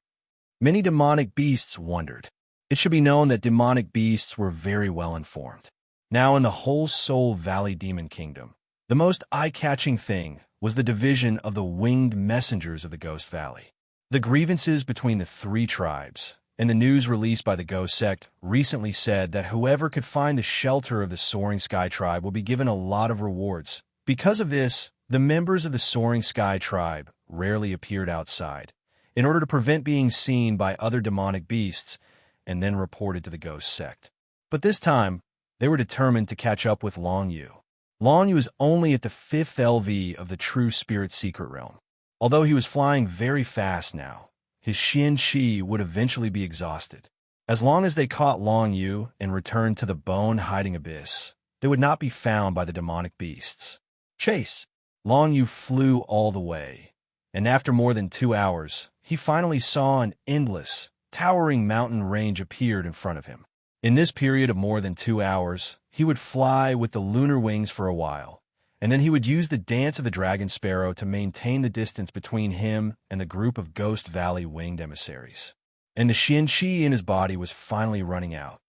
Many demonic beasts wondered. It should be known that demonic beasts were very well informed. Now in the whole Soul Valley Demon Kingdom, the most eye-catching thing was the division of the winged messengers of the Ghost Valley. The grievances between the 3 tribes and the news released by the Ghost Sect recently said that whoever could find the shelter of the Soaring Sky tribe will be given a lot of rewards. Because of this, the members of the Soaring Sky tribe rarely appeared outside, in order to prevent being seen by other demonic beasts and then reported to the Ghost Sect. But this time, they were determined to catch up with Long Yu. Long Yu is only at the 5th LV of the True Spirit Secret Realm. Although he was flying very fast now, his Xian Qi would eventually be exhausted. As long as they caught Long Yu and returned to the bone-hiding abyss, they would not be found by the demonic beasts. Chase! Long Yu flew all the way, and after more than 2 hours, he finally saw an endless, towering mountain range appeared in front of him. In this period of more than 2 hours, he would fly with the lunar wings for a while, and then he would use the dance of the dragon sparrow to maintain the distance between him and the group of Ghost Valley winged emissaries. And the Xian Qi in his body was finally running out.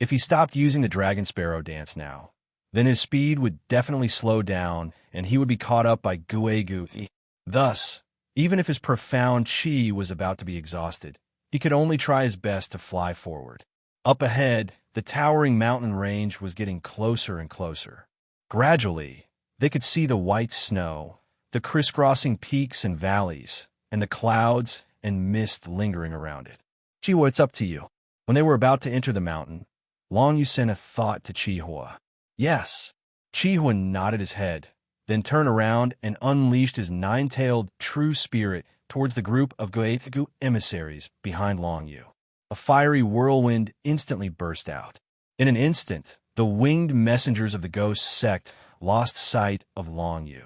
If he stopped using the dragon sparrow dance now, then his speed would definitely slow down and he would be caught up by Guegu. Thus, even if his profound Qi was about to be exhausted, he could only try his best to fly forward. Up ahead, the towering mountain range was getting closer and closer. Gradually, they could see the white snow, the crisscrossing peaks and valleys, and the clouds and mist lingering around it. Chihua, it's up to you. When they were about to enter the mountain, Long Yu sent a thought to Chihua. Yes. Chihua nodded his head, then turned around and unleashed his 9-tailed true spirit towards the group of Goethe emissaries behind Long Yu. A fiery whirlwind instantly burst out. In an instant, the winged messengers of the Ghost Sect lost sight of Long Yu.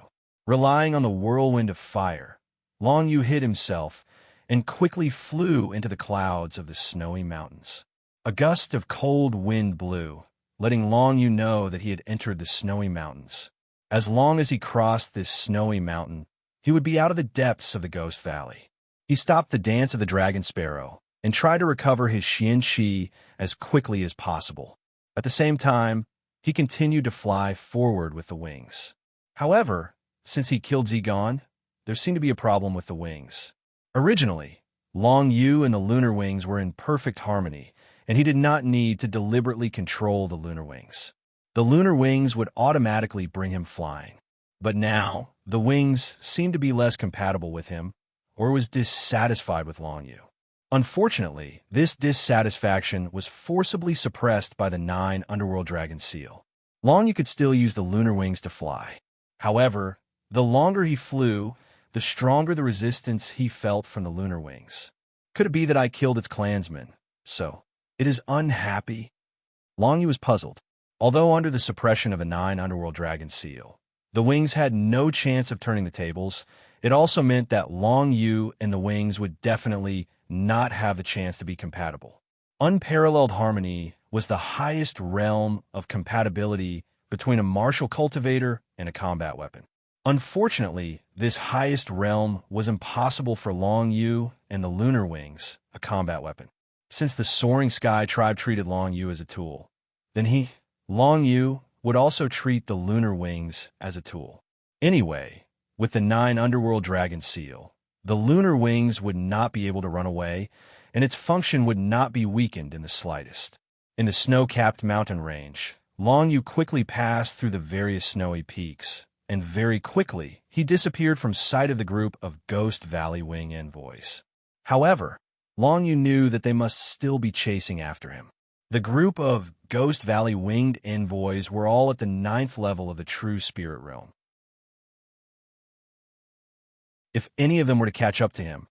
Relying on the whirlwind of fire, Long Yu hid himself and quickly flew into the clouds of the snowy mountains. A gust of cold wind blew, letting Long Yu know that he had entered the snowy mountains. As long as he crossed this snowy mountain, he would be out of the depths of the Ghost Valley. He stopped the dance of the dragon sparrow and tried to recover his Xian Qi as quickly as possible. At the same time, he continued to fly forward with the wings. However, since he killed Zigon, there seemed to be a problem with the wings. Originally, Long Yu and the lunar wings were in perfect harmony, and he did not need to deliberately control the lunar wings. The lunar wings would automatically bring him flying. But now, the wings seemed to be less compatible with him, or was dissatisfied with Long Yu. Unfortunately, this dissatisfaction was forcibly suppressed by the 9 Underworld Dragon Seal. Long Yu could still use the lunar wings to fly. However, the longer he flew, the stronger the resistance he felt from the lunar wings. Could it be that I killed its clansmen? So, it is unhappy? Long Yu was puzzled. Although under the suppression of a 9 Underworld Dragon Seal, the wings had no chance of turning the tables, it also meant that Long Yu and the wings would definitely not have the chance to be compatible. Unparalleled harmony was the highest realm of compatibility between a martial cultivator and a combat weapon. Unfortunately, this highest realm was impossible for Long Yu and the Lunar Wings, a combat weapon. Since the Soaring Sky tribe treated Long Yu as a tool, then Long Yu, would also treat the Lunar Wings as a tool. Anyway, with the 9 Underworld Dragon Seal, the Lunar Wings would not be able to run away, and its function would not be weakened in the slightest. In the snow-capped mountain range, Long Yu quickly passed through the various snowy peaks, and very quickly he disappeared from sight of the group of Ghost Valley Wing envoys. However, Long Yu knew that they must still be chasing after him. The group of Ghost Valley Winged envoys were all at the 9th level of the true spirit realm. If any of them were to catch up to him,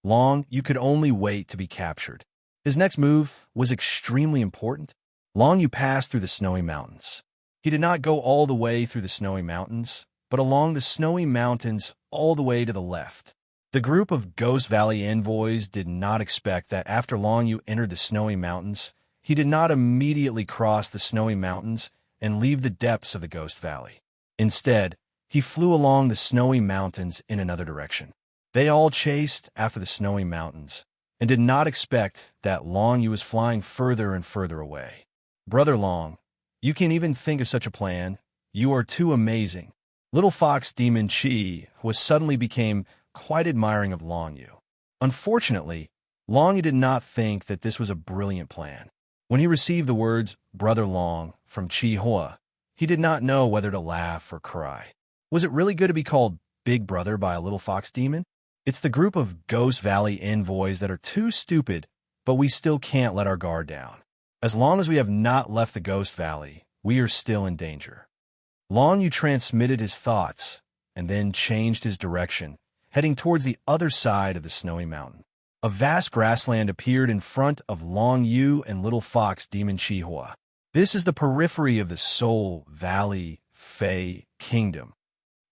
Long Yu could only wait to be captured. His next move was extremely important. Long Yu passed through the snowy mountains. He did not go all the way through the snowy mountains, but along the snowy mountains all the way to the left. The group of Ghost Valley envoys did not expect that after Long Yu entered the snowy mountains, he did not immediately cross the snowy mountains and leave the depths of the Ghost Valley. Instead, he flew along the snowy mountains in another direction. They all chased after the snowy mountains and did not expect that Long Yu was flying further and further away. Brother Long, you can't even think of such a plan. You are too amazing. Little Fox Demon Chi suddenly became quite admiring of Long Yu. Unfortunately, Long Yu did not think that this was a brilliant plan. When he received the words, Brother Long, from Chi Hua, he did not know whether to laugh or cry. Was it really good to be called Big Brother by a little fox demon? It's the group of Ghost Valley envoys that are too stupid, but we still can't let our guard down. As long as we have not left the Ghost Valley, we are still in danger. Long Yu transmitted his thoughts, and then changed his direction, heading towards the other side of the snowy mountain. A vast grassland appeared in front of Long Yu and Little Fox Demon Chi Hua. This is the periphery of the Soul Valley Fey Kingdom.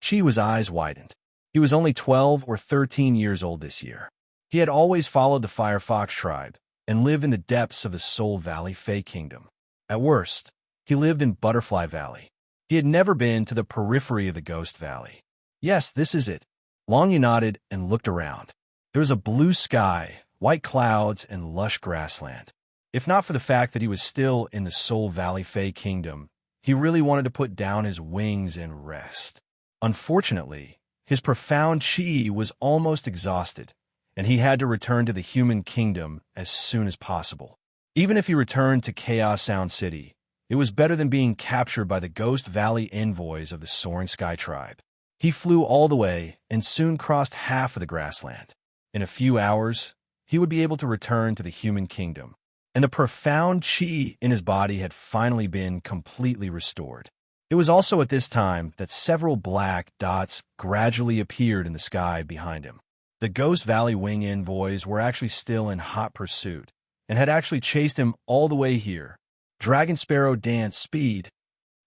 Chi's eyes widened. He was only 12 or 13 years old this year. He had always followed the Fire Fox tribe and lived in the depths of the Soul Valley Fey Kingdom. At worst, he lived in Butterfly Valley. He had never been to the periphery of the Ghost Valley. Yes, this is it. Long Yu nodded and looked around. There was a blue sky, white clouds, and lush grassland. If not for the fact that he was still in the Soul Valley Fey Kingdom, he really wanted to put down his wings and rest. Unfortunately, his profound chi was almost exhausted, and he had to return to the human kingdom as soon as possible. Even if he returned to Chaos Sound City, it was better than being captured by the Ghost Valley envoys of the Soaring Sky tribe. He flew all the way and soon crossed half of the grassland. In a few hours, he would be able to return to the human kingdom, and the profound chi in his body had finally been completely restored. It was also at this time that several black dots gradually appeared in the sky behind him. The Ghost Valley Wing envoys were actually still in hot pursuit, and had actually chased him all the way here. Dragon Sparrow Dance Speed.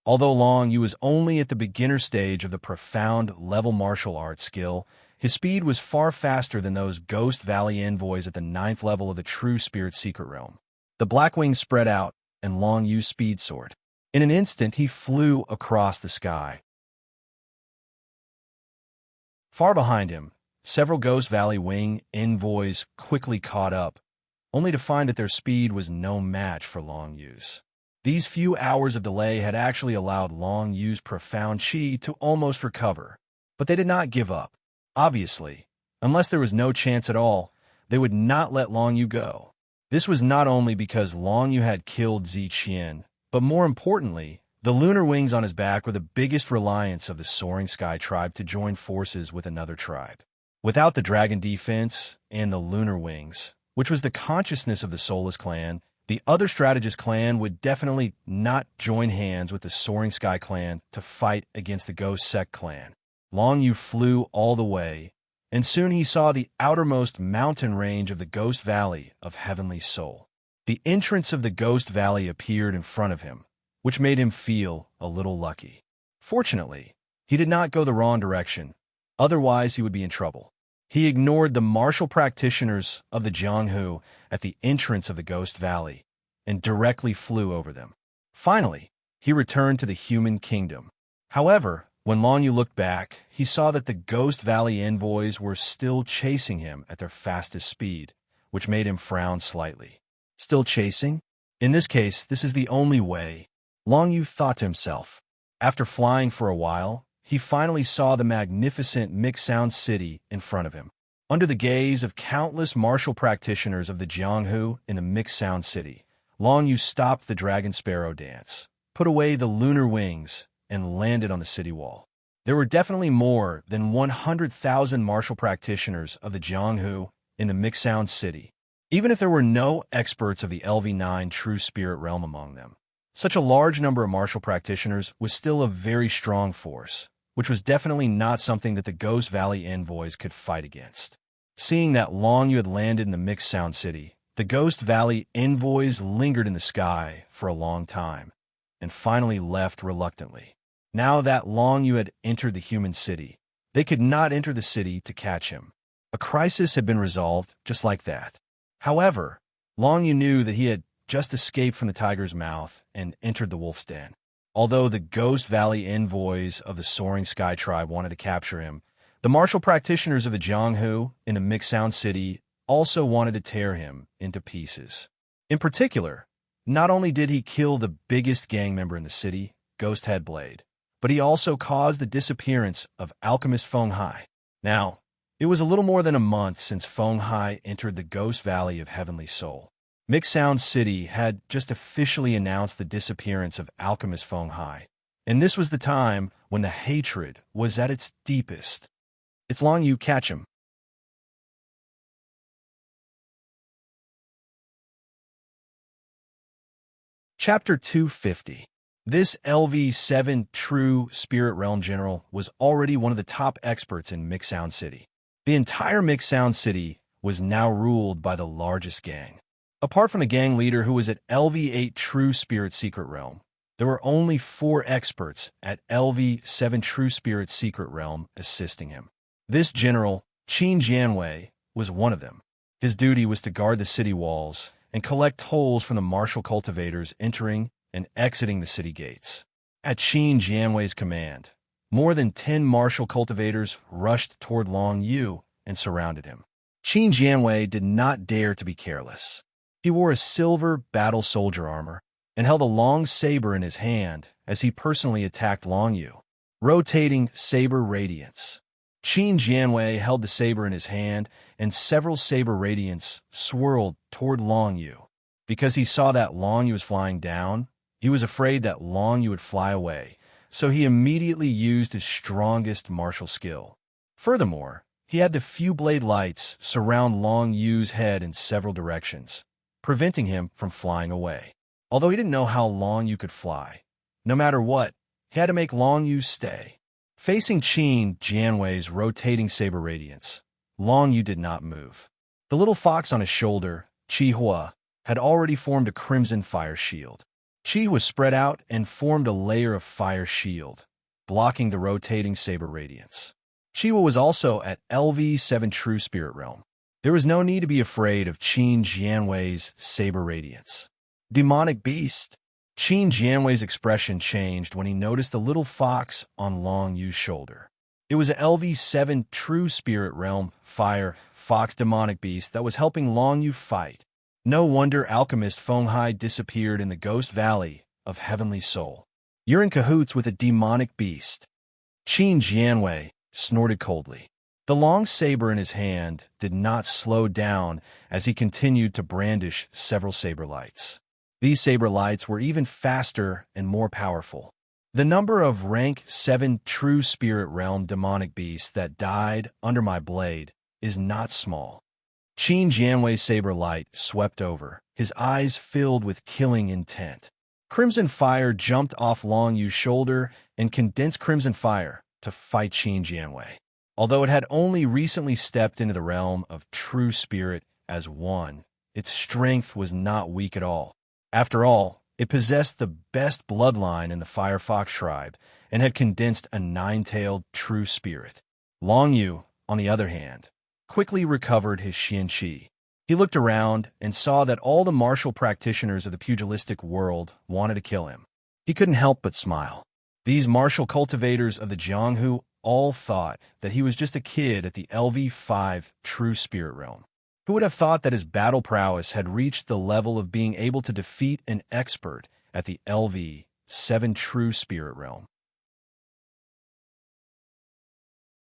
Although Long Yu was only at the beginner stage of the profound level martial arts skill, his speed was far faster than those Ghost Valley envoys at the 9th level of the True Spirit Secret Realm. The black wings spread out, and Long Yu's speed soared. In an instant, he flew across the sky. Far behind him, several Ghost Valley Wing envoys quickly caught up, only to find that their speed was no match for Long Yu's. These few hours of delay had actually allowed Long Yu's profound chi to almost recover, but they did not give up. Obviously, unless there was no chance at all, they would not let Long Yu go. This was not only because Long Yu had killed Ziqian, but more importantly, the lunar wings on his back were the biggest reliance of the Soaring Sky tribe to join forces with another tribe. Without the dragon defense and the lunar wings, which was the consciousness of the Soulless clan, the other strategist clan would definitely not join hands with the Soaring Sky clan to fight against the Ghost Sect clan. Long Yu flew all the way, and soon he saw the outermost mountain range of the Ghost Valley of Heavenly Soul. The entrance of the Ghost Valley appeared in front of him, which made him feel a little lucky. Fortunately, he did not go the wrong direction, otherwise he would be in trouble. He ignored the martial practitioners of the Jianghu at the entrance of the Ghost Valley and directly flew over them. Finally, he returned to the human kingdom. However, when Long Yu looked back, he saw that the Ghost Valley envoys were still chasing him at their fastest speed, which made him frown slightly. Still chasing? In this case, this is the only way, Long Yu thought to himself. After flying for a while, he finally saw the magnificent Mixound City in front of him. Under the gaze of countless martial practitioners of the Jianghu in the Mixound City, Long Yu stopped the Dragon Sparrow dance, put away the lunar wings, and landed on the city wall. There were definitely more than 100,000 martial practitioners of the Jianghu in the Mixound City, even if there were no experts of the LV9 True Spirit realm among them. Such a large number of martial practitioners was still a very strong force, which was definitely not something that the Ghost Valley envoys could fight against. Seeing that Long Yu had landed in the Mixound City, the Ghost Valley envoys lingered in the sky for a long time, and finally left reluctantly. Now that Long Yu had entered the human city, they could not enter the city to catch him. A crisis had been resolved just like that. However, Long Yu knew that he had just escaped from the tiger's mouth and entered the wolf's den. Although the Ghost Valley envoys of the Soaring Sky Tribe wanted to capture him, the martial practitioners of the Jianghu in the Mixound City also wanted to tear him into pieces. In particular, not only did he kill the biggest gang member in the city, Ghost Headblade, but he also caused the disappearance of alchemist Feng Hai. Now, it was a little more than a month since Feng Hai entered the Ghost Valley of Heavenly Soul. Mixound City had just officially announced the disappearance of alchemist Feng Hai, and this was the time when the hatred was at its deepest. It's Long Yu, catch him. Chapter 250. This LV7 True Spirit Realm General was already one of the top experts in Mixound City. The entire Mixound City was now ruled by the largest gang. Apart from the gang leader who was at LV8 True Spirit Secret Realm, there were only 4 experts at LV7 True Spirit Secret Realm assisting him. This general, Qin Jianwei, was one of them. His duty was to guard the city walls and collect tolls from the martial cultivators entering and exiting the city gates. At Qin Jianwei's command, more than 10 martial cultivators rushed toward Long Yu and surrounded him. Qin Jianwei did not dare to be careless. He wore a silver battle soldier armor and held a long saber in his hand as he personally attacked Long Yu. Rotating saber radiance. Qin Jianwei held the saber in his hand, and several saber radiants swirled toward Long Yu. Because he saw that Long Yu was flying down, he was afraid that Long Yu would fly away, so he immediately used his strongest martial skill. Furthermore, he had the few blade lights surround Long Yu's head in several directions, preventing him from flying away. Although he didn't know how Long Yu could fly, no matter what, he had to make Long Yu stay. Facing Qin Jianwei's rotating saber radiance, Long Yu did not move. The little fox on his shoulder, Qi Hua, had already formed a crimson fire shield. Qi was spread out and formed a layer of fire shield, blocking the rotating saber radiance. Qi Hua was also at LV7 True Spirit Realm. There was no need to be afraid of Qin Jianwei's saber radiance. Demonic beast. Qin Jianwei's expression changed when he noticed the little fox on Long Yu's shoulder. It was a LV7 True Spirit Realm Fire Fox demonic beast that was helping Long Yu fight. No wonder alchemist Feng Hai disappeared in the Ghost Valley of Heavenly Soul. You're in cahoots with a demonic beast. Qin Jianwei snorted coldly. The long saber in his hand did not slow down as he continued to brandish several saber lights. These saber lights were even faster and more powerful. The number of rank 7 True Spirit Realm demonic beasts that died under my blade is not small. Qin Jianwei's saber light swept over, his eyes filled with killing intent. Crimson fire jumped off Long Yu's shoulder and condensed crimson fire to fight Qin Jianwei. Although it had only recently stepped into the realm of True Spirit as one, its strength was not weak at all. After all, it possessed the best bloodline in the Firefox tribe and had condensed a 9-tailed true spirit. Long Yu, on the other hand, quickly recovered his Xian Qi. He looked around and saw that all the martial practitioners of the pugilistic world wanted to kill him. He couldn't help but smile. These martial cultivators of the Jianghu all thought that he was just a kid at the LV5 True Spirit Realm. Who would have thought that his battle prowess had reached the level of being able to defeat an expert at the LV7 True Spirit Realm?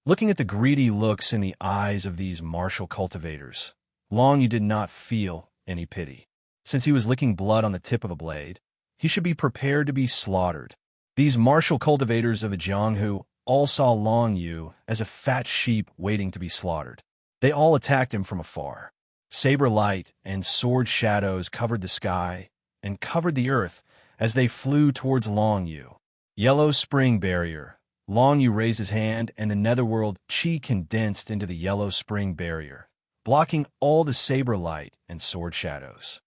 Looking at the greedy looks in the eyes of these martial cultivators, Long Yu did not feel any pity. Since he was licking blood on the tip of a blade, he should be prepared to be slaughtered. These martial cultivators of the Jianghu all saw Long Yu as a fat sheep waiting to be slaughtered. They all attacked him from afar. Saber light and sword shadows covered the sky and covered the earth as they flew towards Long Yu. Yellow Spring Barrier. Long Yu raised his hand, and the netherworld chi condensed into the Yellow Spring Barrier, blocking all the saber light and sword shadows.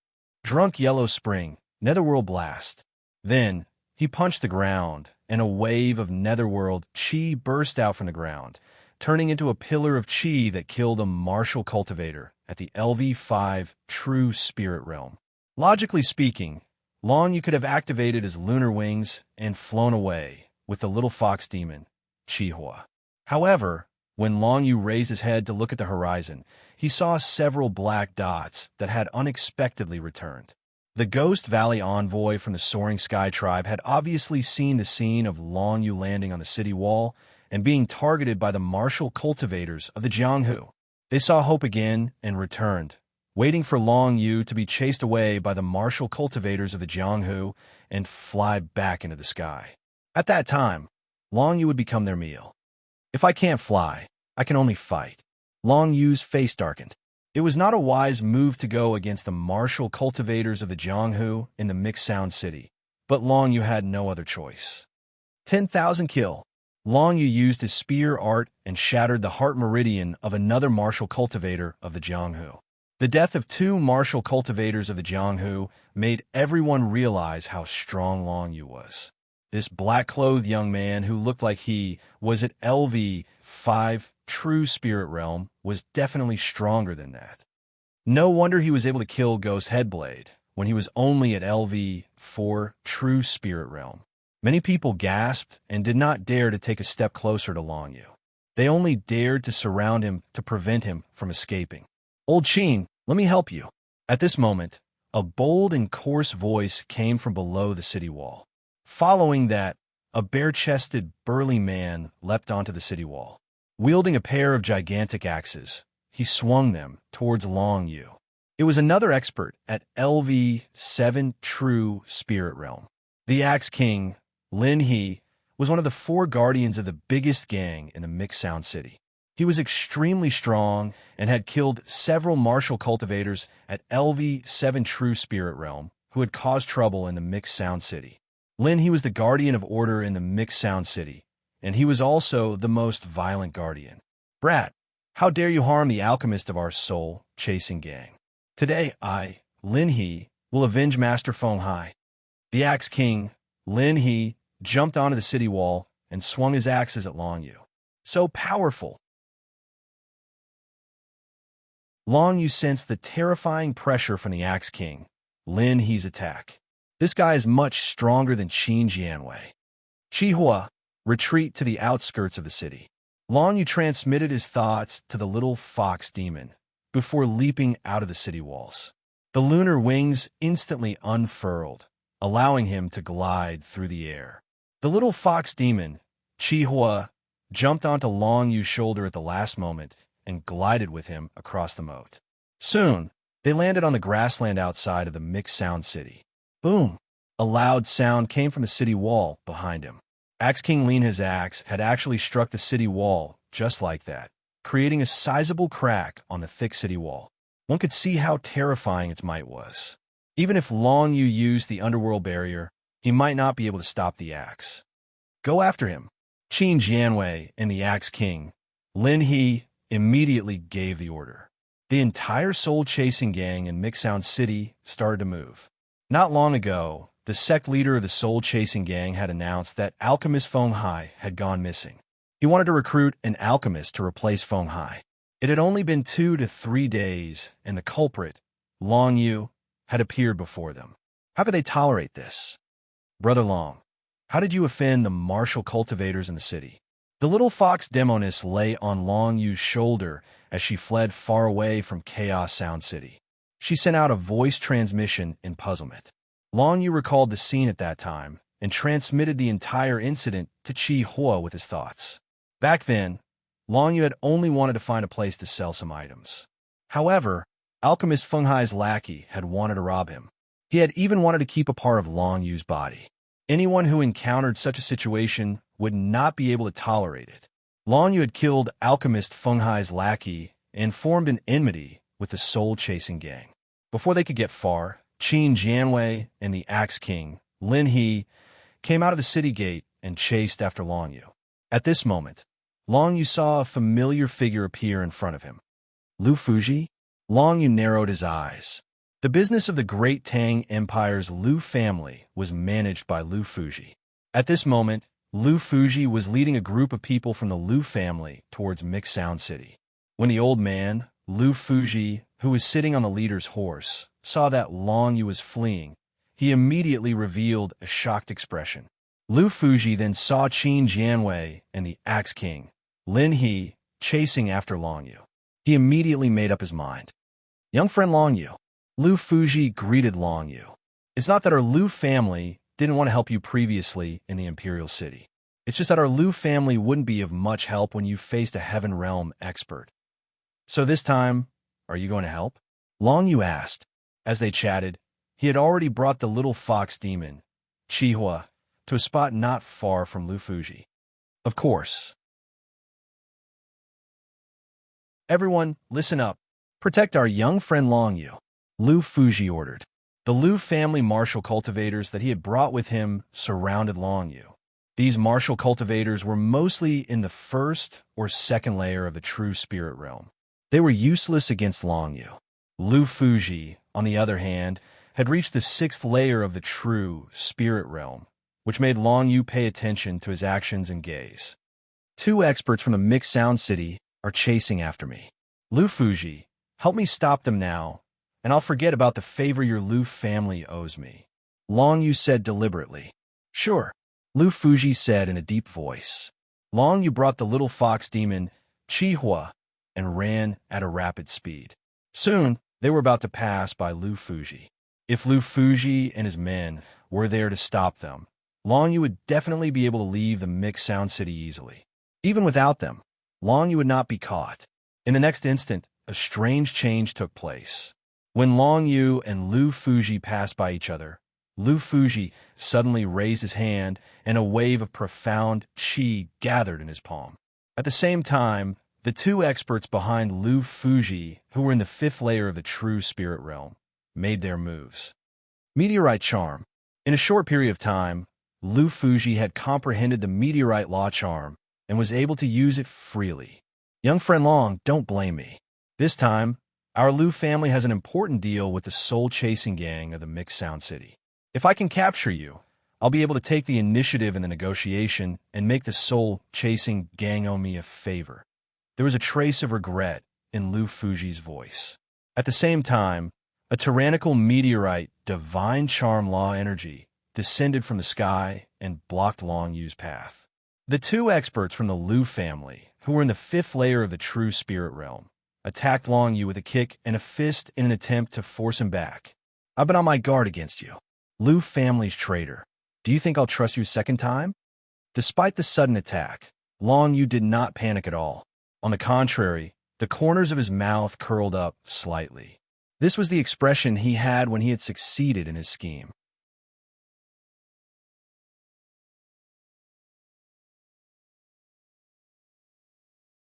Drunk Yellow Spring, netherworld blast. Then he punched the ground, and a wave of netherworld chi burst out from the ground, turning into a pillar of chi that killed a martial cultivator at the LV5 True Spirit Realm. Logically speaking, Long Yu could have activated his lunar wings and flown away with the little fox demon, Chihua. However, when Long Yu raised his head to look at the horizon, he saw several black dots that had unexpectedly returned. The Ghost Valley envoy from the Soaring Sky tribe had obviously seen the scene of Long Yu landing on the city wall and being targeted by the martial cultivators of the Jianghu. They saw hope again and returned, waiting for Long Yu to be chased away by the martial cultivators of the Jianghu and fly back into the sky. At that time, Long Yu would become their meal. If I can't fly, I can only fight. Long Yu's face darkened. It was not a wise move to go against the martial cultivators of the Jianghu in the Mixed Sound City, but Long Yu had no other choice. 10,000 kill. Long Yu used his spear art and shattered the heart meridian of another martial cultivator of the Jianghu. The death of two martial cultivators of the Jianghu made everyone realize how strong Long Yu was. This black-clothed young man who looked like he was at LV5 True Spirit Realm was definitely stronger than that. No wonder he was able to kill Ghost Headblade when he was only at LV4 True Spirit Realm. Many people gasped and did not dare to take a step closer to Long Yu. They only dared to surround him to prevent him from escaping. "Old Qin, let me help you." At this moment, a bold and coarse voice came from below the city wall. Following that, a bare-chested, burly man leapt onto the city wall. Wielding a pair of gigantic axes, he swung them towards Long Yu. It was another expert at LV7 True Spirit Realm. The Axe King, Lin He, was one of the four guardians of the biggest gang in the Mixed Sound City. He was extremely strong and had killed several martial cultivators at LV7 True Spirit Realm who had caused trouble in the Mixed Sound City. Lin He was the guardian of order in the Mixed Sound City, and he was also the most violent guardian. "Brat, how dare you harm the alchemist of our soul-chasing gang? Today I, Lin He, will avenge Master Feng Hai." The Axe King, Lin He, jumped onto the city wall and swung his axes at Long Yu. So powerful! Long Yu sensed the terrifying pressure from the Axe King, Lin He's attack. This guy is much stronger than Qin Jianwei. Chihua, retreat to the outskirts of the city. Long Yu transmitted his thoughts to the little fox demon before leaping out of the city walls. The lunar wings instantly unfurled, allowing him to glide through the air. The little fox demon, Chihua, jumped onto Long Yu's shoulder at the last moment and glided with him across the moat. Soon, they landed on the grassland outside of the Mixed Sound City. Boom! A loud sound came from the city wall behind him. Axe King Lin He's axe had actually struck the city wall just like that, creating a sizable crack on the thick city wall. One could see how terrifying its might was. Even if Long Yu used the underworld barrier, he might not be able to stop the axe. "Go after him." Qin Jianwei and the Axe King, Lin He, immediately gave the order. The entire soul-chasing gang in Mixed Sound City started to move. Not long ago, the sect leader of the soul-chasing gang had announced that alchemist Feng Hai had gone missing. He wanted to recruit an alchemist to replace Feng Hai. It had only been 2 to 3 days, and the culprit, Long Yu, had appeared before them. How could they tolerate this? Brother Long, how did you offend the martial cultivators in the city? The little fox demoness lay on Long Yu's shoulder as she fled far away from Chaos Sound City. She sent out a voice transmission in puzzlement. Long Yu recalled the scene at that time and transmitted the entire incident to Chi Hua with his thoughts. Back then, Long Yu had only wanted to find a place to sell some items. However, alchemist Feng Hai's lackey had wanted to rob him. He had even wanted to keep a part of Long Yu's body. Anyone who encountered such a situation would not be able to tolerate it. Long Yu had killed alchemist Feng Hai's lackey and formed an enmity with the soul-chasing gang. Before they could get far, Qin Jianwei and the Axe King, Lin He, came out of the city gate and chased after Long Yu. At this moment, Long Yu saw a familiar figure appear in front of him. Lu Fuji? Long Yu narrowed his eyes. The business of the Great Tang Empire's Lu family was managed by Lu Fuji. At this moment, Lu Fuji was leading a group of people from the Lu family towards Mixed Sound City. When the old man, Lu Fuji, who was sitting on the leader's horse, saw that Long Yu was fleeing, he immediately revealed a shocked expression. Lu Fuji then saw Qin Jianwei and the Axe King, Lin He, chasing after Long Yu. He immediately made up his mind. Young friend Long Yu. Lu Fuji greeted Long Yu. It's not that our Lu family didn't want to help you previously in the Imperial City. It's just that our Lu family wouldn't be of much help when you faced a Heaven Realm expert. So this time, are you going to help? Long Yu asked. As they chatted, he had already brought the little fox demon, Chihua, to a spot not far from Lu Fuji. Of course. Everyone, listen up. Protect our young friend Long Yu. Lu Fuji ordered. The Lu family martial cultivators that he had brought with him surrounded Long Yu. These martial cultivators were mostly in the first or second layer of the true spirit realm. They were useless against Long Yu. Lu Fuji, on the other hand, had reached the sixth layer of the true spirit realm, which made Long Yu pay attention to his actions and gaze. Two experts from the Mixed Sound City are chasing after me. Lu Fuji, help me stop them now, and I'll forget about the favor your Lu family owes me. Long Yu said deliberately. Sure, Lu Fuji said in a deep voice. Long Yu brought the little fox demon, Chihua, and ran at a rapid speed. Soon, they were about to pass by Lu Fuji. If Lu Fuji and his men were there to stop them, Long Yu would definitely be able to leave the Mixed Sound City easily. Even without them, Long Yu would not be caught. In the next instant, a strange change took place. When Long Yu and Lu Fuji passed by each other, Lu Fuji suddenly raised his hand and a wave of profound qi gathered in his palm. At the same time, the two experts behind Lu Fuji, who were in the fifth layer of the true spirit realm, made their moves. Meteorite Charm. In a short period of time, Lu Fuji had comprehended the Meteorite Law Charm and was able to use it freely. Young friend Long, don't blame me. This time, our Lu family has an important deal with the soul-chasing gang of the Mixed Sound City. If I can capture you, I'll be able to take the initiative in the negotiation and make the soul-chasing gang owe me a favor. There was a trace of regret in Lu Fuji's voice. At the same time, a tyrannical meteorite, divine charm law energy, descended from the sky and blocked Long Yu's path. The two experts from the Lu family, who were in the fifth layer of the true spirit realm, attacked Long Yu with a kick and a fist in an attempt to force him back. I've been on my guard against you. Lu family's traitor. Do you think I'll trust you a second time? Despite the sudden attack, Long Yu did not panic at all. On the contrary, the corners of his mouth curled up slightly. This was the expression he had when he had succeeded in his scheme.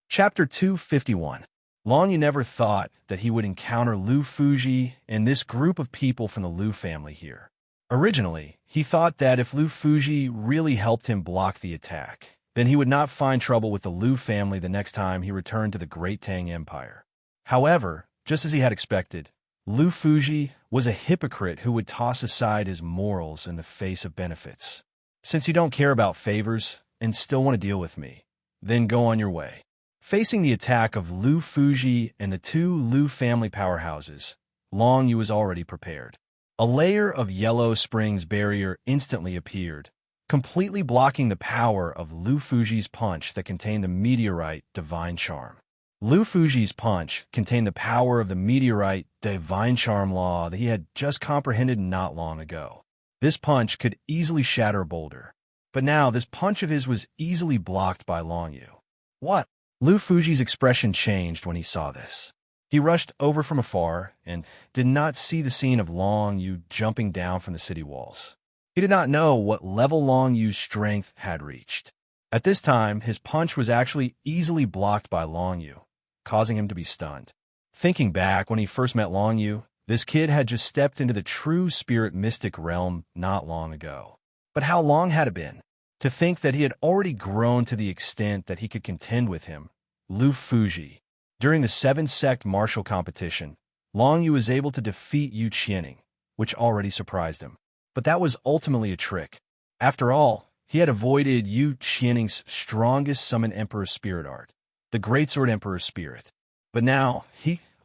Chapter 251. Long Yu never thought that he would encounter Lu Fuji and this group of people from the Lu family here. Originally, he thought that if Lu Fuji really helped him block the attack, then he would not find trouble with the Lu family the next time he returned to the Great Tang Empire. However, just as he had expected, Lu Fuji was a hypocrite who would toss aside his morals in the face of benefits. Since you don't care about favors and still want to deal with me, then go on your way. Facing the attack of Lu Fuji and the two Lu family powerhouses, Long Yu was already prepared. A layer of yellow springs barrier instantly appeared, completely blocking the power of Lu Fuji's punch that contained the meteorite divine charm. Lu Fuji's punch contained the power of the meteorite divine charm law that he had just comprehended not long ago. This punch could easily shatter a boulder. But now this punch of his was easily blocked by Long Yu. What? Lu Fuji's expression changed when he saw this. He rushed over from afar and did not see the scene of Long Yu jumping down from the city walls. He did not know what level Long Yu's strength had reached. At this time, his punch was actually easily blocked by Long Yu, causing him to be stunned. Thinking back when he first met Long Yu, this kid had just stepped into the true spirit mystic realm not long ago. But how long had it been? To think that he had already grown to the extent that he could contend with him, Lu Fuji. During the 7-sect martial competition, Long Yu was able to defeat Yu Qianing, which already surprised him. But that was ultimately a trick. After all, he had avoided Yu Qianing's strongest summon Emperor Spirit art, the Greatsword Emperor Spirit. But now,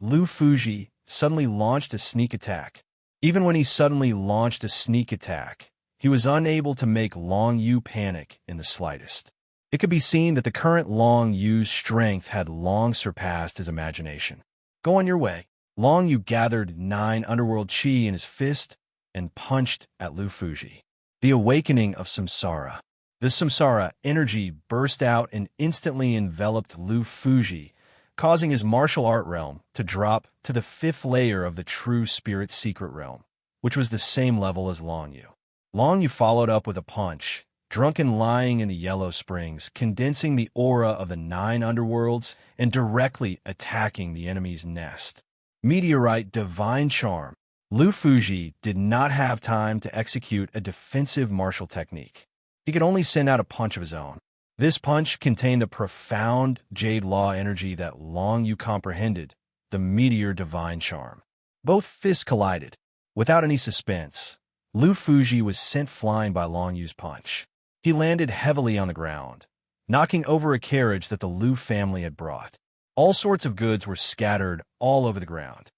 Lu Fuji, suddenly launched a sneak attack. Even when he suddenly launched a sneak attack, he was unable to make Long Yu panic in the slightest. It could be seen that the current Long Yu's strength had long surpassed his imagination. Go on your way. Long Yu gathered 9 underworld chi in his fist and punched at Lu Fuji. The awakening of samsara. The samsara energy burst out and instantly enveloped Lu Fuji, causing his martial art realm to drop to the 5th layer of the true spirit secret realm, which was the same level as Long Yu. Long Yu followed up with a punch, drunken lying in the yellow springs, condensing the aura of the 9 underworlds and directly attacking the enemy's nest. Meteorite divine charm. Lu Fuji did not have time to execute a defensive martial technique. He could only send out a punch of his own. This punch contained the profound Jade Law energy that Long Yu comprehended, the meteor divine charm. Both fists collided. Without any suspense, Lu Fuji was sent flying by Long Yu's punch. He landed heavily on the ground, knocking over a carriage that the Lu family had brought. All sorts of goods were scattered all over the ground.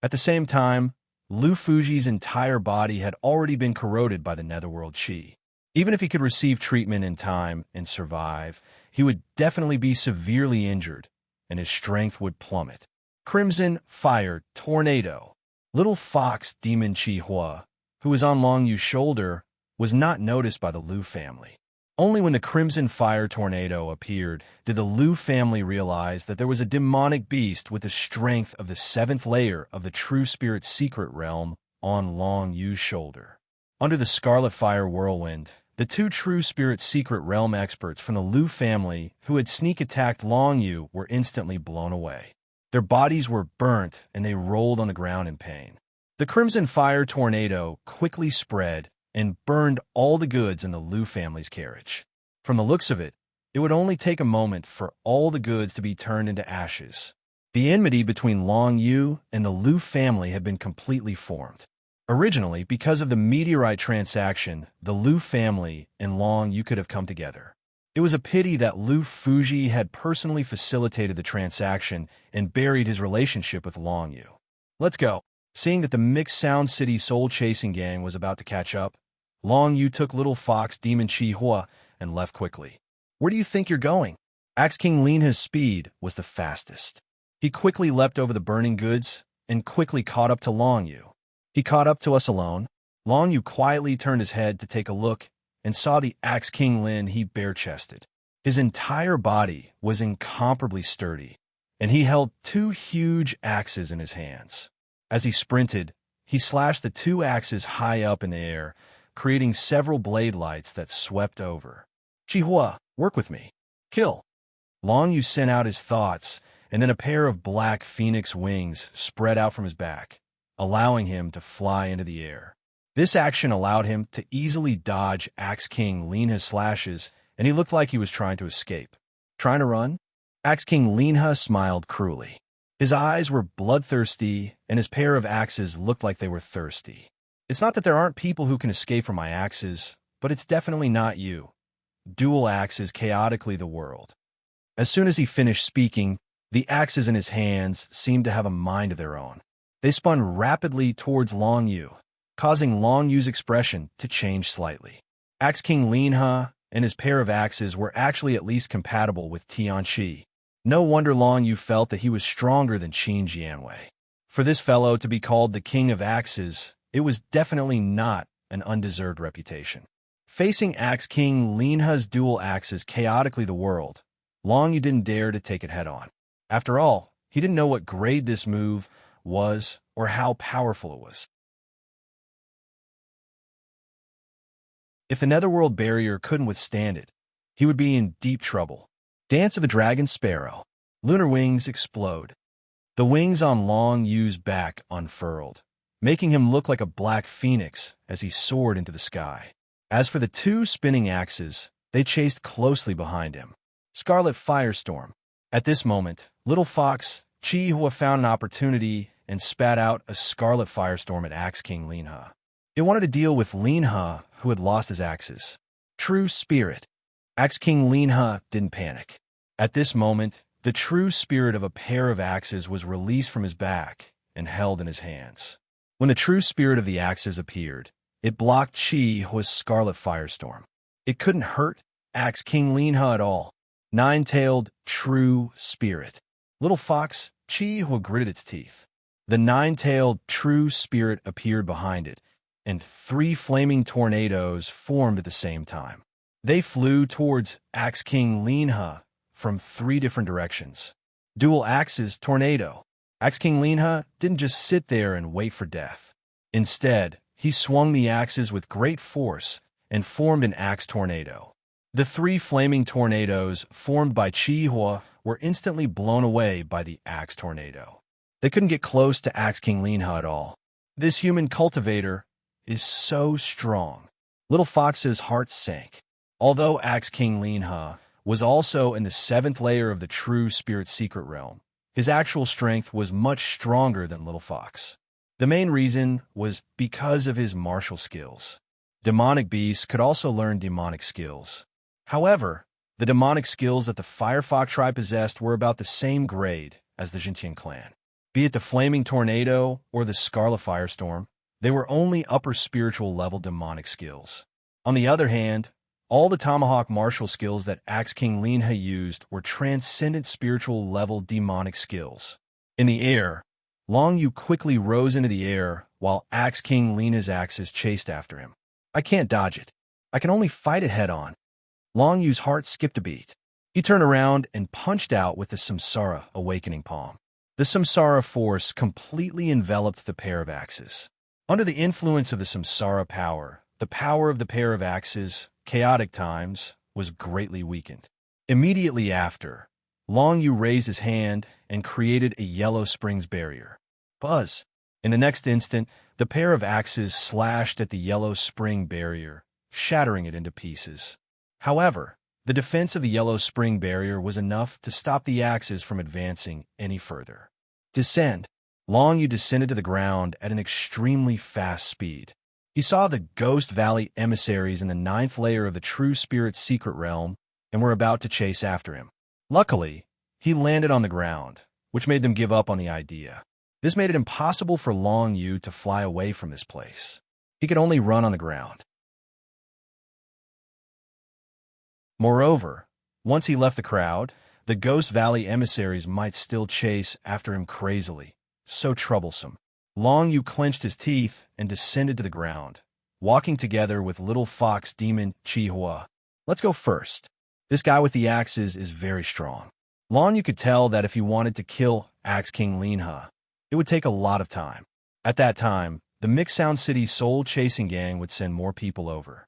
At the same time, Lu Fuji's entire body had already been corroded by the netherworld chi. Even if he could receive treatment in time and survive, he would definitely be severely injured, and his strength would plummet. Crimson Fire Tornado. Little Fox Demon Chi Hua, who was on Long Yu's shoulder, was not noticed by the Lu family. Only when the Crimson Fire Tornado appeared did the Lu family realize that there was a demonic beast with the strength of the 7th layer of the True Spirit Secret Realm on Long Yu's shoulder. Under the Scarlet Fire Whirlwind, the 2 True Spirit Secret Realm experts from the Lu family who had sneak attacked Long Yu were instantly blown away. Their bodies were burnt and they rolled on the ground in pain. The Crimson Fire Tornado quickly spread and burned all the goods in the Lu family's carriage. From the looks of it, it would only take a moment for all the goods to be turned into ashes. The enmity between Long Yu and the Lu family had been completely formed. Originally, because of the meteorite transaction, the Lu family and Long Yu could have come together. It was a pity that Lu Fuji had personally facilitated the transaction and buried his relationship with Long Yu. Let's go. Seeing that the Mixed Sound City soul-chasing gang was about to catch up, Long Yu took Little Fox Demon Chi Hua and left quickly. Where do you think you're going? Axe King Linha's speed was the fastest. He quickly leapt over the burning goods and quickly caught up to Long Yu. He caught up to us alone. Long Yu quietly turned his head to take a look and saw the Axe King Lin he bare-chested. His entire body was incomparably sturdy, and he held 2 huge axes in his hands. As he sprinted, he slashed the 2 axes high up in the air, creating several blade lights that swept over. Chihua, work with me. Kill. Long Yu sent out his thoughts, and then a pair of black phoenix wings spread out from his back, allowing him to fly into the air. This action allowed him to easily dodge Axe King Linha's slashes, and he looked like he was trying to escape. Trying to run? Axe King Linha smiled cruelly. His eyes were bloodthirsty, and his pair of axes looked like they were thirsty. It's not that there aren't people who can escape from my axes, but it's definitely not you. Dual axes chaotically the world. As soon as he finished speaking, the axes in his hands seemed to have a mind of their own. They spun rapidly towards Long Yu, causing Long Yu's expression to change slightly. Axe King Lin He and his pair of axes were actually at least compatible with Tianqi. No wonder Long Yu felt that he was stronger than Qin Jianwei. For this fellow to be called the King of Axes, it was definitely not an undeserved reputation. Facing Axe King Lin He's dual axes chaotically the world, Long Yu didn't dare to take it head-on. After all, he didn't know what grade this move was or how powerful it was. If the Netherworld barrier couldn't withstand it, he would be in deep trouble. Dance of a Dragon Sparrow. Lunar wings explode. The wings on Long Yu's back unfurled, making him look like a black phoenix as he soared into the sky. As for the two spinning axes, they chased closely behind him. Scarlet Firestorm. At this moment, Little Fox Chi Hua found an opportunity and spat out a Scarlet Firestorm at Axe King Lin He. It wanted to deal with Lin He, who had lost his axes. True Spirit. Axe King Lin He didn't panic. At this moment, the true spirit of a pair of axes was released from his back and held in his hands. When the true spirit of the axes appeared, it blocked Chi Hua's Scarlet Firestorm. It couldn't hurt Axe King Lin He at all. Nine-tailed True Spirit. Little Fox Chi Hua gritted its teeth. The nine-tailed True Spirit appeared behind it, and 3 flaming tornadoes formed at the same time. They flew towards Axe King Lin He from 3 different directions. Dual axes tornado. Axe King Lin He didn't just sit there and wait for death. Instead, he swung the axes with great force and formed an axe tornado. The 3 flaming tornadoes formed by Chi Hua were instantly blown away by the axe tornado. They couldn't get close to Axe King Lin He at all. This human cultivator is so strong. Little Fox's heart sank. Although Axe King Lin He was also in the 7th layer of the True Spirit Secret Realm, his actual strength was much stronger than Little Fox. The main reason was because of his martial skills. Demonic beasts could also learn demonic skills. However, the demonic skills that the Firefox tribe possessed were about the same grade as the Jintian clan. Be it the Flaming Tornado or the Scarlet Firestorm, they were only upper spiritual level demonic skills. On the other hand, all the Tomahawk martial skills that Axe King Lin He used were transcendent spiritual level demonic skills. In the air, Long Yu quickly rose into the air while Axe King Lin He's axes chased after him. I can't dodge it. I can only fight it head-on. Long Yu's heart skipped a beat. He turned around and punched out with the Samsara Awakening Palm. The Samsara force completely enveloped the pair of axes. Under the influence of the Samsara power, the power of the pair of axes, chaotic times, was greatly weakened. Immediately after, Long Yu raised his hand and created a Yellow Springs barrier. Buzz! In the next instant, the pair of axes slashed at the Yellow Spring barrier, shattering it into pieces. However, the defense of the Yellow Spring barrier was enough to stop the axes from advancing any further. Descend. Long Yu descended to the ground at an extremely fast speed. He saw the Ghost Valley emissaries in the 9th layer of the True Spirit Secret Realm and were about to chase after him. Luckily, he landed on the ground, which made them give up on the idea. This made it impossible for Long Yu to fly away from this place. He could only run on the ground. Moreover, once he left the crowd, the Ghost Valley emissaries might still chase after him crazily. So troublesome. Long Yu clenched his teeth and descended to the ground, walking together with Little Fox Demon Chi Hua. Let's go first. This guy with the axes is very strong. Long Yu could tell that if he wanted to kill Axe King Lin He, it would take a lot of time. At that time, the Mixed Sound City Soul Chasing Gang would send more people over.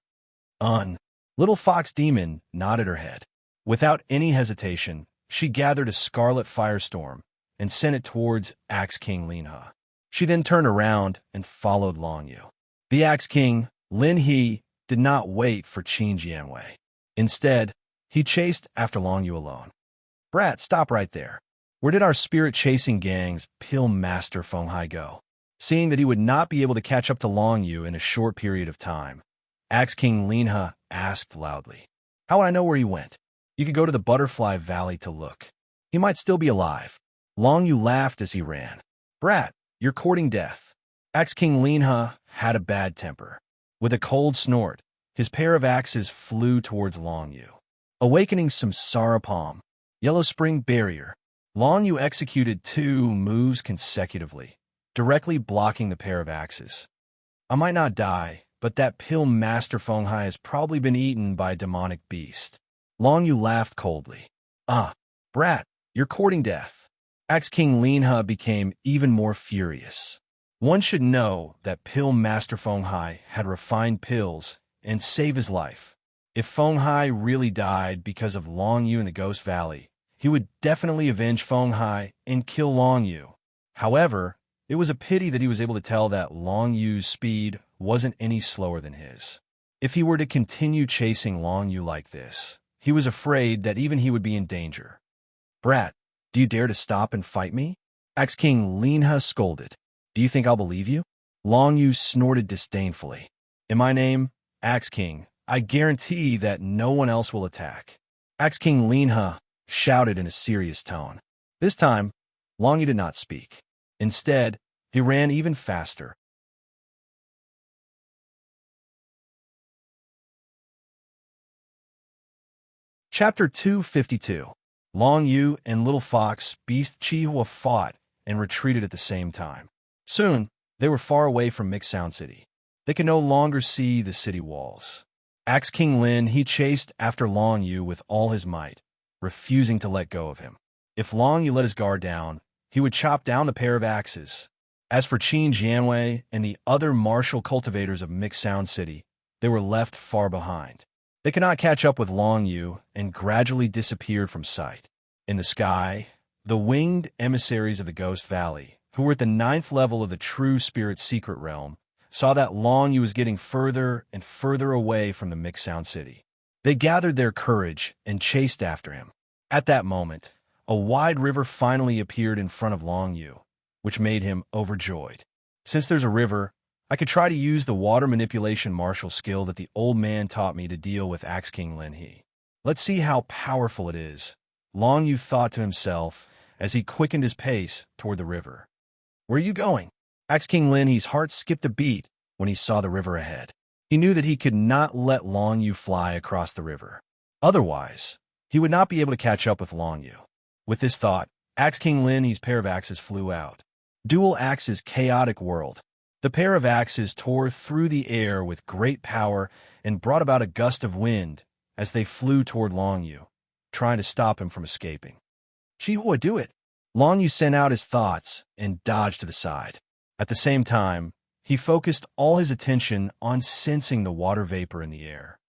Little Fox Demon nodded her head. Without any hesitation, she gathered a Scarlet Firestorm and sent it towards Axe King Lin He. She then turned around and followed Long Yu. The Axe King, Lin He, did not wait for Qin Jianwei. Instead, he chased after Long Yu alone. Brat, stop right there. Where did our spirit-chasing gang's Pill Master Feng Hai go? Seeing that he would not be able to catch up to Long Yu in a short period of time, Axe King Lin He asked loudly. How would I know where he went? You could go to the Butterfly Valley to look. He might still be alive. Long Yu laughed as he ran. Brat, you're courting death. Axe King Linha had a bad temper. With a cold snort, his pair of axes flew towards Long Yu. Awakening Samsara Palm, Yellow Spring Barrier, Long Yu executed 2 moves consecutively, directly blocking the pair of axes. I might not die, but that pill Master Fenghai has probably been eaten by a demonic beast. Long Yu laughed coldly. Ah, brat, you're courting death. Axe King Linha became even more furious. One should know that pill Master Fenghai had refined pills and save his life. If Fenghai really died because of Long Yu in the Ghost Valley, he would definitely avenge Fenghai and kill Long Yu. However, it was a pity that he was able to tell that Long Yu's speed wasn't any slower than his. If he were to continue chasing Long Yu like this, he was afraid that even he would be in danger. Brat, do you dare to stop and fight me? Axe King Linha scolded. Do you think I'll believe you? Long Yu snorted disdainfully. In my name, Axe King, I guarantee that no one else will attack. Axe King Linha shouted in a serious tone. This time, Long Yu did not speak. Instead, he ran even faster. Chapter 252. Long Yu and Little Fox Beast Chihua fought and retreated at the same time. Soon, they were far away from Mixed Sound City. They could no longer see the city walls. Axe King Lin, he chased after Long Yu with all his might, refusing to let go of him. If Long Yu let his guard down, he would chop down the pair of axes. As for Qin Jianwei and the other martial cultivators of Mixed Sound City, they were left far behind. They could not catch up with Long Yu and gradually disappeared from sight. In the sky, the winged emissaries of the Ghost Valley, who were at the 9th level of the True Spirit Secret Realm, saw that Long Yu was getting further and further away from the Mixed Sound City. They gathered their courage and chased after him. At that moment, a wide river finally appeared in front of Long Yu, which made him overjoyed. Since there's a river, I could try to use the water manipulation martial skill that the old man taught me to deal with Axe King Lin He. Let's see how powerful it is, Long Yu thought to himself as he quickened his pace toward the river. Where are you going? Axe King Lin He's heart skipped a beat when he saw the river ahead. He knew that he could not let Long Yu fly across the river. Otherwise, he would not be able to catch up with Long Yu. With this thought, Axe King Lin He's pair of axes flew out. Dual Axes Chaotic World. The pair of axes tore through the air with great power and brought about a gust of wind as they flew toward Long Yu, trying to stop him from escaping. Chihua, do it! Long Yu sent out his thoughts and dodged to the side. At the same time, he focused all his attention on sensing the water vapor in the air.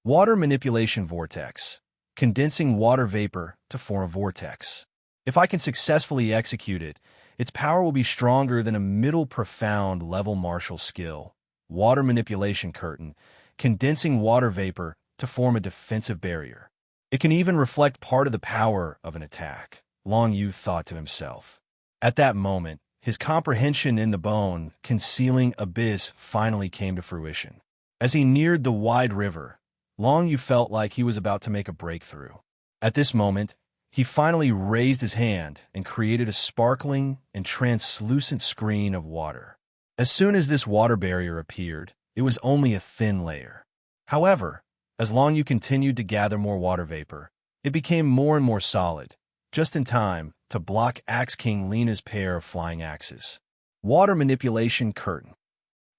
Water Manipulation Vortex. Condensing water vapor to form a vortex. If I can successfully execute it, its power will be stronger than a middle profound level martial skill. Water Manipulation Curtain. Condensing water vapor to form a defensive barrier. It can even reflect part of the power of an attack, Long Yu thought to himself. At that moment, his comprehension in the bone concealing abyss finally came to fruition. As he neared the wide river, Long Yu felt like he was about to make a breakthrough. At this moment, he finally raised his hand and created a sparkling and translucent screen of water. As soon as this water barrier appeared, it was only a thin layer. However, as Long Yu continued to gather more water vapor, it became more and more solid, just in time to block Axe King Lina's pair of flying axes. Water Manipulation Curtain.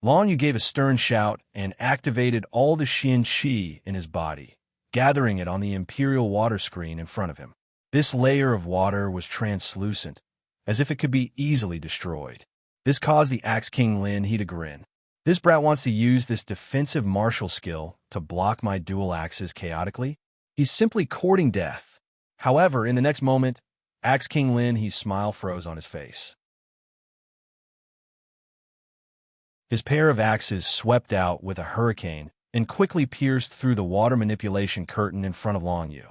Long Yu gave a stern shout and activated all the Xin Qi in his body, gathering it on the Imperial water screen in front of him. This layer of water was translucent, as if it could be easily destroyed. This caused the Axe King Lin He to grin. This brat wants to use this defensive martial skill to block my dual axes chaotically? He's simply courting death. However, in the next moment, Axe King Lin He's smile froze on his face. His pair of axes swept out with a hurricane and quickly pierced through the water manipulation curtain in front of Long Yu.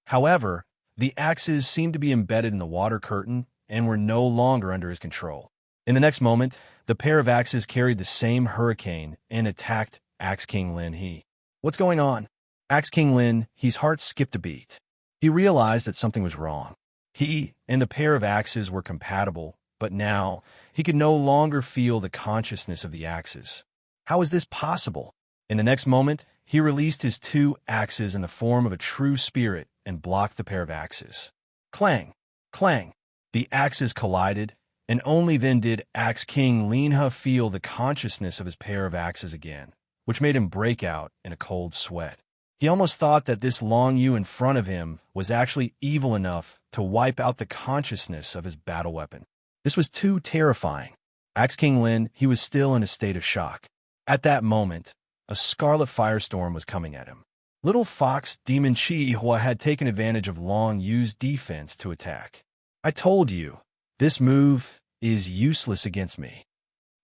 However, the axes seemed to be embedded in the water curtain and were no longer under his control. In the next moment, the pair of axes carried the same hurricane and attacked Axe King Lin He. What's going on? Axe King Lin He's heart skipped a beat. He realized that something was wrong. He and the pair of axes were compatible But now, he could no longer feel the consciousness of the axes. How is this possible? In the next moment, he released his 2 axes in the form of a true spirit and blocked the pair of axes. Clang! Clang! The axes collided, and only then did Axe King Linha feel the consciousness of his pair of axes again, which made him break out in a cold sweat. He almost thought that this Long Yu in front of him was actually evil enough to wipe out the consciousness of his battle weapon. This was too terrifying. Axe King Lin, he was still in a state of shock. At that moment, a scarlet firestorm was coming at him. Little Fox Demon Chi Hua had taken advantage of Long Yu's defense to attack. I told you, this move is useless against me.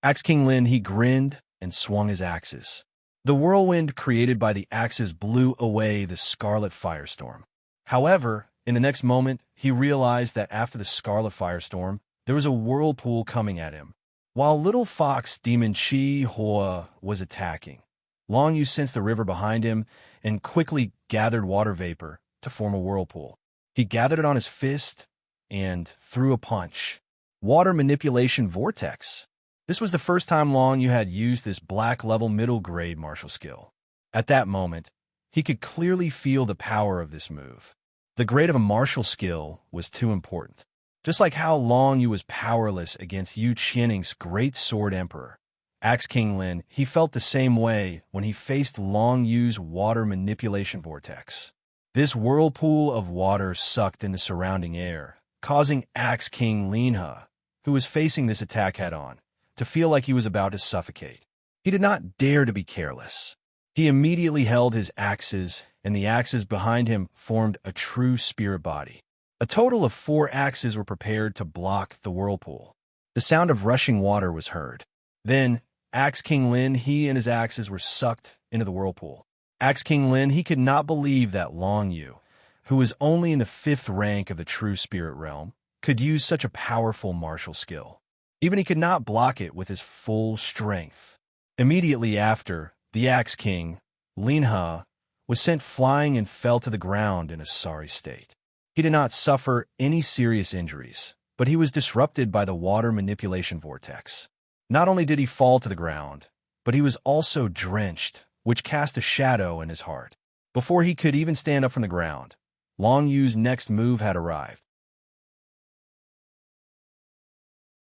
Axe King Lin, he grinned and swung his axes. The whirlwind created by the axes blew away the scarlet firestorm. However, in the next moment, he realized that after the scarlet firestorm, there was a whirlpool coming at him. While Little Fox Demon Chi Hua was attacking, Long Yu sensed the river behind him and quickly gathered water vapor to form a whirlpool. He gathered it on his fist and threw a punch. Water manipulation vortex. This was the first time Long Yu had used this black-level middle-grade martial skill. At that moment, he could clearly feel the power of this move. The grade of a martial skill was too important. Just like how Long Yu was powerless against Yu Qianning's Great Sword Emperor, Axe King Lin, he felt the same way when he faced Long Yu's water manipulation vortex. This whirlpool of water sucked in the surrounding air, causing Axe King Linha, who was facing this attack head-on, to feel like he was about to suffocate. He did not dare to be careless. He immediately held his axes, and the axes behind him formed a true spirit body. A total of 4 axes were prepared to block the whirlpool. The sound of rushing water was heard. Then, Axe King Lin, he and his axes were sucked into the whirlpool. Axe King Lin, he could not believe that Long Yu, who was only in the 5th rank of the true spirit realm, could use such a powerful martial skill. Even he could not block it with his full strength. Immediately after, the Axe King, Linha, was sent flying and fell to the ground in a sorry state. He did not suffer any serious injuries, but he was disrupted by the water manipulation vortex. Not only did he fall to the ground, but he was also drenched, which cast a shadow in his heart. Before he could even stand up from the ground, Long Yu's next move had arrived.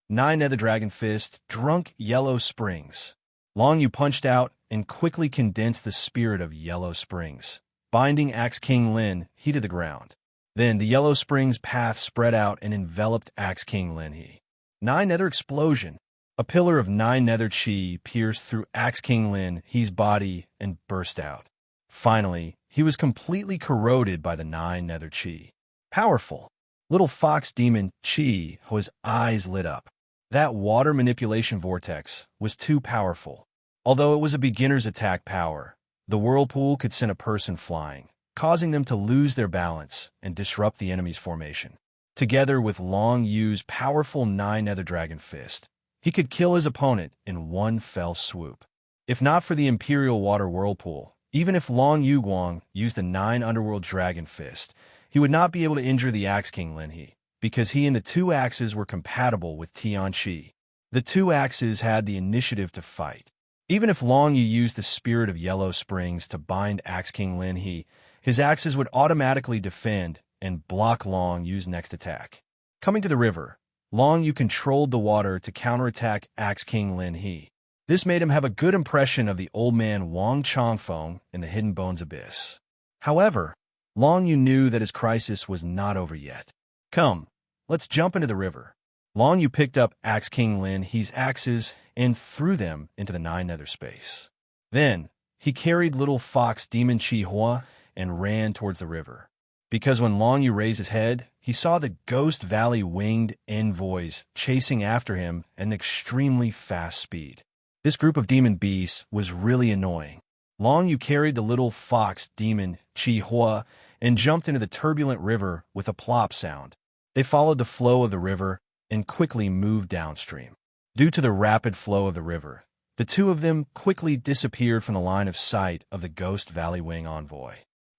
9 Nether Dragon Fist, Drunk Yellow Springs. Long Yu punched out and quickly condensed the spirit of Yellow Springs, binding Axe King Lin he to the ground. Then the Yellow Springs path spread out and enveloped Axe King Lin he. 9 Nether Explosion. A pillar of 9 Nether Chi pierced through Axe King Lin he's body and burst out. Finally, he was completely corroded by the 9 Nether Chi. Powerful. Little Fox Demon Chi, his eyes lit up. That water manipulation vortex was too powerful. Although it was a beginner's attack power, the whirlpool could send a person flying, causing them to lose their balance and disrupt the enemy's formation. Together with Long Yu's powerful 9 Nether Dragon Fist, he could kill his opponent in one fell swoop. If not for the Imperial Water Whirlpool, even if Long Yu Guang used the 9 Underworld Dragon Fist, he would not be able to injure the Axe King Lin he, because he and the 2 axes were compatible with Tian Chi. The 2 axes had the initiative to fight. Even if Long Yu used the Spirit of Yellow Springs to bind Axe King Lin he, his axes would automatically defend and block Long Yu's next attack. Coming to the river, Long Yu controlled the water to counterattack Axe King Lin he. This made him have a good impression of the old man Wang Chongfeng in the Hidden Bones Abyss. However, Long Yu knew that his crisis was not over yet. Come, let's jump into the river. Long Yu picked up Axe King Lin he's axes and threw them into the 9 Nether space. Then, he carried Little Fox Demon Chi Hua and ran towards the river. Because when Long Yu raised his head, he saw the Ghost Valley winged envoys chasing after him at an extremely fast speed. This group of demon beasts was really annoying. Long Yu carried the Little Fox Demon Chi Hua and jumped into the turbulent river with a plop sound. They followed the flow of the river and quickly moved downstream. Due to the rapid flow of the river, the 2 of them quickly disappeared from the line of sight of the Ghost Valley Wing envoy.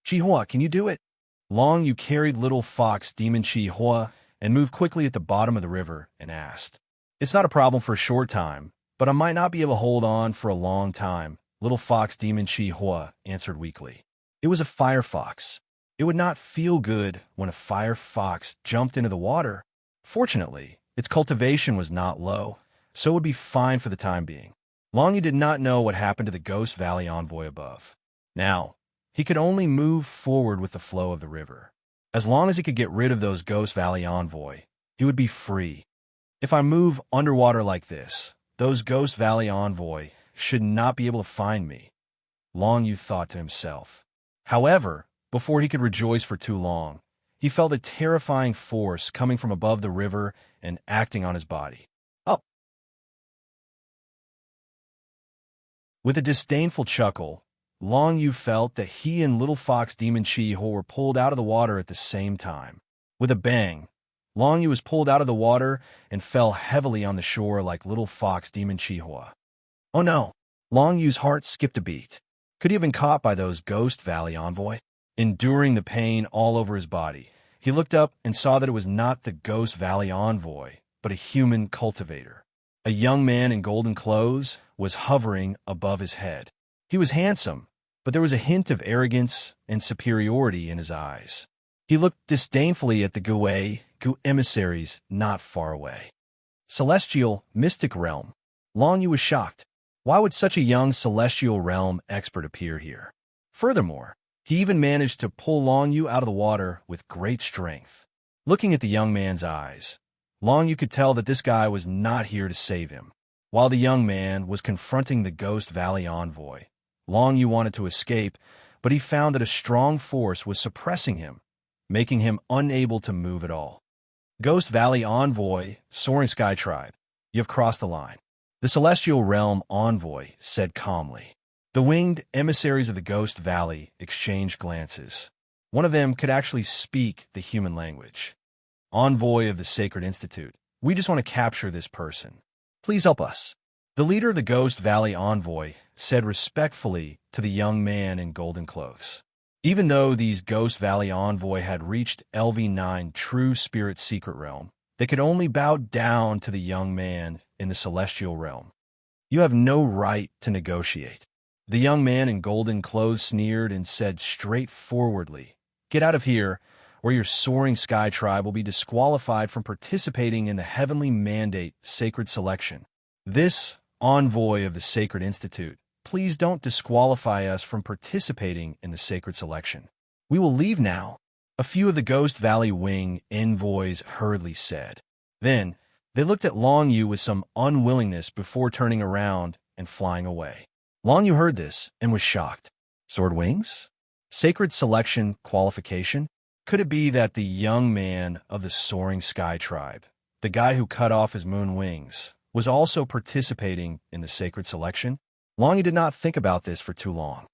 Chi Hua, can you do it? Long Yu carried Little Fox Demon Chi Hua and moved quickly at the bottom of the river and asked, "It's not a problem for a short time, but I might not be able to hold on for a long time." Little fox demon Chi Hua answered weakly. It was a fire fox. It would not feel good when a fire fox jumped into the water. Fortunately, its cultivation was not low, so it would be fine for the time being. Long Yu did not know what happened to the Ghost Valley envoy above. Now, he could only move forward with the flow of the river. As long as he could get rid of those Ghost Valley envoy, he would be free. If I move underwater like this, those Ghost Valley envoy should not be able to find me, Long Yu thought to himself. However, before he could rejoice for too long, he felt a terrifying force coming from above the river and acting on his body. Up! With a disdainful chuckle, Long Yu felt that he and Little Fox Demon Chi Ho were pulled out of the water at the same time. With a bang, Long Yu was pulled out of the water and fell heavily on the shore like Little Fox Demon Chi Ho. Oh no! Long Yu's heart skipped a beat. Could he have been caught by those Ghost Valley envoy? Enduring the pain all over his body, he looked up and saw that it was not the Ghost Valley envoy, but a human cultivator. A young man in golden clothes was hovering above his head. He was handsome, but there was a hint of arrogance and superiority in his eyes. He looked disdainfully at the Gu emissaries not far away. Celestial, mystic realm. Long Yu was shocked. Why would such a young celestial realm expert appear here? Furthermore, he even managed to pull Long Yu out of the water with great strength. Looking at the young man's eyes, Long Yu could tell that this guy was not here to save him. While the young man was confronting the Ghost Valley envoy, Long Yu wanted to escape, but he found that a strong force was suppressing him, making him unable to move at all. Ghost Valley envoy, Soaring Sky Tribe, you have crossed the line. The Celestial Realm envoy said calmly. The winged emissaries of the Ghost Valley exchanged glances. One of them could actually speak the human language. Envoy of the Sacred Institute, we just want to capture this person. Please help us. The leader of the Ghost Valley envoy said respectfully to the young man in golden clothes. Even though these Ghost Valley envoy had reached LV9 True Spirit Secret Realm, they could only bow down to the young man in the Celestial Realm. You have no right to negotiate. The young man in golden clothes sneered and said straightforwardly, "Get out of here, or your Soaring Sky Tribe will be disqualified from participating in the Heavenly Mandate Sacred Selection. This envoy of the Sacred Institute, please don't disqualify us from participating in the Sacred Selection. We will leave now," a few of the Ghost Valley Wing envoys hurriedly said. Then, they looked at Long Yu with some unwillingness before turning around and flying away. Long Yu heard this and was shocked. Sword Wings? Sacred Selection Qualification? Could it be that the young man of the Soaring Sky Tribe, the guy who cut off his moon wings, was also participating in the Sacred Selection? Long Yu did not think about this for too long.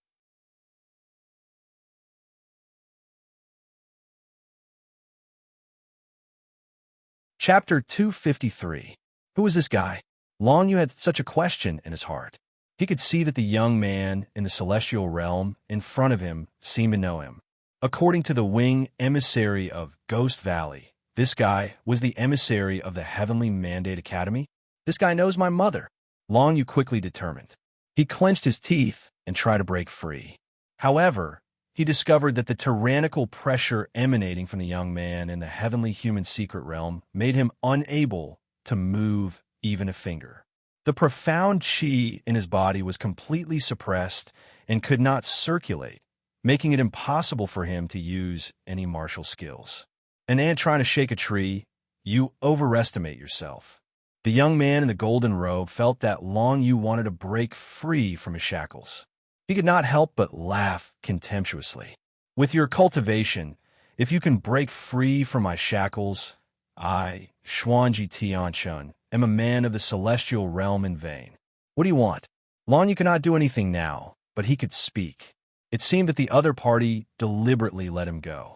Chapter 253. Who was this guy? Long Yu had such a question in his heart. He could see that the young man in the celestial realm in front of him seemed to know him. According to the wing emissary of Ghost Valley, this guy was the emissary of the Heavenly Mandate Academy. This guy knows my mother. Long Yu quickly determined. He clenched his teeth and tried to break free. However, he discovered that the tyrannical pressure emanating from the young man in the Heavenly Human Secret Realm made him unable to move even a finger. The profound chi in his body was completely suppressed and could not circulate, making it impossible for him to use any martial skills. An ant trying to shake a tree, you overestimate yourself. The young man in the golden robe felt that Long Yu wanted to break free from his shackles. He could not help but laugh contemptuously. With your cultivation, if you can break free from my shackles, I, Xuanji Tianchun, am a man of the celestial realm in vain. What do you want? Long Yu cannot do anything now, but he could speak. It seemed that the other party deliberately let him go.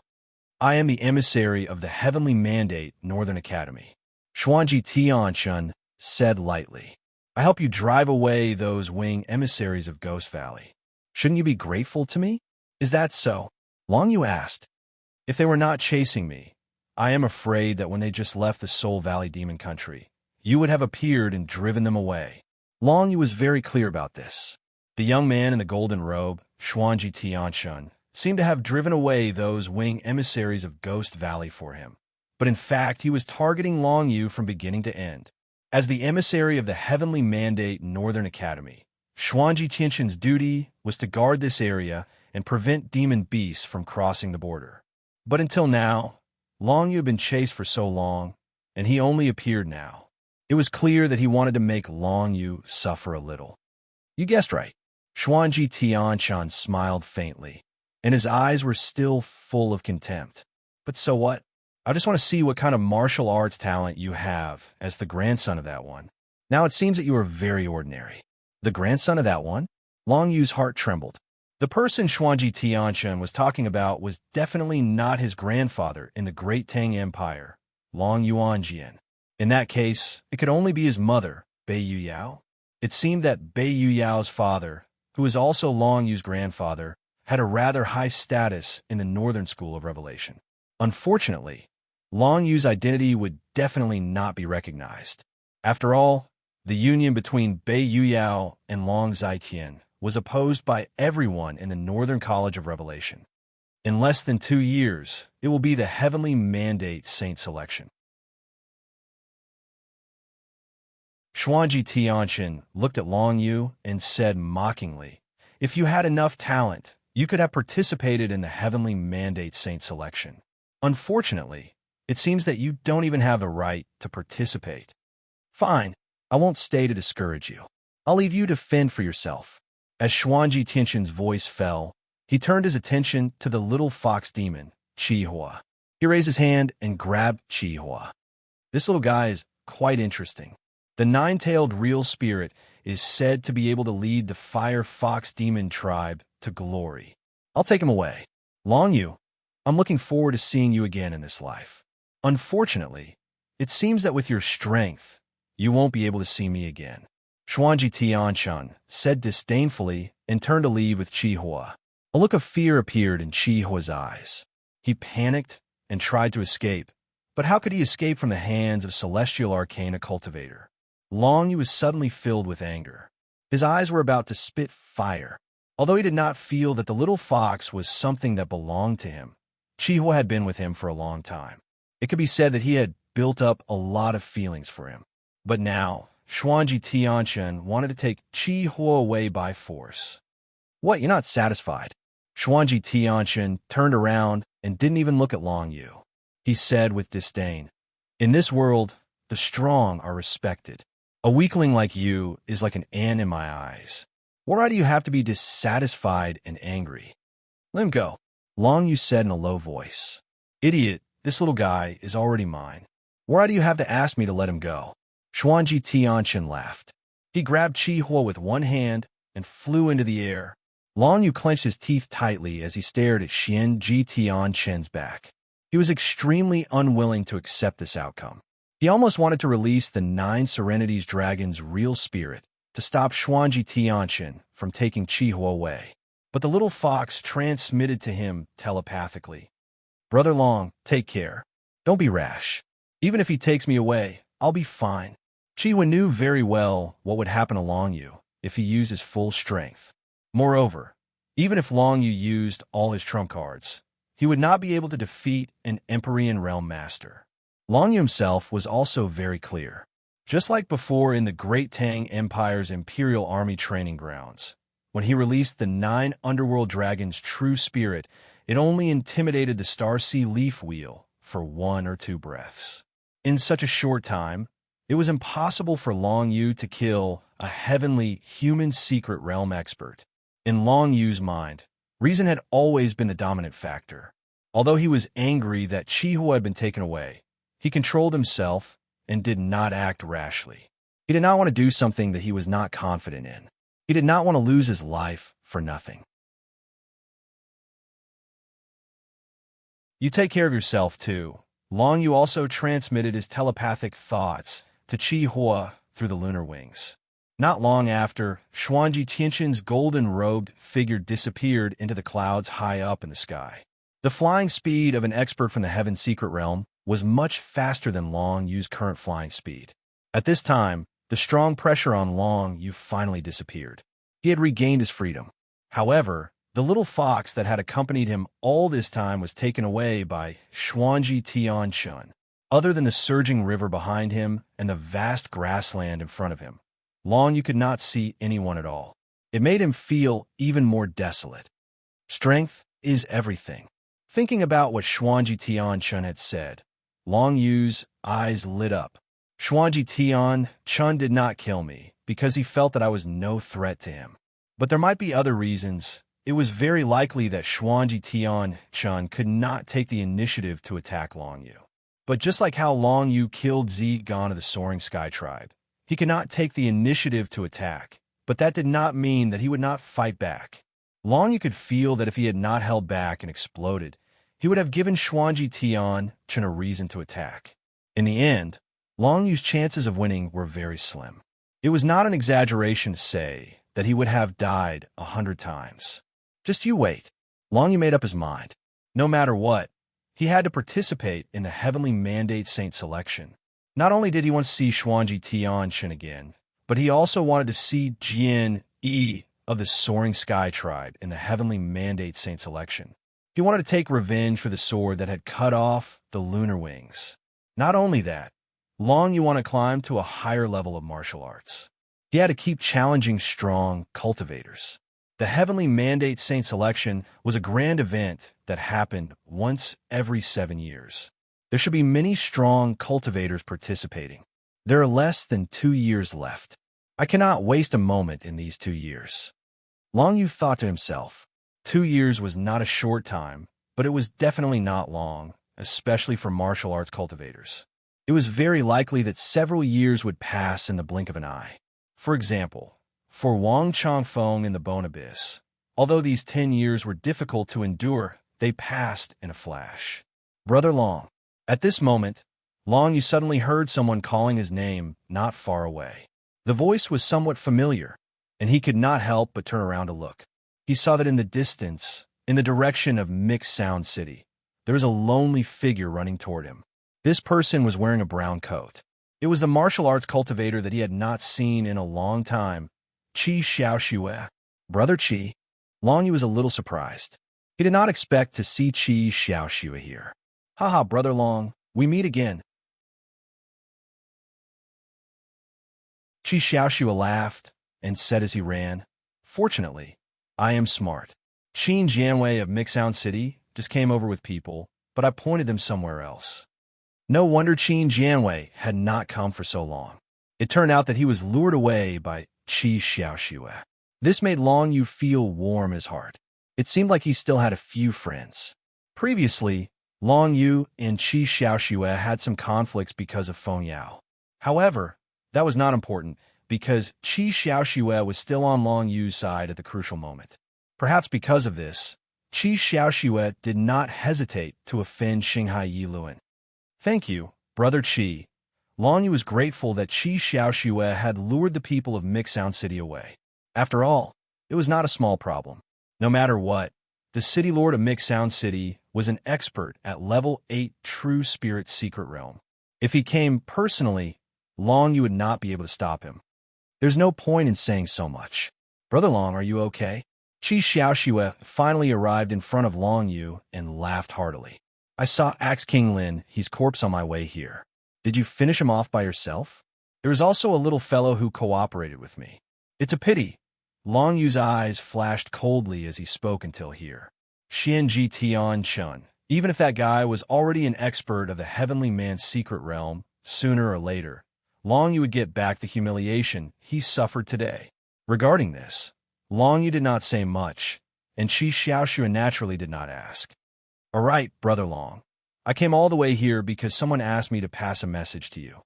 I am the emissary of the Heavenly Mandate Northern Academy. Xuanji Tianchun said lightly. I help you drive away those wing emissaries of Ghost Valley. Shouldn't you be grateful to me? Is that so? Long Yu asked. If they were not chasing me, I am afraid that when they just left the Soul Valley Demon Country, you would have appeared and driven them away. Long Yu was very clear about this. The young man in the golden robe, Xuanji Tianshun, seemed to have driven away those wing emissaries of Ghost Valley for him. But in fact, he was targeting Long Yu from beginning to end. As the emissary of the Heavenly Mandate Northern Academy, Xuanji Tianshun's duty was to guard this area and prevent demon beasts from crossing the border. But until now, Long Yu had been chased for so long, and he only appeared now. It was clear that he wanted to make Long Yu suffer a little. You guessed right. Xuanji Tianshun smiled faintly, and his eyes were still full of contempt. But so what? I just want to see what kind of martial arts talent you have as the grandson of that one. Now it seems that you are very ordinary. The grandson of that one? Long Yu's heart trembled. The person Xuanji Tianshun was talking about was definitely not his grandfather in the Great Tang Empire, Long Yuanjian. In that case, it could only be his mother, Bei Yuyao. It seemed that Bei Yuyao's father, who was also Long Yu's grandfather, had a rather high status in the Northern School of Revelation. Unfortunately, Long Yu's identity would definitely not be recognized. After all, the union between Bei Yuyao and Long Zaiqian was opposed by everyone in the Northern College of Revelation. In less than 2 years, it will be the Heavenly Mandate Saint selection. Xuanji Tianshun looked at Long Yu and said mockingly, "If you had enough talent, you could have participated in the Heavenly Mandate Saint selection. Unfortunately, it seems that you don't even have the right to participate. Fine, I won't stay to discourage you. I'll leave you to fend for yourself." As Xuanji Tianshun's voice fell, he turned his attention to the little fox demon, Qihua. He raised his hand and grabbed Qihua. This little guy is quite interesting. The nine-tailed real spirit is said to be able to lead the fire fox demon tribe to glory. I'll take him away. Long Yu, I'm looking forward to seeing you again in this life. Unfortunately, it seems that with your strength, you won't be able to see me again. Xuanji Tianshun said disdainfully and turned to leave with Qihua. A look of fear appeared in Qihua's eyes. He panicked and tried to escape, but how could he escape from the hands of Celestial Arcana Cultivator? Long Yu was suddenly filled with anger. His eyes were about to spit fire. Although he did not feel that the little fox was something that belonged to him, Qihua had been with him for a long time. It could be said that he had built up a lot of feelings for him. But now, Xuanji Tianshun wanted to take Qihua away by force. What, you're not satisfied? Xuanji Tianshun turned around and didn't even look at Long Yu. He said with disdain, "In this world, the strong are respected. A weakling like you is like an ant in my eyes. Why do you have to be dissatisfied and angry?" "Let him go," Long Yu said in a low voice. "Idiot, this little guy is already mine. Why do you have to ask me to let him go?" Xuanji Tianshun laughed. He grabbed Qihua with one hand and flew into the air. Long Yu clenched his teeth tightly as he stared at Xuanji Tianshun's back. He was extremely unwilling to accept this outcome. He almost wanted to release the 9 Serenities Dragon's real spirit to stop Xuanji Tianshun from taking Qihua away. But the little fox transmitted to him telepathically, "Brother Long, take care. Don't be rash. Even if he takes me away, I'll be fine." Qihua knew very well what would happen to Long Yu if he used his full strength. Moreover, even if Long Yu used all his trump cards, he would not be able to defeat an Empyrean Realm Master. Long Yu himself was also very clear. Just like before in the Great Tang Empire's Imperial Army training grounds, when he released the 9 Underworld Dragons' true spirit, it only intimidated the Starsea Leaf Wheel for 1 or 2 breaths. In such a short time, it was impossible for Long Yu to kill a heavenly human secret realm expert. In Long Yu's mind, reason had always been the dominant factor. Although he was angry that Qihua had been taken away, he controlled himself and did not act rashly. He did not want to do something that he was not confident in. He did not want to lose his life for nothing. You take care of yourself, too. Long Yu also transmitted his telepathic thoughts to Qihua through the lunar wings. Not long after, Xuanji Tianshun's golden-robed figure disappeared into the clouds high up in the sky. The flying speed of an expert from the Heaven Secret Realm was much faster than Long Yu's current flying speed. At this time, the strong pressure on Long Yu finally disappeared. He had regained his freedom. However, the little fox that had accompanied him all this time was taken away by Xuanji Tianchun. Other than the surging river behind him and the vast grassland in front of him, Long Yu could not see anyone at all. It made him feel even more desolate. Strength is everything. Thinking about what Xuanji Tianchun had said, Long Yu's eyes lit up. Xuanji Tianchun did not kill me because he felt that I was no threat to him. But there might be other reasons. It was very likely that Xuanji Tianchun could not take the initiative to attack Long Yu. But just like how Long Yu killed Gan of the Soaring Sky Tribe, he could not take the initiative to attack, but that did not mean that he would not fight back. Long Yu could feel that if he had not held back and exploded, he would have given Xuanji Tianchun a reason to attack. In the end, Long Yu's chances of winning were very slim. It was not an exaggeration to say that he would have died 100 times. Just you wait. Long Yu made up his mind. No matter what, he had to participate in the Heavenly Mandate Saint selection. Not only did he want to see Xuanji Tianchun again, but he also wanted to see Jian Yi of the Soaring Sky Tribe in the Heavenly Mandate Saint selection. He wanted to take revenge for the sword that had cut off the lunar wings. Not only that, Long Yu wanted to climb to a higher level of martial arts. He had to keep challenging strong cultivators. The Heavenly Mandate Saint selection was a grand event that happened once every 7 years. There should be many strong cultivators participating. There are less than 2 years left. I cannot waste a moment in these 2 years. Long Yu thought to himself. 2 years was not a short time, but it was definitely not long, especially for martial arts cultivators. It was very likely that several years would pass in the blink of an eye. For example, for Wang Chongfeng in the Bone Abyss, although these 10 years were difficult to endure, they passed in a flash. Brother Long. At this moment, Long Yu suddenly heard someone calling his name not far away. The voice was somewhat familiar, and he could not help but turn around to look. He saw that in the distance, in the direction of Mixed Sound City, there was a lonely figure running toward him. This person was wearing a brown coat. It was the martial arts cultivator that he had not seen in a long time, Qi Xiaoxue. Brother Qi. Long Yu was a little surprised. He did not expect to see Qi Xiaoxue here. Haha, Brother Long, we meet again. Qi Xiaoxue laughed and said as he ran, Fortunately, I am smart. Qin Jianwei of Mixound City just came over with people, but I pointed them somewhere else. No wonder Qin Jianwei had not come for so long. It turned out that he was lured away by Qi Xiaoxue. This made Long Yu feel warm in his heart. It seemed like he still had a few friends. Previously, Long Yu and Qi Xiaoxue had some conflicts because of Feng Yao. However, that was not important because Qi Xiaoxue was still on Long Yu's side at the crucial moment. Perhaps because of this, Qi Xiaoxue did not hesitate to offend Xinghai Yiluan. Thank you, Brother Qi. Long Yu was grateful that Qi Xiaoxue had lured the people of Mixound City away. After all, it was not a small problem. No matter what, the City Lord of Mixound City was an expert at level 8 True Spirit Secret Realm. If he came personally, Long Yu would not be able to stop him. There's no point in saying so much. Brother Long, are you okay? Qi Xiaoxue finally arrived in front of Long Yu and laughed heartily. I saw Axe King Lin, his corpse on my way here. Did you finish him off by yourself? There was also a little fellow who cooperated with me. It's a pity. Long Yu's eyes flashed coldly as he spoke until here. Xianji Tianchun. Even if that guy was already an expert of the Heavenly Man's secret realm, sooner or later, Long Yu would get back the humiliation he suffered today. Regarding this, Long Yu did not say much, and Qi Xiaoxue naturally did not ask. All right, Brother Long. I came all the way here because someone asked me to pass a message to you.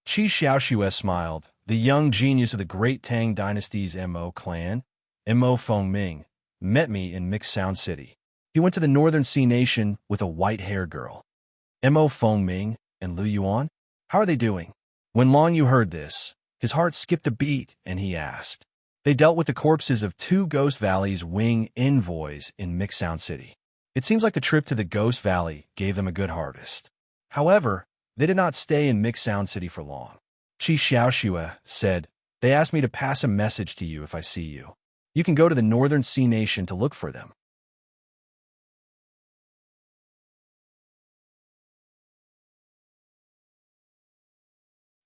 Qi Xiaoxue smiled. The young genius of the Great Tang Dynasty's Mo clan, Mo Fengming, met me in Mixed Sound City. He went to the Northern Sea Nation with a white-haired girl. Mo Fengming and Lu Yuan? How are they doing? When Long Yu heard this, his heart skipped a beat and he asked. They dealt with the corpses of 2 Ghost Valley's wing envoys in Mixed Sound City. It seems like the trip to the Ghost Valley gave them a good harvest. However, they did not stay in Mixed Sound City for long. Qi Xiaoxue said, "They asked me to pass a message to you if I see you. You can go to the Northern Sea Nation to look for them."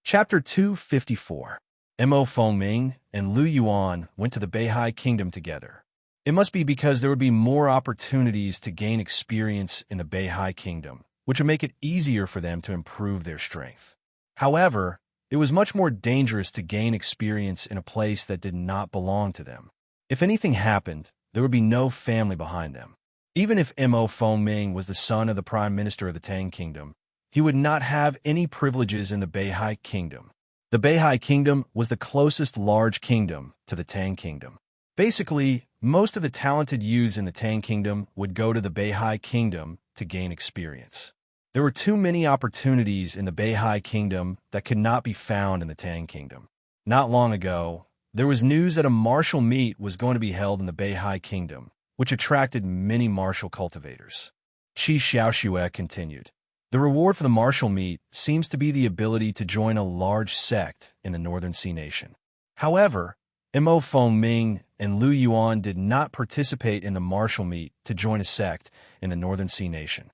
Chapter 254. Mo Fengming and Lu Yuan went to the Beihai Kingdom together. It must be because there would be more opportunities to gain experience in the Beihai Kingdom, which would make it easier for them to improve their strength. However, it was much more dangerous to gain experience in a place that did not belong to them. If anything happened, there would be no family behind them. Even if Mo Fengming was the son of the Prime Minister of the Tang Kingdom, he would not have any privileges in the Beihai Kingdom. The Beihai Kingdom was the closest large kingdom to the Tang Kingdom. Basically, most of the talented youths in the Tang Kingdom would go to the Beihai Kingdom to gain experience. There were too many opportunities in the Beihai Kingdom that could not be found in the Tang Kingdom. Not long ago, there was news that a martial meet was going to be held in the Beihai Kingdom, which attracted many martial cultivators. Qi Xiaoxue continued, "The reward for the martial meet seems to be the ability to join a large sect in the Northern Sea Nation." However, Mo Fengming and Lu Yuan did not participate in the martial meet to join a sect in the Northern Sea Nation.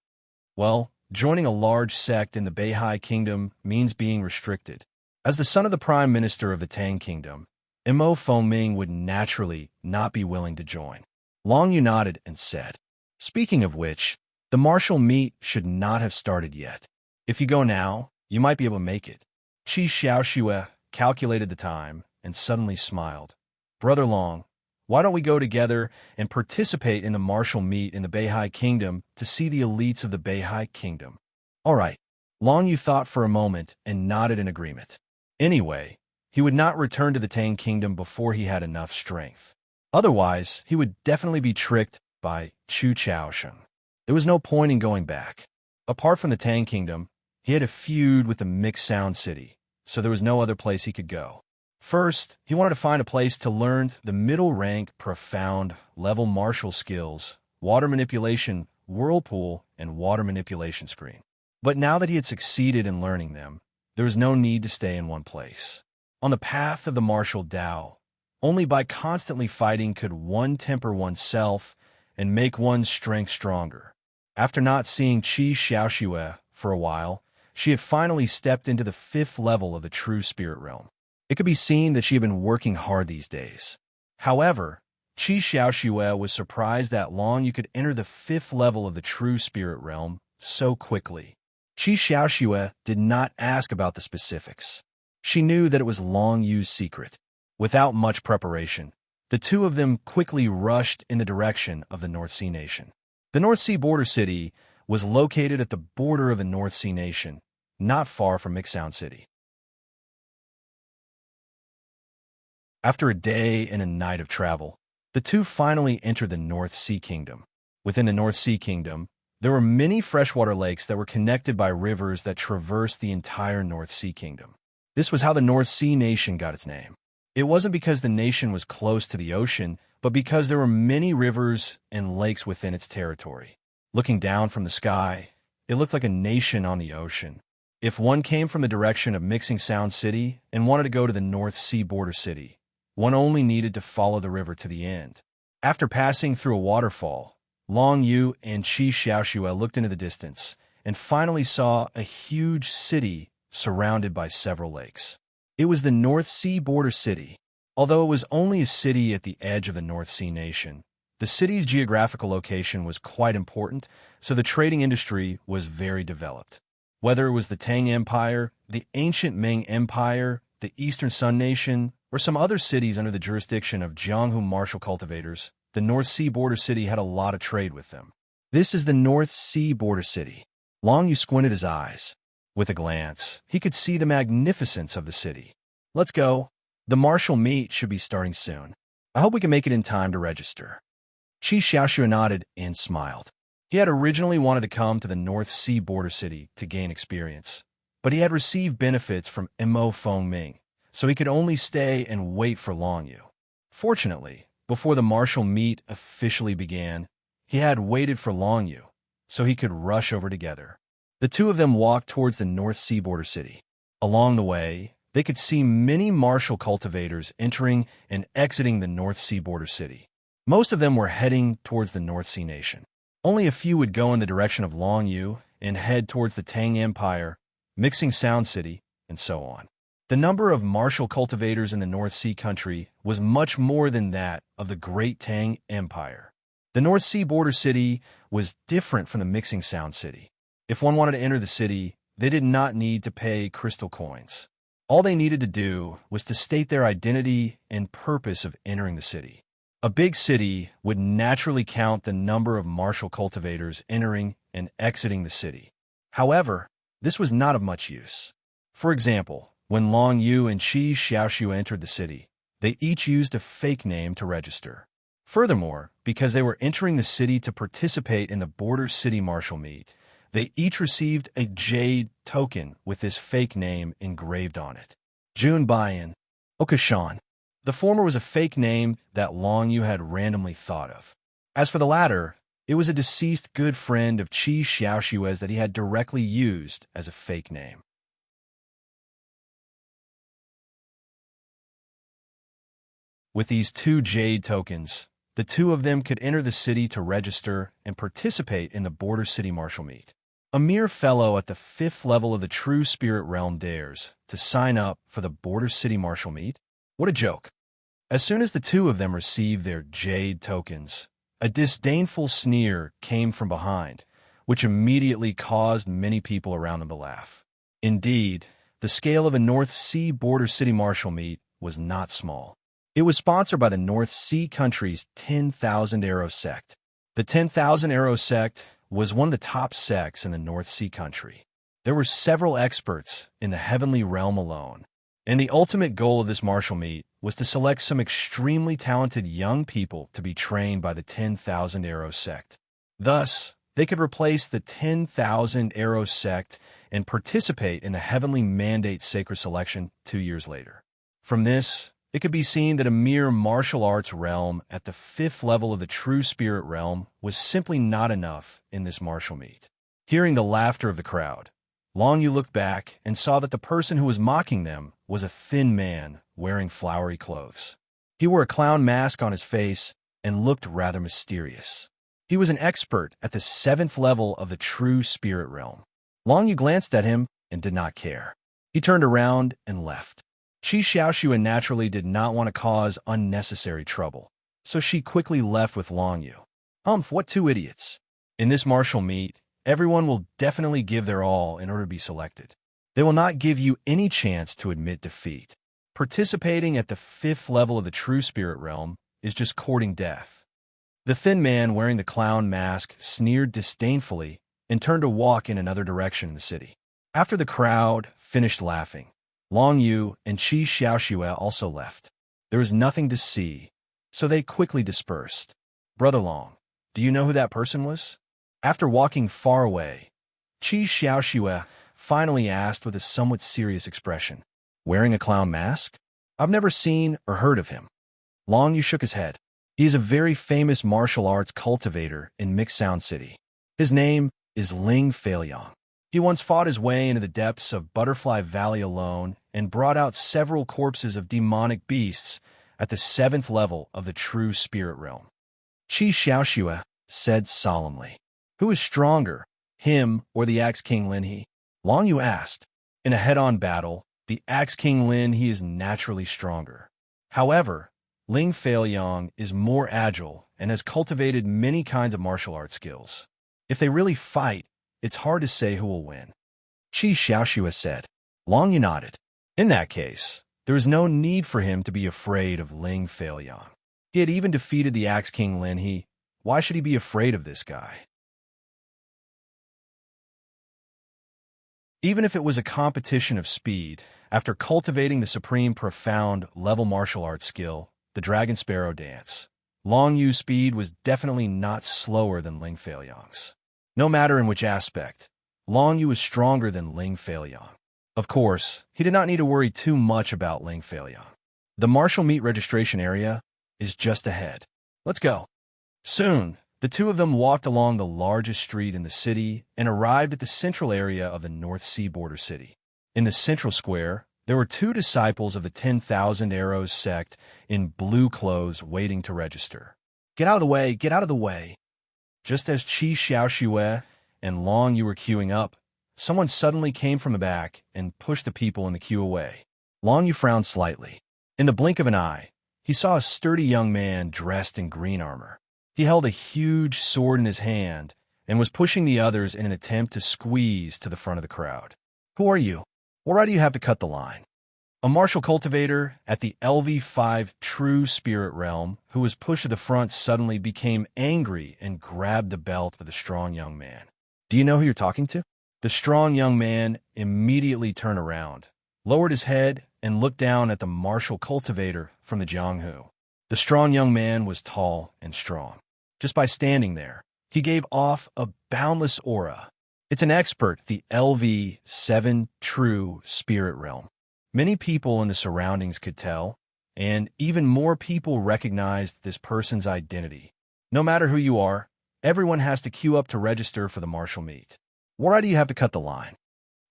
Well, joining a large sect in the Beihai Kingdom means being restricted. As the son of the Prime Minister of the Tang Kingdom, Mo Fengming would naturally not be willing to join. Long Yu nodded and said, "Speaking of which, the martial meet should not have started yet. If you go now, you might be able to make it." Qi Xiaoxue calculated the time and suddenly smiled. "Brother Long, why don't we go together and participate in the martial meet in the Beihai Kingdom to see the elites of the Beihai Kingdom?" "All right." Long Yu thought for a moment and nodded in agreement. Anyway, he would not return to the Tang Kingdom before he had enough strength. Otherwise, he would definitely be tricked by Chu Chaoshen. There was no point in going back. Apart from the Tang Kingdom, he had a feud with the Mixed Sound City, so there was no other place he could go. First, he wanted to find a place to learn the middle-rank, profound, level martial skills, water manipulation, whirlpool, and water manipulation screen. But now that he had succeeded in learning them, there was no need to stay in one place. On the path of the martial Tao, only by constantly fighting could one temper oneself and make one's strength stronger. After not seeing Qi Xiaoxue for a while, she had finally stepped into the 5th level of the true spirit realm. It could be seen that she had been working hard these days. However, Qi Xiaoxue was surprised that Long Yu could enter the 5th level of the true spirit realm so quickly. Qi Xiaoxue did not ask about the specifics. She knew that it was Long Yu's secret. Without much preparation, the two of them quickly rushed in the direction of the North Sea Nation. The North Sea border city was located at the border of the North Sea Nation, not far from Mixed Sound City. After a day and a night of travel, the two finally entered the North Sea Kingdom. Within the North Sea Kingdom, there were many freshwater lakes that were connected by rivers that traversed the entire North Sea Kingdom. This was how the North Sea Nation got its name. It wasn't because the nation was close to the ocean, but because there were many rivers and lakes within its territory. Looking down from the sky, it looked like a nation on the ocean. If one came from the direction of Mixing Sound City and wanted to go to the North Sea border city, one only needed to follow the river to the end. After passing through a waterfall, Long Yu and Qi Xiaoxue looked into the distance and finally saw a huge city surrounded by several lakes. It was the North Sea border city. Although it was only a city at the edge of the North Sea Nation, the city's geographical location was quite important, so the trading industry was very developed. Whether it was the Tang Empire, the ancient Ming Empire, the Eastern Sun Nation, or some other cities under the jurisdiction of Jianghu martial cultivators, the North Sea border city had a lot of trade with them. This is the North Sea border city. Long Yu squinted his eyes. With a glance, he could see the magnificence of the city. "Let's go. The martial meet should be starting soon. I hope we can make it in time to register." Qi Xiaoxue nodded and smiled. He had originally wanted to come to the North Sea border city to gain experience, but he had received benefits from Mo Fengming, so he could only stay and wait for Long Yu. Fortunately, before the martial meet officially began, he had waited for Long Yu, so he could rush over together. The two of them walked towards the North Sea border city. Along the way, they could see many martial cultivators entering and exiting the North Sea border city. Most of them were heading towards the North Sea nation. Only a few would go in the direction of Longyu and head towards the Tang Empire, Mixing Sound City, and so on. The number of martial cultivators in the North Sea country was much more than that of the Great Tang Empire. The North Sea border city was different from the Mixing Sound City. If one wanted to enter the city, they did not need to pay crystal coins. All they needed to do was to state their identity and purpose of entering the city. A big city would naturally count the number of martial cultivators entering and exiting the city. However, this was not of much use. For example, when Long Yu and Qi Xiaoxiu entered the city, they each used a fake name to register. Furthermore, because they were entering the city to participate in the border city martial meet, they each received a jade token with this fake name engraved on it. Jun Baiyan, Okashan. The former was a fake name that Long Yu had randomly thought of. As for the latter, it was a deceased good friend of Qi Xiaoxiu's that he had directly used as a fake name. With these two jade tokens, the two of them could enter the city to register and participate in the border city martial meet. A mere fellow at the 5th level of the true spirit realm dares to sign up for the border city martial meet? What a joke. As soon as the two of them received their jade tokens, a disdainful sneer came from behind, which immediately caused many people around them to laugh. Indeed, the scale of a North Sea border city martial meet was not small. It was sponsored by the North Sea country's 10,000 Arrow sect. The 10,000 Arrow sect was one of the top sects in the North Sea country. There were several experts in the heavenly realm alone, and the ultimate goal of this martial meet was to select some extremely talented young people to be trained by the 10,000 Arrow sect. Thus, they could replace the 10,000 Arrow sect and participate in the heavenly mandate sacred selection 2 years later. From this, it could be seen that a mere martial arts realm at the 5th level of the true spirit realm was simply not enough in this martial meet. Hearing the laughter of the crowd, Long Yu looked back and saw that the person who was mocking them was a thin man wearing flowery clothes. He wore a clown mask on his face and looked rather mysterious. He was an expert at the 7th level of the true spirit realm. Long Yu glanced at him and did not care. He turned around and left. Qi Xiaoxiu naturally did not want to cause unnecessary trouble, so she quickly left with Long Yu. Humph, what two idiots. In this martial meet, everyone will definitely give their all in order to be selected. They will not give you any chance to admit defeat. Participating at the 5th level of the true spirit realm is just courting death. The thin man wearing the clown mask sneered disdainfully and turned to walk in another direction in the city. After the crowd finished laughing, Long Yu and Qi Xiaoxiu also left. There was nothing to see, so they quickly dispersed. Brother Long, do you know who that person was? After walking far away, Qi Xiaoxiu finally asked with a somewhat serious expression, wearing a clown mask? I've never seen or heard of him. Long Yu shook his head. He is a very famous martial arts cultivator in Mixed Sound City. His name is Ling Feiliang. He once fought his way into the depths of Butterfly Valley alone and brought out several corpses of demonic beasts at the 7th level of the true spirit realm. Qi Xiaoxiu said solemnly, who is stronger, him or the Axe King Lin He? Long Yu asked. In a head-on battle, the Axe King Lin He is naturally stronger. However, Ling Feiliang is more agile and has cultivated many kinds of martial arts skills. If they really fight, it's hard to say who will win. Qi Xiaoxiu said. Long Yu nodded. In that case, there is no need for him to be afraid of Ling Feiliang. He had even defeated the Axe King Lin He. Why should he be afraid of this guy? Even if it was a competition of speed, after cultivating the supreme profound level martial arts skill, the Dragon Sparrow Dance, Long Yu's speed was definitely not slower than Ling Feiliang's. No matter in which aspect, Long Yu was stronger than Ling Feiliang. Of course, he did not need to worry too much about Ling Feiliang. The martial meet registration area is just ahead. Let's go. Soon, The two of them walked along the largest street in the city and arrived at the central area of the North Sea border city. In the central square, there were two disciples of the 10,000 Arrows sect in blue clothes waiting to register. "Get out of the way! Get out of the way!" Just as Qi Xiaoxue and Long Yu were queuing up, someone suddenly came from the back and pushed the people in the queue away. Long Yu frowned slightly. In the blink of an eye, he saw a sturdy young man dressed in green armor. He held a huge sword in his hand and was pushing the others in an attempt to squeeze to the front of the crowd. "Who are you? Why do you have to cut the line?" A martial cultivator at the LV5 True Spirit Realm who was pushed to the front suddenly became angry and grabbed the belt of the strong young man. "Do you know who you're talking to?" The strong young man immediately turned around, lowered his head, and looked down at the martial cultivator from the Jianghu. The strong young man was tall and strong. Just by standing there, he gave off a boundless aura. It's an expert, the LV7 True Spirit Realm. Many people in the surroundings could tell, and even more people recognized this person's identity. No matter who you are, everyone has to queue up to register for the martial meet. Why do you have to cut the line?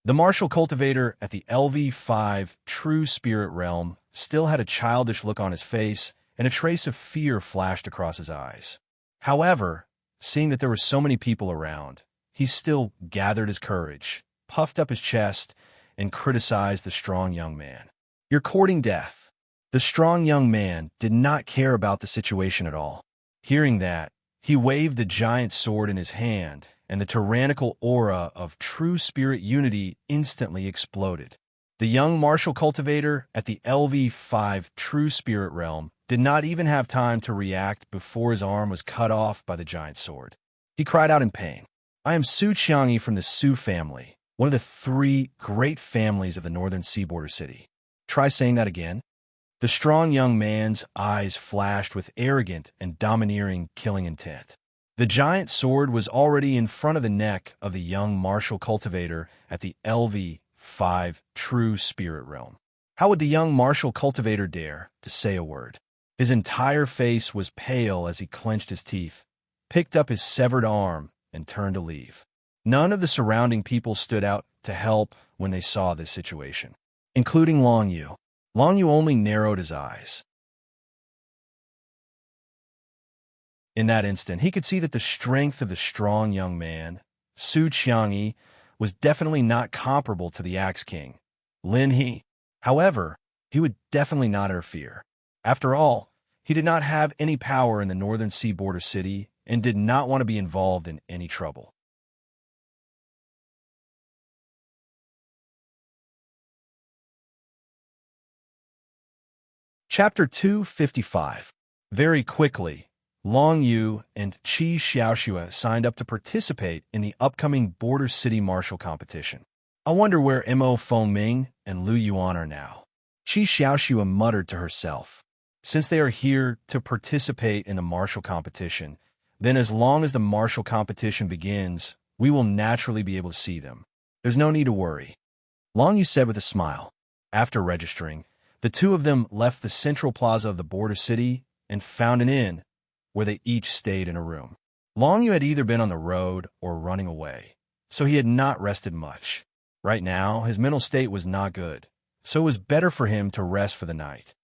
The martial cultivator at the LV5 True Spirit Realm still had a childish look on his face, and a trace of fear flashed across his eyes. However, seeing that there were so many people around, he still gathered his courage, puffed up his chest, and criticized the strong young man. "You're courting death." The strong young man did not care about the situation at all. Hearing that, he waved the giant sword in his hand, and the tyrannical aura of true spirit unity instantly exploded. The young martial cultivator at the LV5 True Spirit Realm did not even have time to react before his arm was cut off by the giant sword. He cried out in pain. "I am Su Qiangyi from the Su family, one of the 3 great families of the northern seaborder city." Try saying that again. The strong young man's eyes flashed with arrogant and domineering killing intent. The giant sword was already in front of the neck of the young martial cultivator at the LV5 True Spirit Realm. How would the young martial cultivator dare to say a word? His entire face was pale as he clenched his teeth, picked up his severed arm, and turned to leave. None of the surrounding people stood out to help when they saw this situation, including Long Yu. Long Yu only narrowed his eyes. In that instant, he could see that the strength of the strong young man, Su Qiangyi, was definitely not comparable to the Axe King, Lin He. However, he would definitely not interfere. After all, he did not have any power in the northern seaborder city and did not want to be involved in any trouble. Chapter 255. Very quickly, Long Yu and Qi Xiaoxue signed up to participate in the upcoming Border City Martial competition. "I wonder where Mo Fengming and Lu Yuan are now," Qi Xiaoxue muttered to herself. "Since they are here to participate in the martial competition, then as long as the martial competition begins, we will naturally be able to see them. There's no need to worry," Long Yu said with a smile. After registering, the two of them left the central plaza of the border city and found an inn, where they each stayed in a room. Long Yu had either been on the road or running away, so he had not rested much. Right now, his mental state was not good, so it was better for him to rest for the night.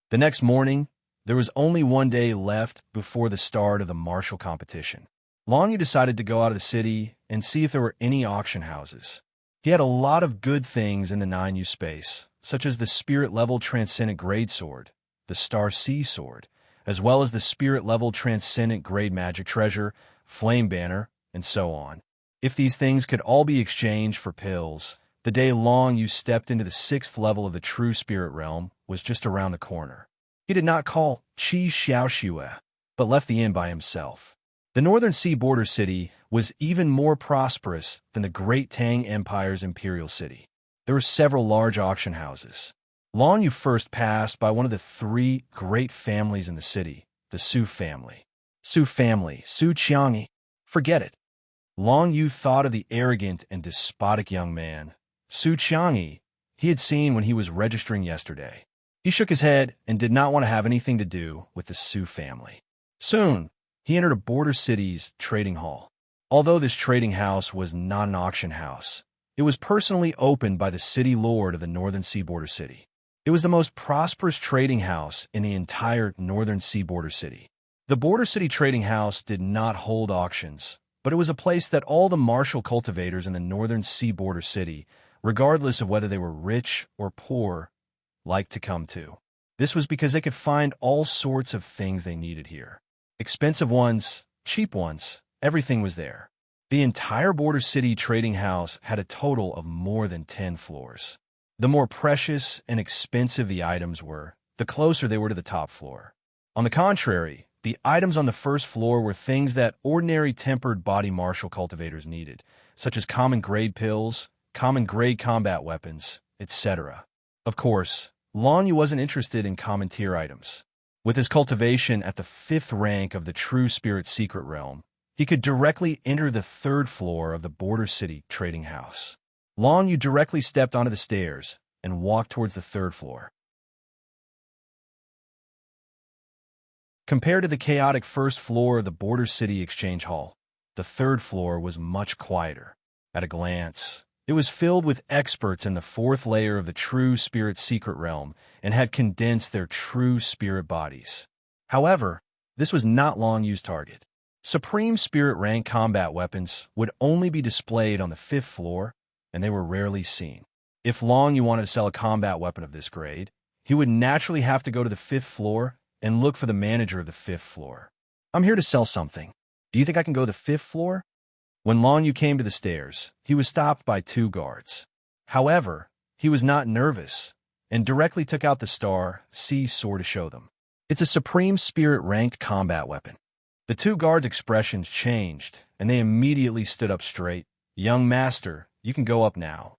The next morning, there was only one day left before the start of the martial competition. Long Yu decided to go out of the city and see if there were any auction houses. He had a lot of good things in the 9U space, such as the spirit-level transcendent grade sword, the Star Sea sword, as well as the spirit-level transcendent grade magic treasure, flame banner, and so on. If these things could all be exchanged for pills, the day Long Yu stepped into the 6th level of the true spirit realm was just around the corner. He did not call Qi Xiaoxue, but left the inn by himself. The northern sea border city was even more prosperous than the Great Tang Empire's imperial city. There were several large auction houses. Long Yu first passed by one of the 3 great families in the city, the Su family. Su family, Su Qiangyi. Forget it. Long Yu thought of the arrogant and despotic young man, Su Qiangyi, he had seen when he was registering yesterday. He shook his head and did not want to have anything to do with the Su family. Soon, he entered a border city's trading hall. Although this trading house was not an auction house, it was personally opened by the city lord of the northern seaborder city. It was the most prosperous trading house in the entire northern seaborder city. The border city trading house did not hold auctions, but it was a place that all the martial cultivators in the northern seaborder city, regardless of whether they were rich or poor, liked to come to. This was because they could find all sorts of things they needed here. Expensive ones, cheap ones, everything was there. The entire border city trading house had a total of more than 10 floors. The more precious and expensive the items were, the closer they were to the top floor. On the contrary, the items on the first floor were things that ordinary tempered body martial cultivators needed, such as common grade pills, common grade combat weapons, etc. Of course, Long Yu wasn't interested in common tier items. With his cultivation at the 5th rank of the True Spirit Secret Realm, he could directly enter the 3rd floor of the Border City trading house. Long Yu directly stepped onto the stairs and walked towards the 3rd floor. Compared to the chaotic 1st floor of the Border City Exchange Hall, the 3rd floor was much quieter. At a glance, it was filled with experts in the 4th layer of the True Spirit Secret Realm and had condensed their true spirit bodies. However, this was not Long Yu's target. Supreme Spirit rank combat weapons would only be displayed on the 5th floor, and they were rarely seen. If Long Yu wanted to sell a combat weapon of this grade, he would naturally have to go to the 5th floor and look for the manager of the 5th floor. "I'm here to sell something. Do you think I can go to the 5th floor?" When Long Yu came to the stairs, he was stopped by 2 guards. However, he was not nervous and directly took out the Star C sword to show them. "It's a Supreme Spirit ranked combat weapon." The 2 guards' expressions changed, and they immediately stood up straight. "Young master, you can go up now."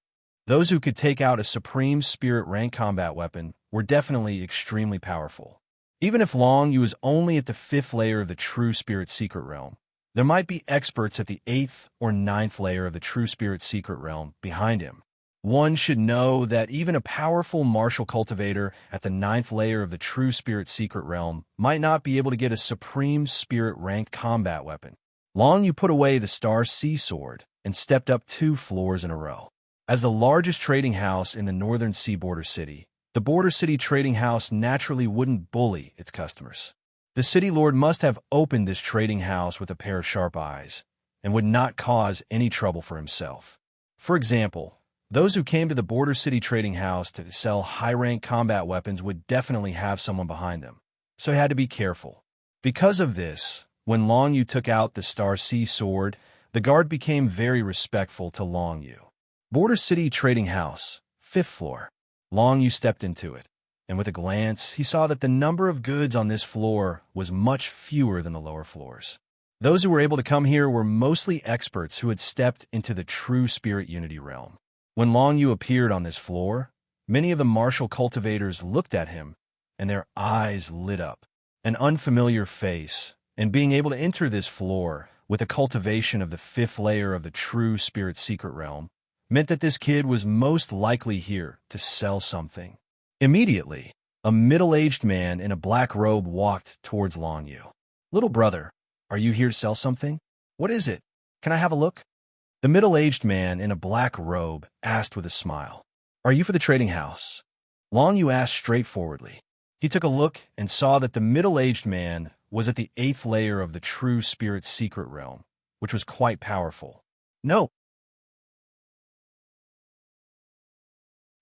Those who could take out a Supreme Spirit rank combat weapon were definitely extremely powerful. Even if Long Yu was only at the 5th layer of the True Spirit Secret Realm, there might be experts at the 8th or 9th layer of the True Spirit Secret Realm behind him. One should know that even a powerful martial cultivator at the 9th layer of the True Spirit Secret Realm might not be able to get a Supreme Spirit ranked combat weapon. Long Yu put away the Star C sword and stepped up 2 floors in a row. As the largest trading house in the northern seaborder city, the Border City Trading House naturally wouldn't bully its customers. The city lord must have opened this trading house with a pair of sharp eyes and would not cause any trouble for himself. For example, those who came to the Border City Trading House to sell high-rank combat weapons would definitely have someone behind them, so he had to be careful. Because of this, when Long Yu took out the Star C sword, the guard became very respectful to Long Yu. Border City Trading House, 5th floor. Long Yu stepped into it, and with a glance, he saw that the number of goods on this floor was much fewer than the lower floors. Those who were able to come here were mostly experts who had stepped into the True Spirit Unity realm. When Long Yu appeared on this floor, many of the martial cultivators looked at him, and their eyes lit up. An unfamiliar face, and being able to enter this floor with a cultivation of the 5th layer of the True Spirit Secret Realm, meant that this kid was most likely here to sell something. Immediately, a middle-aged man in a black robe walked towards Long Yu. "Little brother, are you here to sell something? What is it? Can I have a look?" The middle-aged man in a black robe asked with a smile. "Are you for the trading house?" Long Yu asked straightforwardly. He took a look and saw that the middle-aged man was at the 8th layer of the True Spirit Secret Realm, which was quite powerful. "No."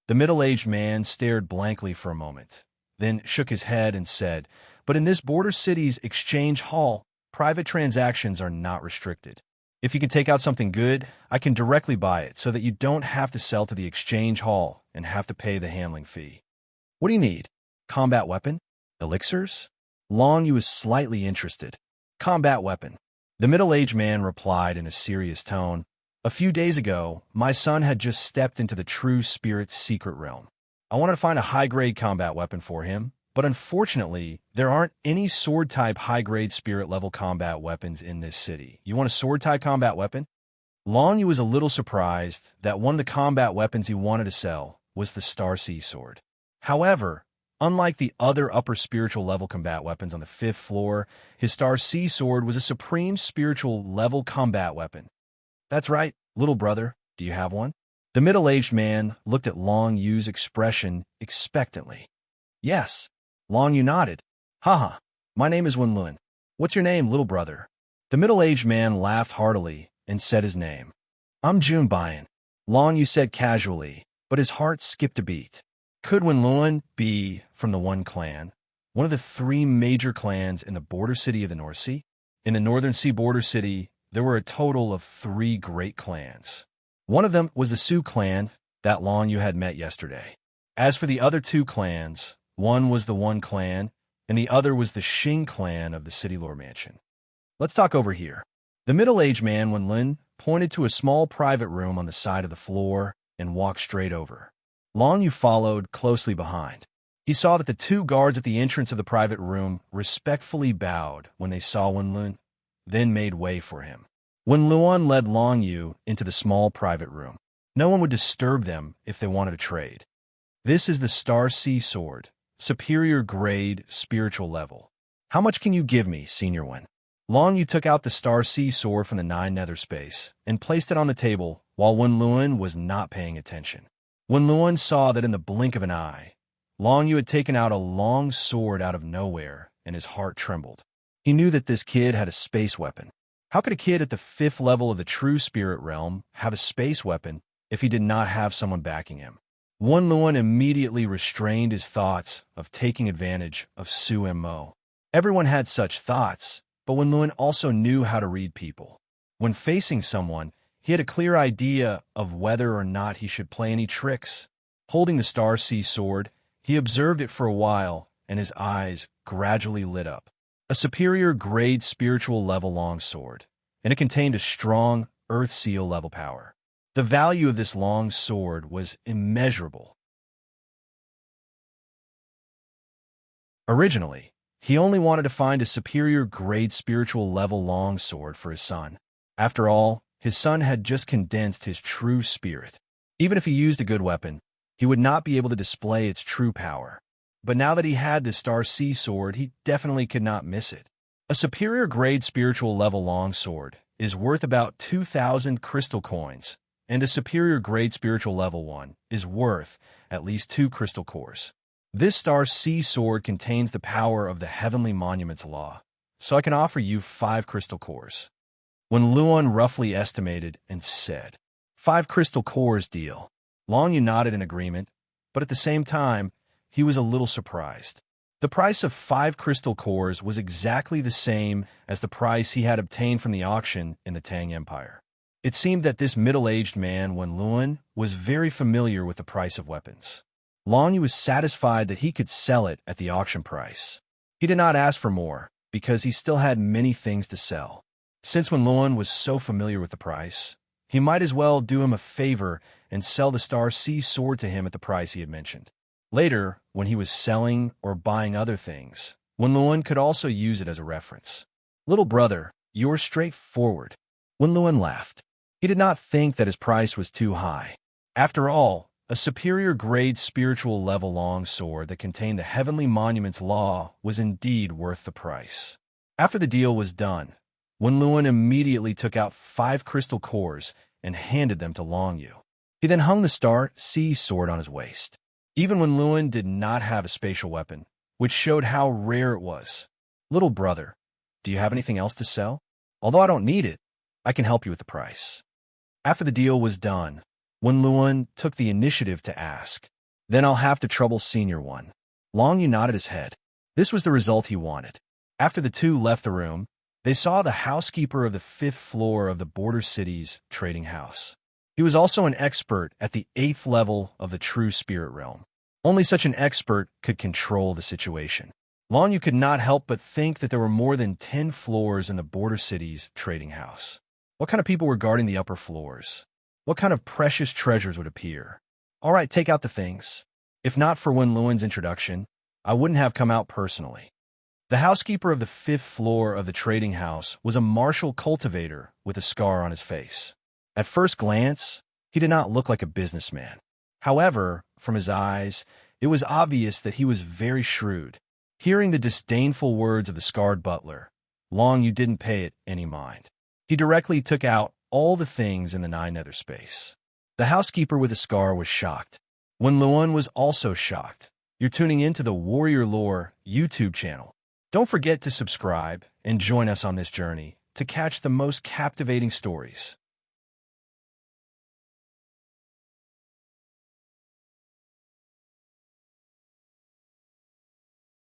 The middle-aged man stared blankly for a moment, then shook his head and said, "But in this Border City's exchange hall, private transactions are not restricted. If you can take out something good, I can directly buy it so that you don't have to sell to the exchange hall and have to pay the handling fee." "What do you need? Combat weapon? Elixirs?" Long Yu was slightly interested. "Combat weapon." The middle-aged man replied in a serious tone, "A few days ago, my son had just stepped into the True Spirit Secret Realm. I wanted to find a high-grade combat weapon for him, but unfortunately, there aren't any sword-type high-grade spirit-level combat weapons in this city. You want a sword-type combat weapon?" Long Yu was a little surprised that one of the combat weapons he wanted to sell was the Star C sword. However, Unlike the other upper spiritual level combat weapons on the 5th floor, his Star Sea Sword was a supreme spiritual level combat weapon. That's right, little brother, do you have one? The middle-aged man looked at Long Yu's expression expectantly. Yes. Long Yu nodded. Haha, my name is Wen Lun. What's your name, little brother? The middle-aged man laughed heartily and said his name. I'm Jun Bayan. Long Yu said casually, but his heart skipped a beat. Could Wen Lun be from the One clan, one of the 3 major clans in the border city of the North Sea? In the Northern Sea border city, there were a total of 3 great clans. One of them was the Sioux clan that Long Yu had met yesterday. As for the other 2 clans, one was the One clan, and the other was the Xing clan of the City Lore Mansion. Let's talk over here. The middle-aged man, Wen Lun, pointed to a small private room on the side of the floor and walked straight over. Long Yu followed closely behind. He saw that the 2 guards at the entrance of the private room respectfully bowed when they saw Wen Lun, then made way for him. Wen Lun led Long Yu into the small private room. No one would disturb them if they wanted to trade. This is the Star Sea Sword, superior grade, spiritual level. How much can you give me, Senior Wen? Long Yu took out the Star Sea Sword from the 9 nether space and placed it on the table while Wen Lun was not paying attention. Wen Lun saw that in the blink of an eye, Long Yu had taken out a long sword out of nowhere, and his heart trembled. He knew that this kid had a space weapon. How could a kid at the 5th level of the true spirit realm have a space weapon if he did not have someone backing him? Wen Lun immediately restrained his thoughts of taking advantage of Su Mo. Everyone had such thoughts, but Wen Lun also knew how to read people. When facing someone, he had a clear idea of whether or not he should play any tricks. Holding the Star Sea Sword, he observed it for a while, and his eyes gradually lit up. A superior grade spiritual level long sword, and it contained a strong Earth Seal level power. The value of this long sword was immeasurable. Originally, he only wanted to find a superior grade spiritual level long sword for his son. After all, his son had just condensed his true spirit. Even if he used a good weapon, he would not be able to display its true power. But now that he had the Star Sea Sword, he definitely could not miss it. A superior grade spiritual level long sword is worth about 2,000 crystal coins, and a superior grade spiritual level one is worth at least 2 crystal cores. This Star Sea Sword contains the power of the Heavenly Monuments Law, so I can offer you 5 crystal cores. When Luan roughly estimated and said, 5 crystal cores deal. Long Yu nodded in agreement, but at the same time, he was a little surprised. The price of 5 crystal cores was exactly the same as the price he had obtained from the auction in the Tang Empire. It seemed that this middle-aged man, Wen Lun, was very familiar with the price of weapons. Long Yu was satisfied that he could sell it at the auction price. He did not ask for more, because he still had many things to sell. Since Wen Lun was so familiar with the price, he might as well do him a favor and sell the Star Sea Sword to him at the price he had mentioned. Later, when he was selling or buying other things, Wen Lun could also use it as a reference. Little brother, you're straightforward. Wen Lun laughed. He did not think that his price was too high. After all, a superior grade spiritual level long sword that contained the Heavenly Monuments Law was indeed worth the price. After the deal was done, Wen Lun immediately took out 5 crystal cores and handed them to Long Yu. He then hung the Star Sea Sword on his waist. Even Wen Lun did not have a spatial weapon, which showed how rare it was. Little brother, do you have anything else to sell? Although I don't need it, I can help you with the price. After the deal was done, Wen Lun took the initiative to ask, then I'll have to trouble Senior One. Long Yu nodded his head. This was the result he wanted. After the two left the room, they saw the housekeeper of the 5th floor of the border city's trading house. He was also an expert at the 8th level of the true spirit realm. Only such an expert could control the situation. Long Yu could not help but think that there were more than 10 floors in the border city's trading house. What kind of people were guarding the upper floors? What kind of precious treasures would appear? All right, take out the things. If not for Wen Lun's introduction, I wouldn't have come out personally. The housekeeper of the 5th floor of the trading house was a martial cultivator with a scar on his face. At first glance, he did not look like a businessman. However, from his eyes, It was obvious that he was very shrewd. Hearing the disdainful words of the scarred butler, long you didn't pay it any mind. He directly took out all the things in the 9 nether space. The housekeeper with a scar was shocked. When Luan was also shocked. You're tuning into the Warrior Lore YouTube channel. Don't forget to subscribe and join us on this journey to catch the most captivating stories.